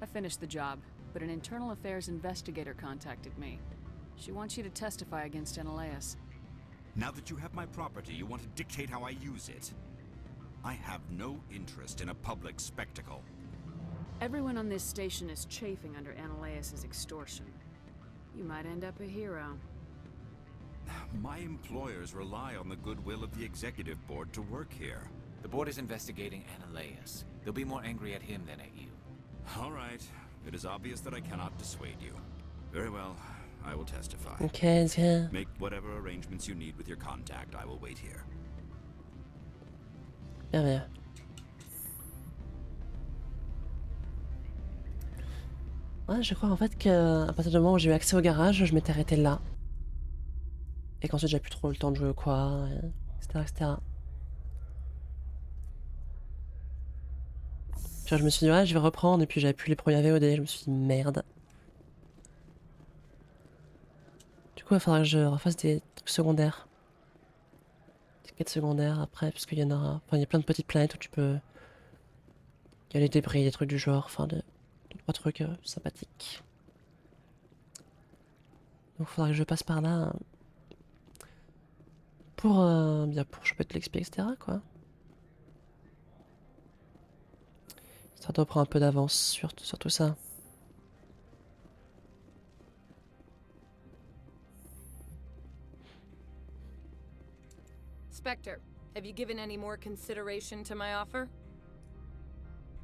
I finished the job, but an internal affairs investigator contacted me. She wants you to testify against Analeus. Now that you have my property, you want to dictate how I use it? I have no interest in a public spectacle. Everyone on this station is chafing under Analeus' extortion. You might end up a hero. My employers rely on the goodwill of the executive board to work here. The board is investigating Analeus. They'll be more angry at him than at you. All right. It is obvious that I cannot dissuade you. Very well. I will testify. Okay, tiens. Make whatever arrangements you need with your contact. I will wait here. Bien, bien. Ouais, je crois en fait qu'à partir du moment où j'ai eu accès au garage, je m'étais arrêté là. Et qu'ensuite j'avais plus trop le temps de jouer quoi, etc. etc. Genre, je me suis dit, ouais, je vais reprendre, et puis j'avais plus les premiers VOD, je me suis dit, merde. Du coup, il va falloir que je refasse des trucs secondaires. Des quêtes secondaires après, parce qu'il y en aura. Enfin, il y a plein de petites planètes où tu peux. Il y a les débris, des trucs du genre, enfin, deux, trois trucs sympathiques. Donc, il faudra que je passe par là. Pour, bien, pour choper de l'XP, etc., quoi. Ça doit prendre un peu d'avance sur tout ça. Spectre, have you given any more consideration to my offer?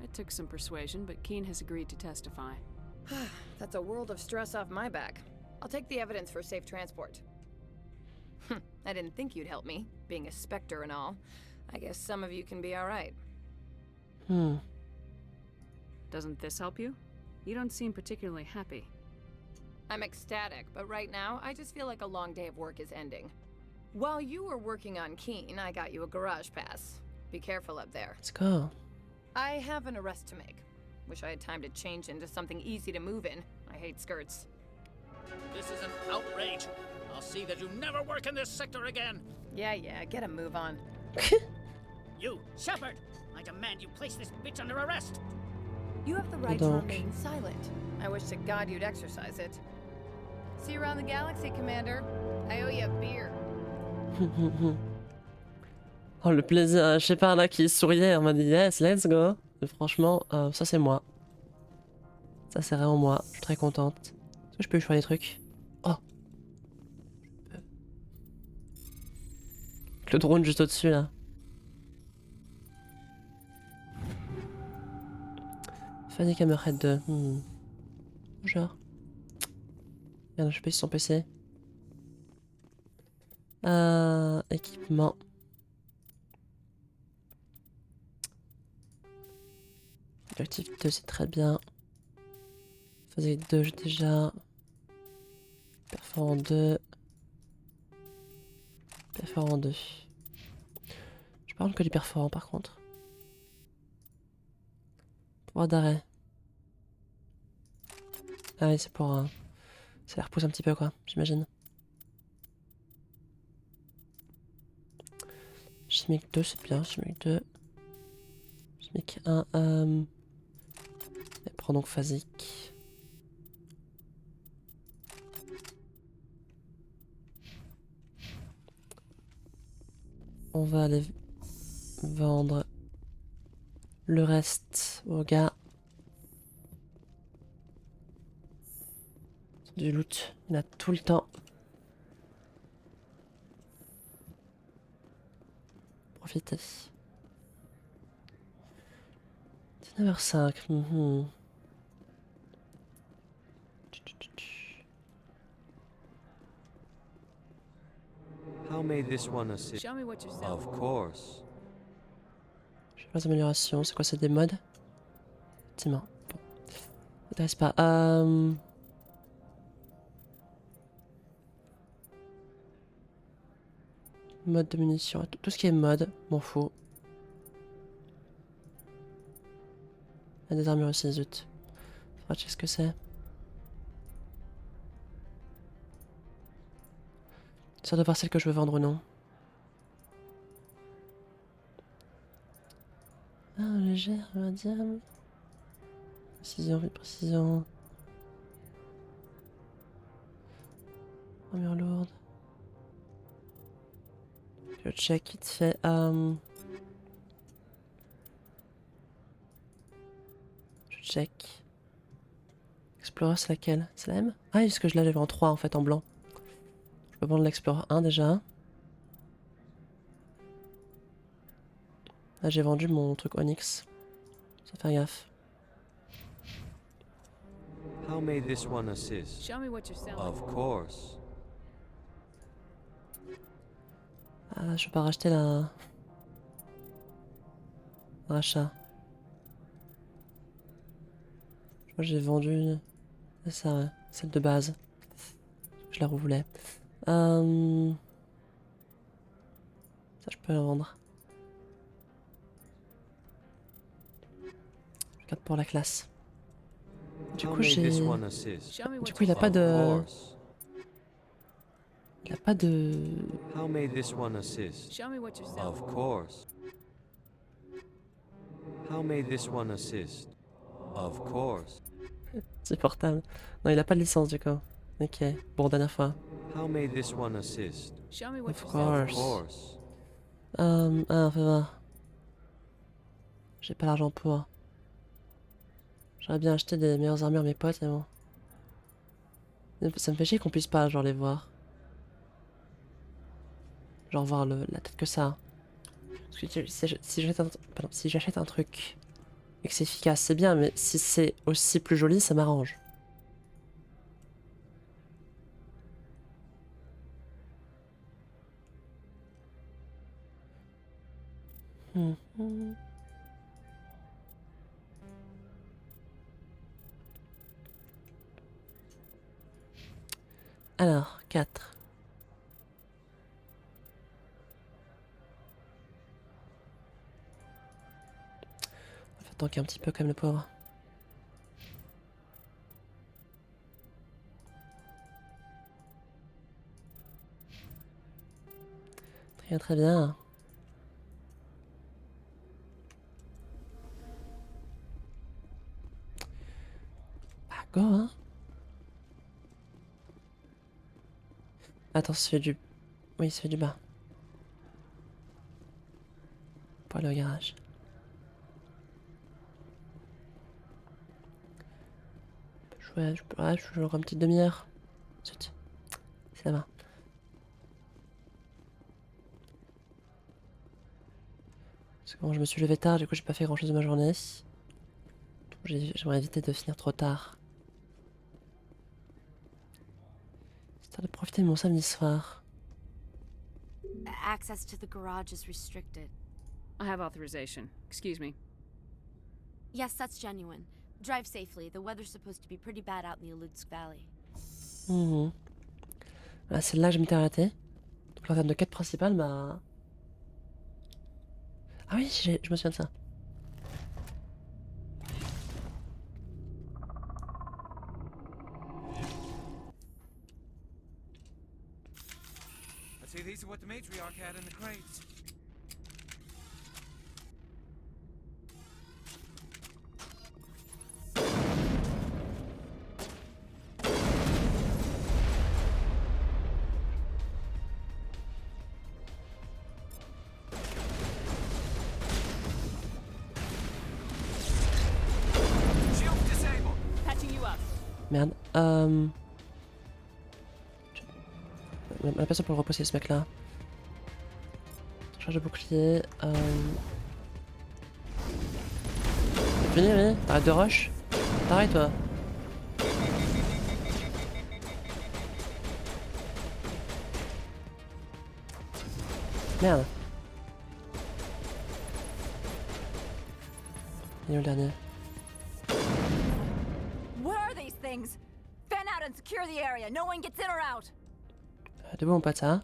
It took some persuasion, but Keen has agreed to testify. That's a world of stress off my back. I'll take the evidence for safe transport. I didn't think you'd help me, being a Spectre and all. I guess some of you can be alright. Doesn't this help you? You don't seem particularly happy. I'm ecstatic, but right now, I just feel like a long day of work is ending. While you were working on Keen, I got you a garage pass. Be careful up there. Let's go. I have an arrest to make. Wish I had time to change into something easy to move in. I hate skirts. This is an outrage. I'll see that you never work in this sector again. Yeah, get a move on. You, Shepard! I demand you place this bitch under arrest. You have the Et right to donc... remain silent. I wish to God you'd exercise it. See you around the galaxy, Commander. I owe you a beer. Oh, le plaisir, je sais pas, là, qui souriait, on m'a dit yes, let's go. Et franchement, ça c'est moi. Ça c'est vraiment moi, je suis très contente. Est-ce que je peux lui faire des trucs? Oh! Le drone juste au-dessus là. Fanny Hammerhead 2. Genre. Merde, je sais pas si son PC. Équipement. Objectif 2, c'est très bien. Phase 2, j'ai déjà. Perforant 2. Perforant 2. Je parle que du perforant par contre. Pouvoir d'arrêt. Ah oui, c'est pour... ça les repousse un petit peu quoi, j'imagine. Chimique 2, c'est bien. Chimique 2. Chimique 1. Et prends donc phasique. On va aller vendre le reste aux gars. Du loot, il a tout le temps. Profitez. 19h05. How may this one assist? Show me what you're selling. Of course. Je fais pas d'amélioration, c'est quoi, c'est des mods? Effectivement. Bon. M'intéresse pas. Mode de munitions. Tout ce qui est mode, m'en fous. Il y a des armures aussi, zut. Faudra checker ce que c'est. Sûr de voir celle que je veux vendre ou non. Ah, légère, on va dire. Précision, vite précision. Armure lourde. Je check vite fait. Je check. Explorer, c'est laquelle? C'est la M? Ah, parce que je l'avais en 3 en fait, en blanc. Je peux vendre l'Explorer 1 déjà. Là, j'ai vendu mon truc Onyx. Ça fait gaffe. How may this one assist? Show me what you're selling. Of course. Ah, je peux pas racheter la... Rachat. Je crois que j'ai vendu... C'est ça, ouais. Celle de base. Je la revoulais. Ça, je peux la vendre. Je regarde pour la classe. Du coup, j'ai... Du coup, il a pas de... Il a pas de... How may this one assist? Show me what you're selling. Of course. How may this one assist? Of course. C'est portable. Non, il a pas de licence du coup. Ok. Bon, dernière fois. How may this one assist? Show me what Of you're selling. Of course. Ah, fais voir. J'ai pas l'argent pour. J'aurais bien acheté des meilleures armures à mes potes, mais bon. Ça me fait chier qu'on puisse pas, genre, les voir. Genre, voir la tête que ça. Parce que si j'achète un truc et que c'est efficace, c'est bien, mais si c'est aussi plus joli, ça m'arrange. Alors, 4. On va faire tanker un petit peu quand même le pauvre. Très bien, très bien. Go, hein. Attends, c'est du... Oui, c'est du bas. Pour aller au garage. Ouais, je joue encore une petite demi-heure. Zut. Ça va. Parce que bon, je me suis levé tard, du coup j'ai pas fait grand chose de ma journée. J'aimerais éviter de finir trop tard. Histoire de profiter de mon samedi soir. Access to the garage is restricted. I have authorization. Excuse me. Yes, that's genuine. Drive safely. The weather's supposed to be pretty bad out in the Aludsk Valley. Voilà, c'est là que je m'étais arrêté. Donc en termes de quête principale, bah... Ah oui, je me souviens de ça. I'd say these are what the matriarch had in the crates. Merde. La personne pour le reposer ce mec là. Charge de bouclier. Fini, oui. T'arrêtes de rush. T'arrêtes toi. Merde. Il est où le dernier? What are these things? Fan out and secure the area. No one gets in or out. Debout mon pote, ça.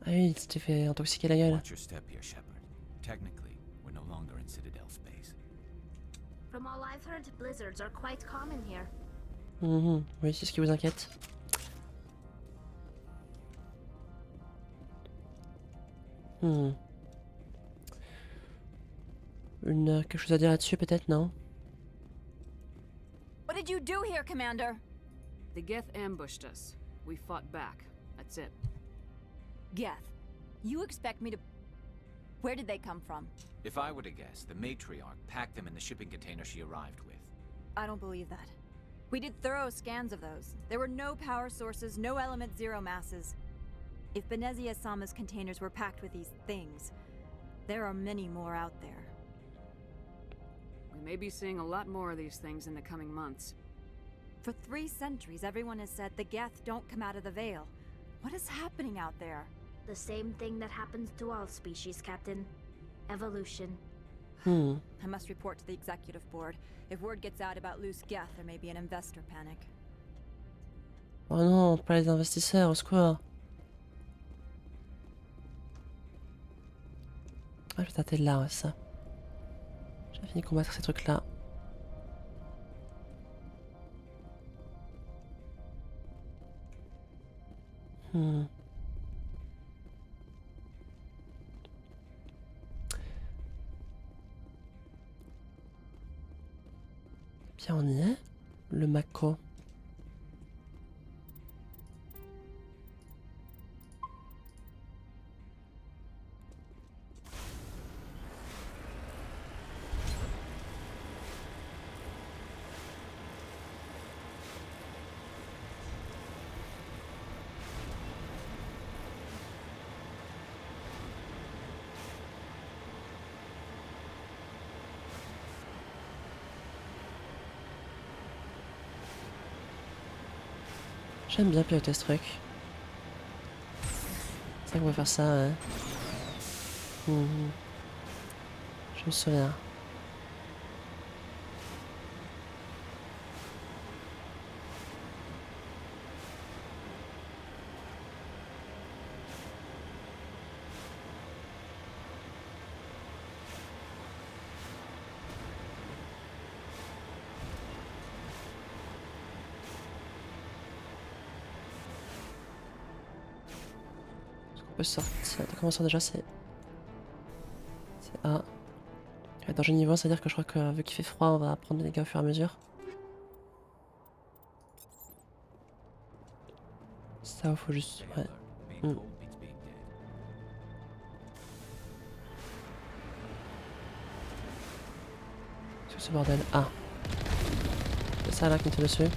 Ah oui, tu t'es fait intoxiquer la gueule. Watch your step here, Shepard. Technically, we're no longer in Citadel space. From all I've heard, blizzards are quite common here. Oui, c'est ce qui vous inquiète. Quelque chose à dire là-dessus peut-être, non? What did you do here, Commander? The Geth ambushed us. We fought back. That's it. Geth, you expect me to... Where did they come from? If I were to guess, the matriarch packed them in the shipping container she arrived with. I don't believe that. We did thorough scans of those. There were no power sources, no element zero masses. If Benezia Sama's containers were packed with these things, there are many more out there. We may be seeing a lot more of these things in the coming months. For 3 centuries, everyone has said the Geth don't come out of the Veil. What is happening out there? The same thing that happens to all species, Captain. Evolution. I must report to the executive board. If word gets out about loose Geth, there may be an investor panic. Oh non, pas les investisseurs, au secours. Ah putain, t'es là, ouais, ça. J'ai fini de combattre ces trucs-là. Bien, on y est. Le Mako. J'aime bien piloter ce truc. C'est vrai qu'on va faire ça, ouais. Je me souviens. On peut sortir. Comment ça déjà? C'est A. Danger niveau, c'est-à-dire que je crois que vu qu'il fait froid, on va prendre des dégâts au fur et à mesure. Ça, faut juste... Ouais. Hmm. Qu'est-ce que ce bordel? Ah. C'est ça là qui me tire dessus.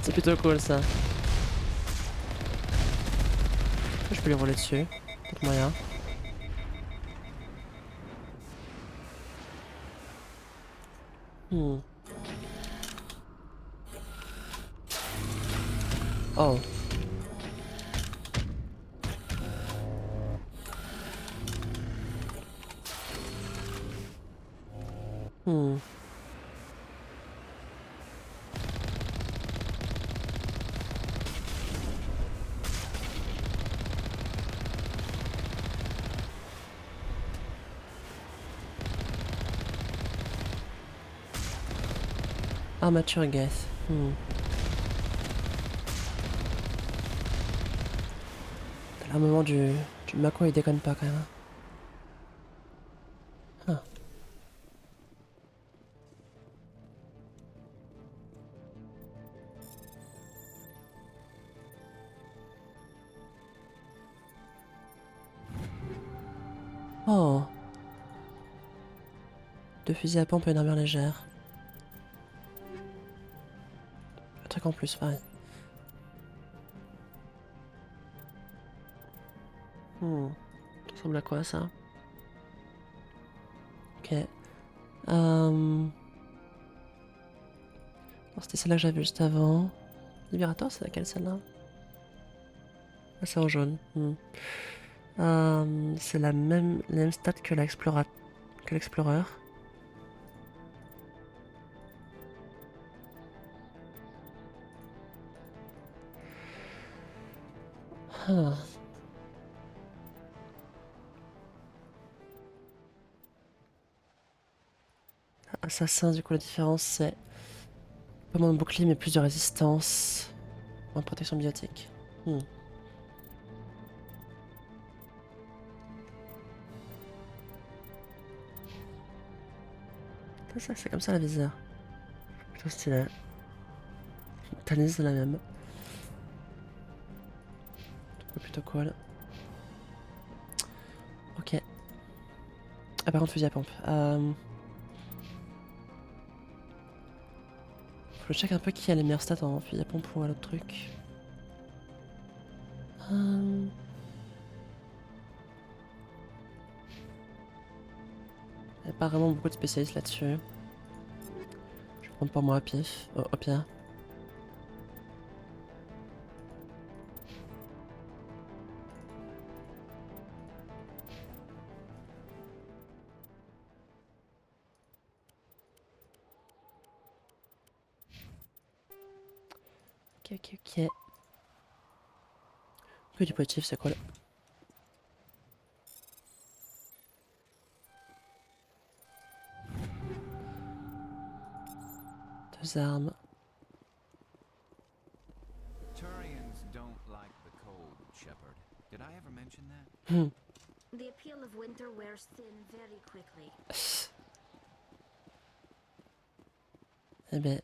C'est plutôt cool ça. Je peux lui rouler dessus. Peut-être moyen. Hmm. Oh. Hmm. Armature gas. Hmm. L'armement du Mako il déconne pas quand même. Ah. Oh. 2 fusils à pompe et une armure légère. Un truc en plus, pareil. Ça ressemble à quoi ça? Ok. Alors, c'était celle-là que j'avais vue juste avant. Libérateur, c'est laquelle celle-là? Ah, c'est en jaune. C'est la même stat que l'Explorer. Ah. Assassin, du coup la différence c'est pas moins de bouclier mais plus de résistance. Moins de protection biotique. Ça c'est comme ça la viseur. Plutôt stylé. Tanis c'est la même. Plutôt cool. Ok. Ah par contre fusil à pompe. Faut que je check un peu qui a les meilleures stats en fusil à pompe ou à l'autre truc. Il n'y a pas vraiment beaucoup de spécialistes là-dessus. Je vais prendre pour moi au pif. Au pire. Ok. Que du positif, c'est cool. Deux armes. Turians don't like the cold, Shepard. Did I ever mention that? The appeal of winter wears thin very quickly. Eh ben.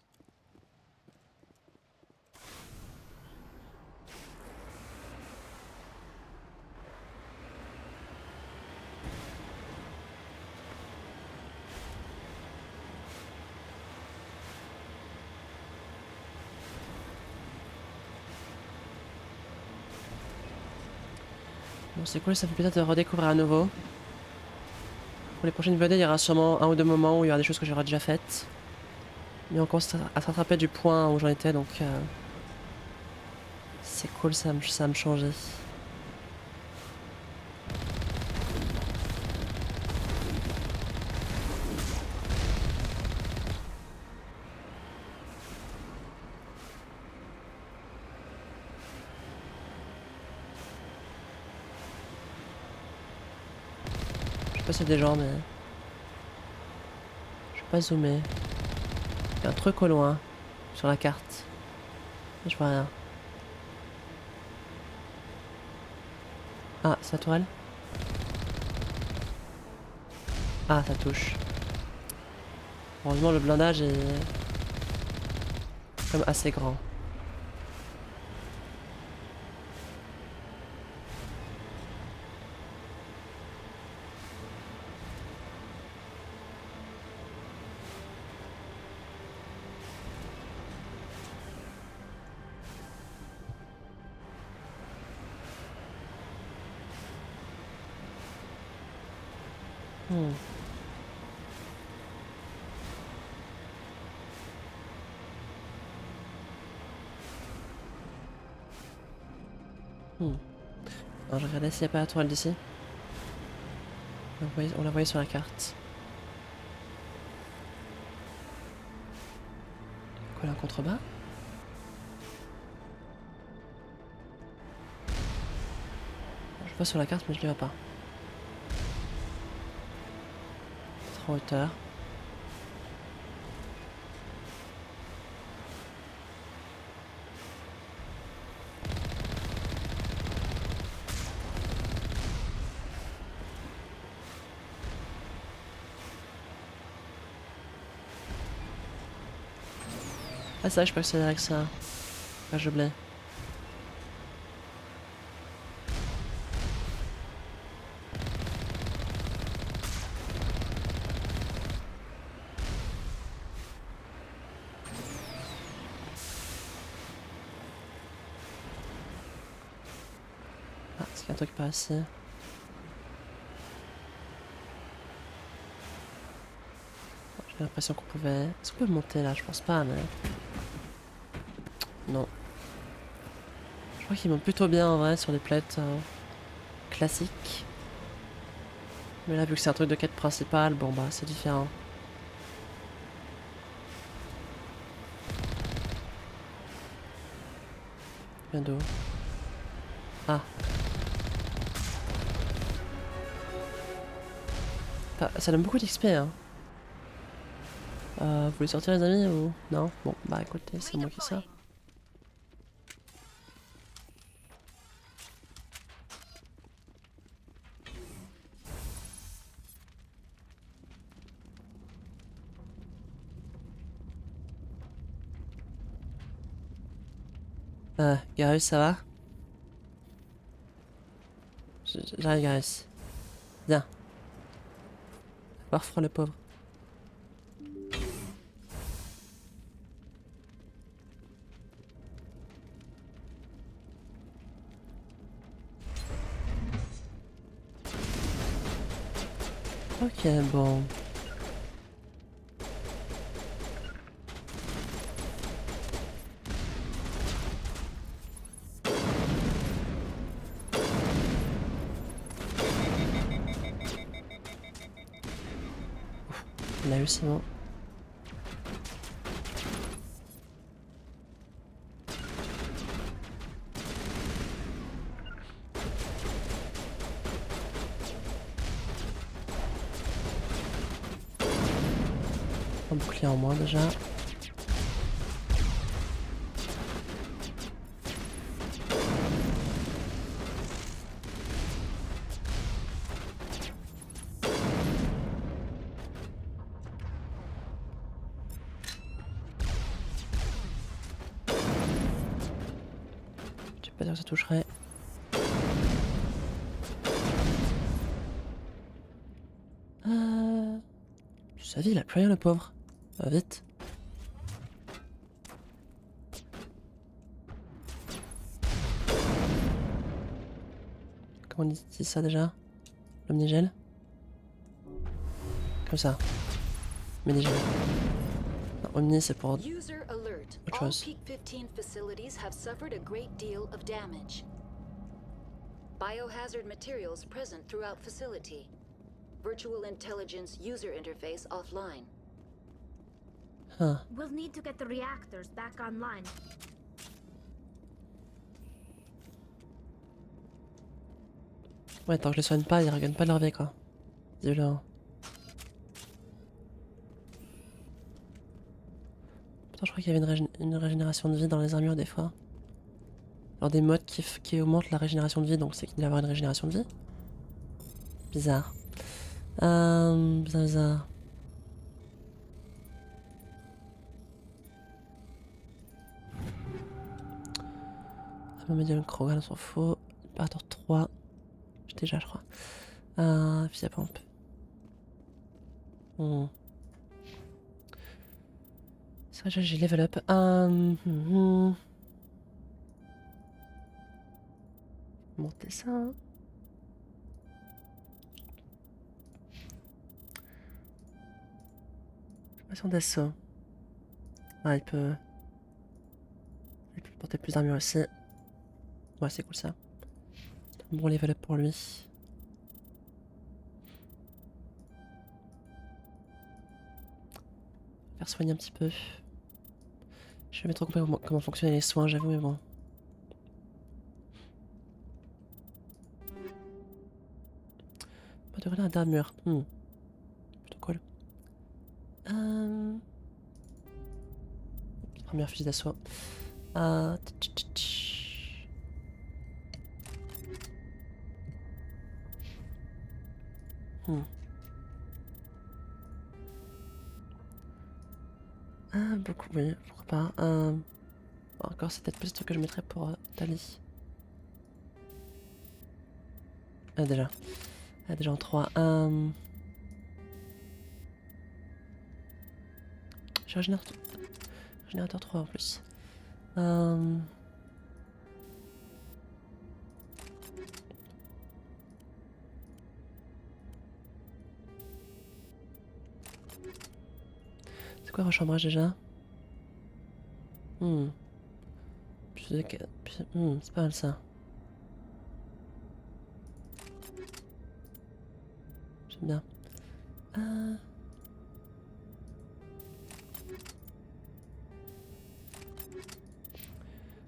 Bon, c'est cool, ça fait plaisir de redécouvrir à nouveau. Pour les prochaines vidéos, il y aura sûrement un ou deux moments où il y aura des choses que j'aurai déjà faites. Mais on commence à se rattraper du point où j'en étais, donc C'est cool, ça me changeait. Je sais pas s'il y a des gens, mais... Je vais pas zoomer. Il y a un truc au loin, sur la carte. Mais je vois rien. Ah, c'est la tourelle? Ah, ça touche. Heureusement, le blindage est... comme assez grand. Hmm. Alors, je regardais s'il n'y a pas la tourelle d'ici. On la voyait sur la carte. Quoi, là, en contrebas? Je vois sur la carte, mais je ne le vois pas. Trop en hauteur. Ah, c'est vrai, je peux accélérer avec ça. Ah, je blé. Ah, est-ce qu'il y a un truc par ici? J'ai l'impression qu'on pouvait... Est-ce qu'on peut monter là? Je pense pas, mais... Non. Je crois qu'il monte plutôt bien en vrai sur les plates classiques. Mais là, vu que c'est un truc de quête principale, bon bah c'est différent. Bien d'eau. Ah. Ça donne beaucoup d'XP, hein. Vous voulez sortir les amis ou... Non? Bon, bah écoutez, c'est moi qui ça. Garus, ça va? J'arrive, Garus. Viens. Voir froid le pauvre. Ok, bon. On a eu, c'est bon. Un bouclier en moins déjà. Je suis pas sûr que ça toucherait. Sa vie, il a plus rien le pauvre. Va vite. Comment on dit ça déjà? L'omnigel? Comme ça. Minigel. Non, Omni, c'est pour User alert. autre All chose. Peak 15 facilities have suffered a great deal of damage. Biohazard materials present throughout facility. Virtual intelligence user interface offline. Huh. We'll need to get the reactors back online. Ouais, tant que je les soigne pas, ils regagnent pas leur vie, quoi. Désolé. Pourtant, je crois qu'il y avait une régénération de vie dans les armures des fois. Alors des modes qui augmentent la régénération de vie, donc c'est qu'il doit y avoir une régénération de vie. Bizarre. Bizarre. Medium Krogan, on s'en fout. Impérateur 3. J'ai déjà, je crois. Puis à pompe. C'est vrai, j'ai level up. Monter ça. Formation d'assaut. Ah, il peut porter plus d'armure aussi. Ouais, c'est cool ça. Bon level up pour lui. Faire soigner un petit peu. Je vais pas trop compris comment fonctionnaient les soins, j'avoue, mais bon. Pas de relais d'armure. Plutôt cool. Première fusil d'assaut. Beaucoup, oui, pourquoi pas. Encore, c'est peut-être plus ce que je mettrais pour Tali. Déjà. Déjà en 3. J'ai un générateur 3 en plus. C'est quoi rechambrage déjà? C'est pas mal ça. J'aime bien.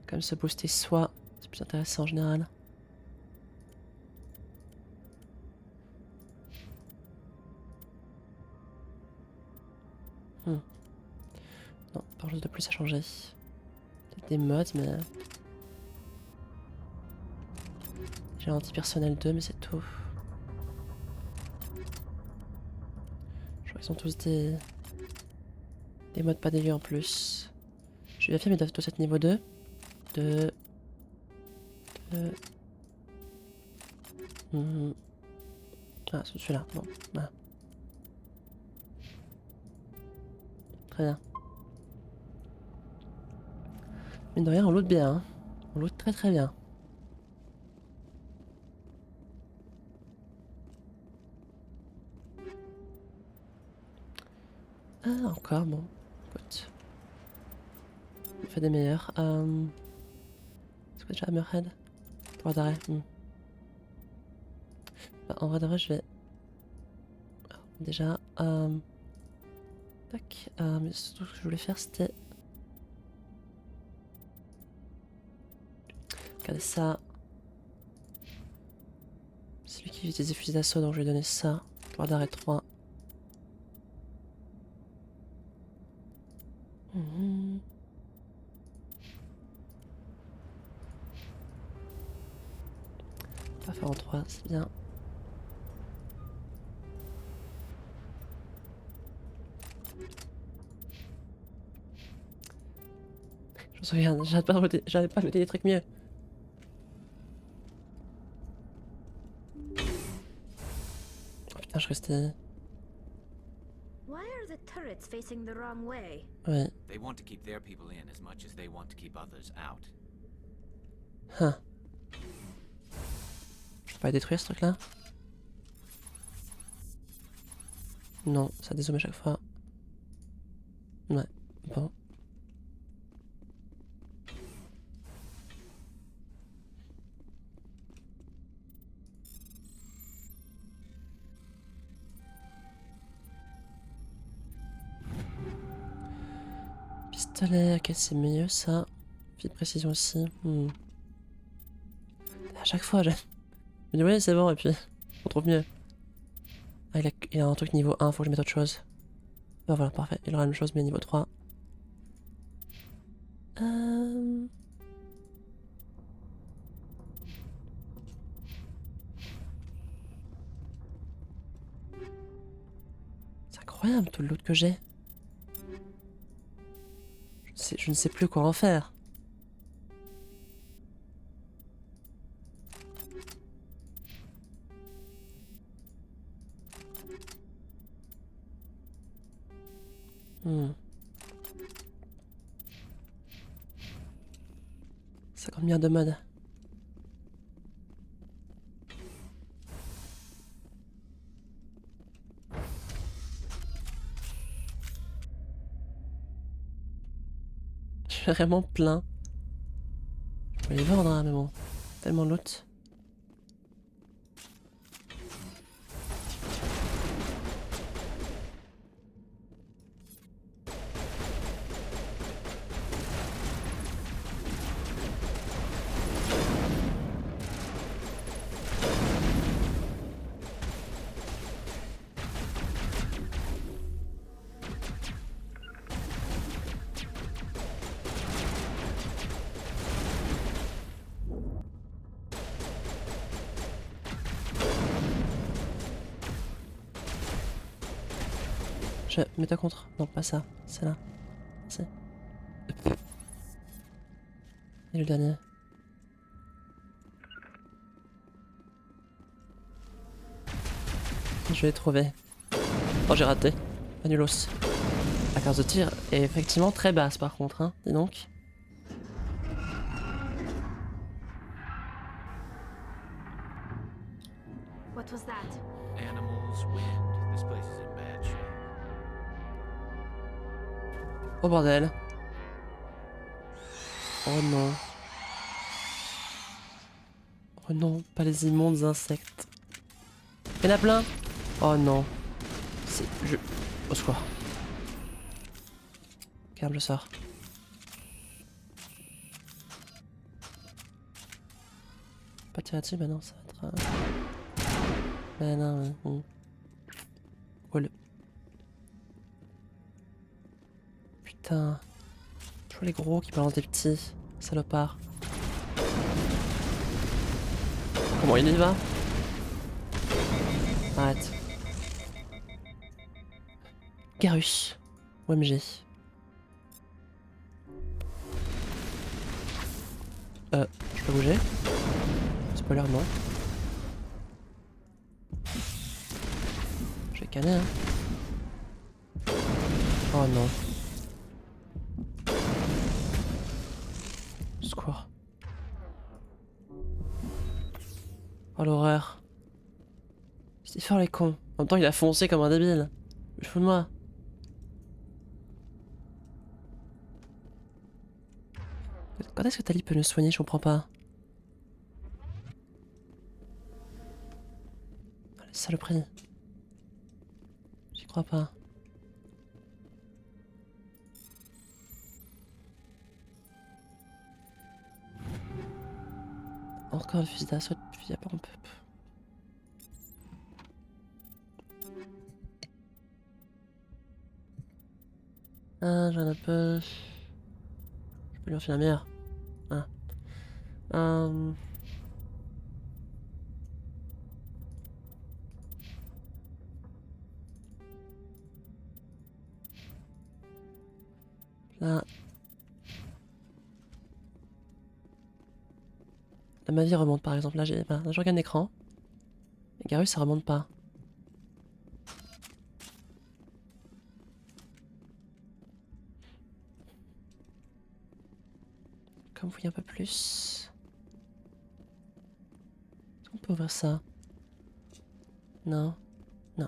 Comme se booster soi, c'est plus intéressant en général. Non, pas grand chose de plus à changer. Peut-être des modes, mais... J'ai un anti-personnel 2, mais c'est tout. Je crois qu'ils ont tous des modes pas dégueux en plus. Je vais vérifier, mais ils doivent tous être niveau 2. Ah, c'est celui-là. Bon, voilà. Très bien. Mine de rien, on loot bien. Hein. On loot très très bien. Ah, encore, bon. Écoute. On fait des meilleurs. Est-ce que déjà Hammerhead? Droit d'arrêt. Bah, en vrai de vrai, je vais... Alors, déjà... Tac. Mais surtout ce que je voulais faire, c'était... Regardez ça. C'est lui qui utilise des fusils d'assaut, donc je vais donner ça. Droit d'arrêt 3. Pas faire en 3, c'est bien. Je me souviens, j'avais pas noté des trucs mieux. Oh putain, je restais... Why are the turrets facing the wrong way? Ouais. They want to keep their people in as much as they want to keep others out. Huh. Je peux pas détruire ce truc là? Non, ça dézoome à chaque fois. Ouais, Bon. Pistolet, ok, c'est mieux ça. Puis précision aussi. À chaque fois, je me dis oui, c'est bon, et puis on trouve mieux. Ah, il a un truc niveau 1, faut que je mette autre chose. Ah, voilà, parfait. Il aura la même chose, mais niveau 3. C'est incroyable tout le loot que j'ai. Je ne sais plus quoi en faire. Ça combien de modes? Je suis vraiment plein. Je peux les vendre, hein, mais bon. Tellement de loot. Je mets-toi contre. Non, pas ça. C'est là. C'est. Et le dernier. Je l'ai trouvé. Oh, j'ai raté. Annulos. La carte de tir est effectivement très basse par contre, hein. Dis donc. What was that? Animals, wind. This place is in bad shape. Oh bordel. Oh non. Oh non, pas les immondes insectes. Il y en a plein. Oh non. C'est... Au secours. Calme, je sors. Pas tirer dessus, bah non, ça va être... Bah non, Cool. Putain. Toujours les gros qui balancent des petits. Salopard. Comment il y va? Arrête. Garus. OMG. Je peux bouger? Spoiler, non. Je vais canner, hein. Oh non. Secours. Oh l'horreur. C'est fort les cons. En même temps, il a foncé comme un débile. Je fous de moi. Quand est-ce que Tali peut nous soigner? Je comprends pas. Oh, les saloperies. J'y crois pas. Encore le fusil d'assaut, le fusil à pompe. Ah, j'en ai un peu. Je peux lui en filer la meilleure. Ah. Là. Là, ma vie remonte par exemple. Là, j'ai je regarde l'écran. Et Garus, ça remonte pas. Comme fouiller un peu plus. Est-ce qu'on peut ouvrir ça? Non. Non.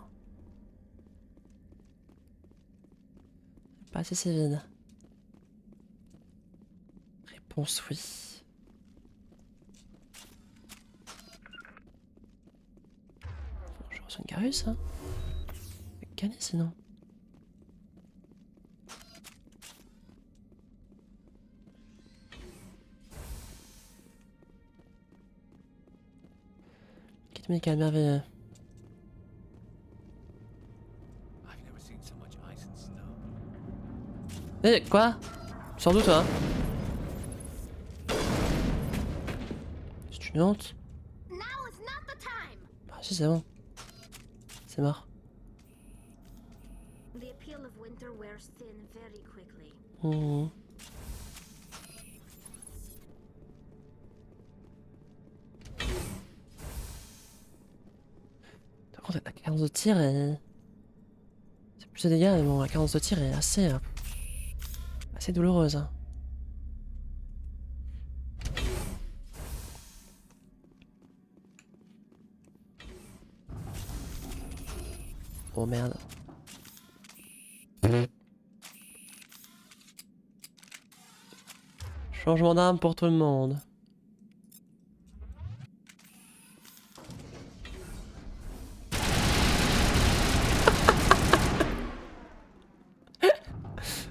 Pas assez, c'est vide. Pense oui. Je reçois une carus, hein. Calé sinon. Quitte médical merveilleux. Eh, quoi? Sors d'où toi? C'est une honte. Bah si c'est bon. C'est mort. The appeal of winter wears thin very quickly. Mmh. Par contre la cadence de tir est... C'est plus de dégâts mais bon la cadence de tir est assez douloureuse. Hein. Oh merde. Changement d'arme pour tout le monde.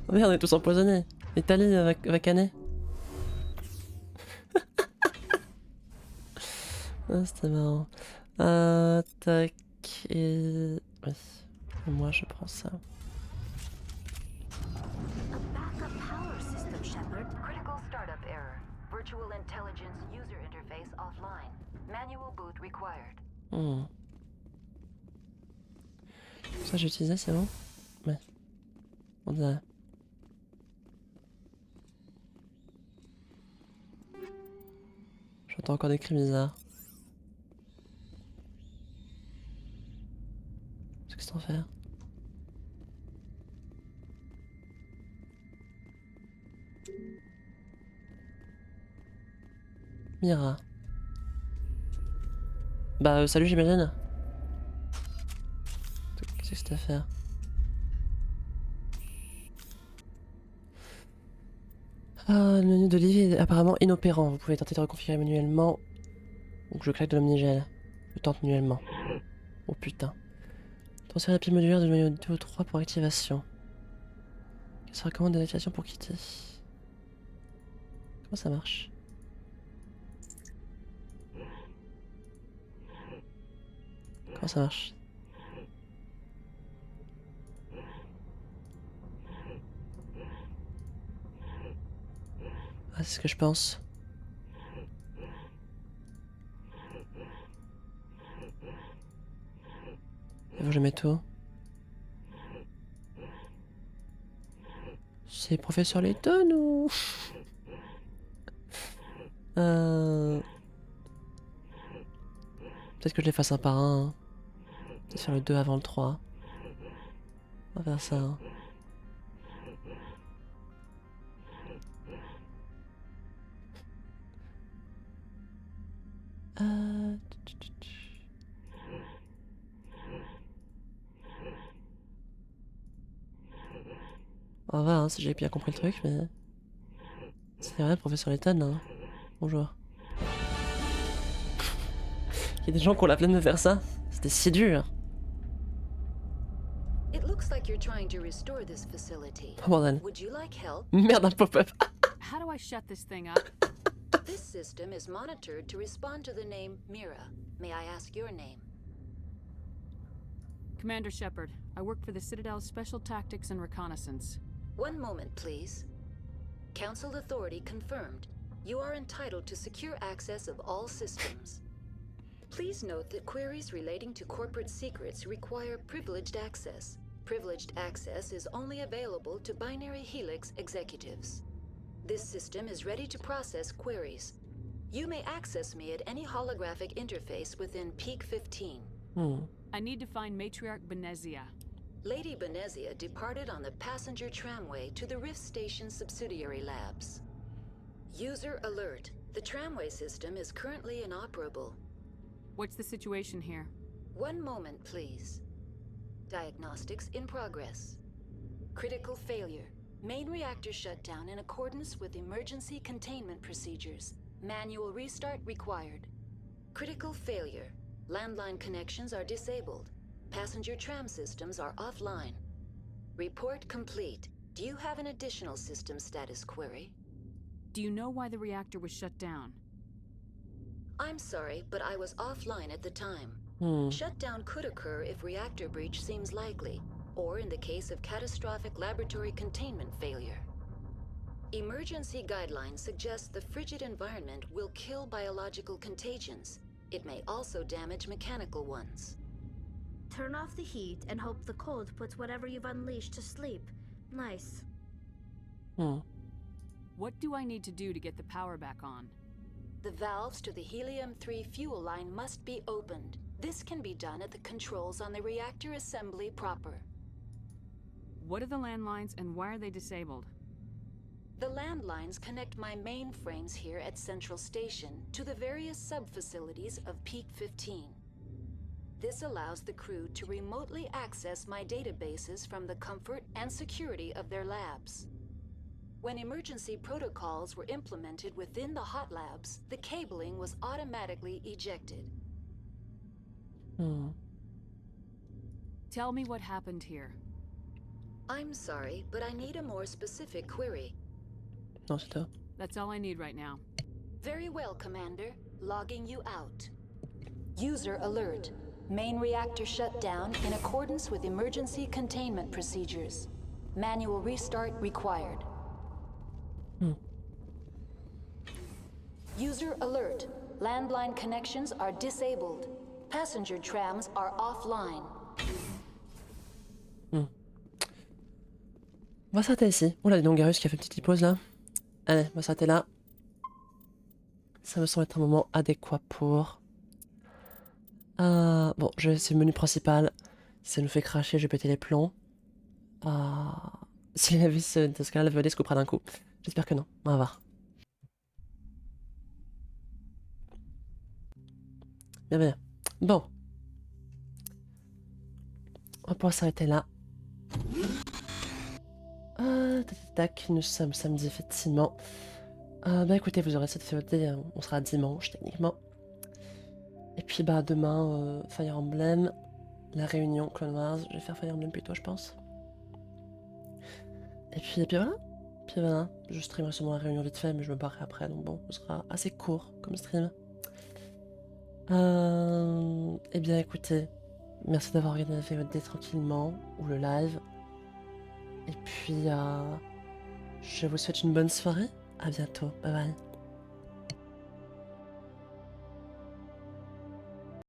Oh merde, on est tous empoisonnés. Italie va canner. Ah, c'était marrant. Tac. Et... Oui. Et moi, je prends ça. Backup power system, Shepard. Critical startup error. Virtual intelligence user interface offline. Manual boot required. Hmm. Ça, j'ai utilisé, c'est bon? Ouais. On dirait. J'entends encore des cris bizarres. Qu'est-ce que c'est en faire? Mira. Bah salut j'imagine. Qu'est-ce que c'est à faire? Ah, le menu d'Olivier est apparemment inopérant. Vous pouvez tenter de reconfigurer manuellement. Donc je claque de l'omnigel. Je tente manuellement. Oh putain. Transférer la pile modulaire de noyau 2 au 3 pour activation. Quelle sera la commande d'activation pour quitter? Comment ça marche? Comment ça marche? Ah, c'est ce que je pense. Et vous, je mets tout. C'est professeur Layton ou... Peut-être que je les fasse un par un. Hein. Peut-être faire le 2 avant le 3. On va faire ça. Hein. On va voir hein, si j'ai bien compris le truc, mais... C'est vrai, professeur Layton, hein. Bonjour. Il y a des gens qui ont la flemme de faire ça. C'était si dur. It looks like you're trying to restore this facility. Oh bordel. Would you like help? Merde, un pop-up. How do I shut this thing up? This system is monitored to respond to the name Mira. May I ask your name? Commander Shepard, I work for the Citadel's Special Tactics and Reconnaissance. One moment, please. Council authority confirmed. You are entitled to secure access of all systems. Please note that queries relating to corporate secrets require privileged access. Privileged access is only available to Binary Helix executives. This system is ready to process queries. You may access me at any holographic interface within Peak 15. I need to find Matriarch Benezia. Lady Benezia departed on the passenger tramway to the Rift Station subsidiary labs. User alert. The tramway system is currently inoperable. What's the situation here? One moment, please. Diagnostics in progress. Critical failure. Main reactor shut down in accordance with emergency containment procedures. Manual restart required. Critical failure. Landline connections are disabled. Passenger tram systems are offline. Report complete. Do you have an additional system status query? Do you know why the reactor was shut down? I'm sorry, but I was offline at the time. Shutdown could occur if reactor breach seems likely, or in the case of catastrophic laboratory containment failure. Emergency guidelines suggest the frigid environment will kill biological contagions. It may also damage mechanical ones. Turn off the heat and hope the cold puts whatever you've unleashed to sleep. Nice. What do I need to do to get the power back on? The valves to the helium-3 fuel line must be opened. This can be done at the controls on the reactor assembly proper. What are the landlines and why are they disabled? The landlines connect my mainframes here at Central Station to the various sub-facilities of Peak 15. This allows the crew to remotely access my databases from the comfort and security of their labs. When emergency protocols were implemented within the hot labs, the cabling was automatically ejected. Tell me what happened here. I'm sorry, but I need a more specific query. Non, c'est tout. That's all I need right now. Very well, Commander. Logging you out. User alert. Main reactor shut down in accordance with emergency containment procedures. Manual restart required. User alert. Landline connections are disabled. Passenger trams are offline. On va s'arrêter ici. Oula, dis donc, Garus qui a fait une petite pause là. Allez, on va s'arrêter là. Ça me semble être un moment adéquat pour... bon, c'est le menu principal. Si ça nous fait cracher, je vais péter les plombs. Si la vis de ce cas-là, la VOD se coupera d'un coup. J'espère que non. On va voir. Bien, bien. Bon. On va pouvoir s'arrêter là. Tac, nous sommes samedi, effectivement. Bah écoutez, vous aurez cette VOD, on sera dimanche, techniquement. Et puis bah demain, Fire Emblem, la réunion Clone Wars, je vais faire Fire Emblem plutôt, je pense. Et puis voilà. Puis voilà, je streamerai sûrement la réunion vite fait, mais je me barrerai après, donc bon, ce sera assez court comme stream. Eh bien écoutez, merci d'avoir regardé la VOD tranquillement, ou le live. Et puis, je vous souhaite une bonne soirée. À bientôt. Bye bye.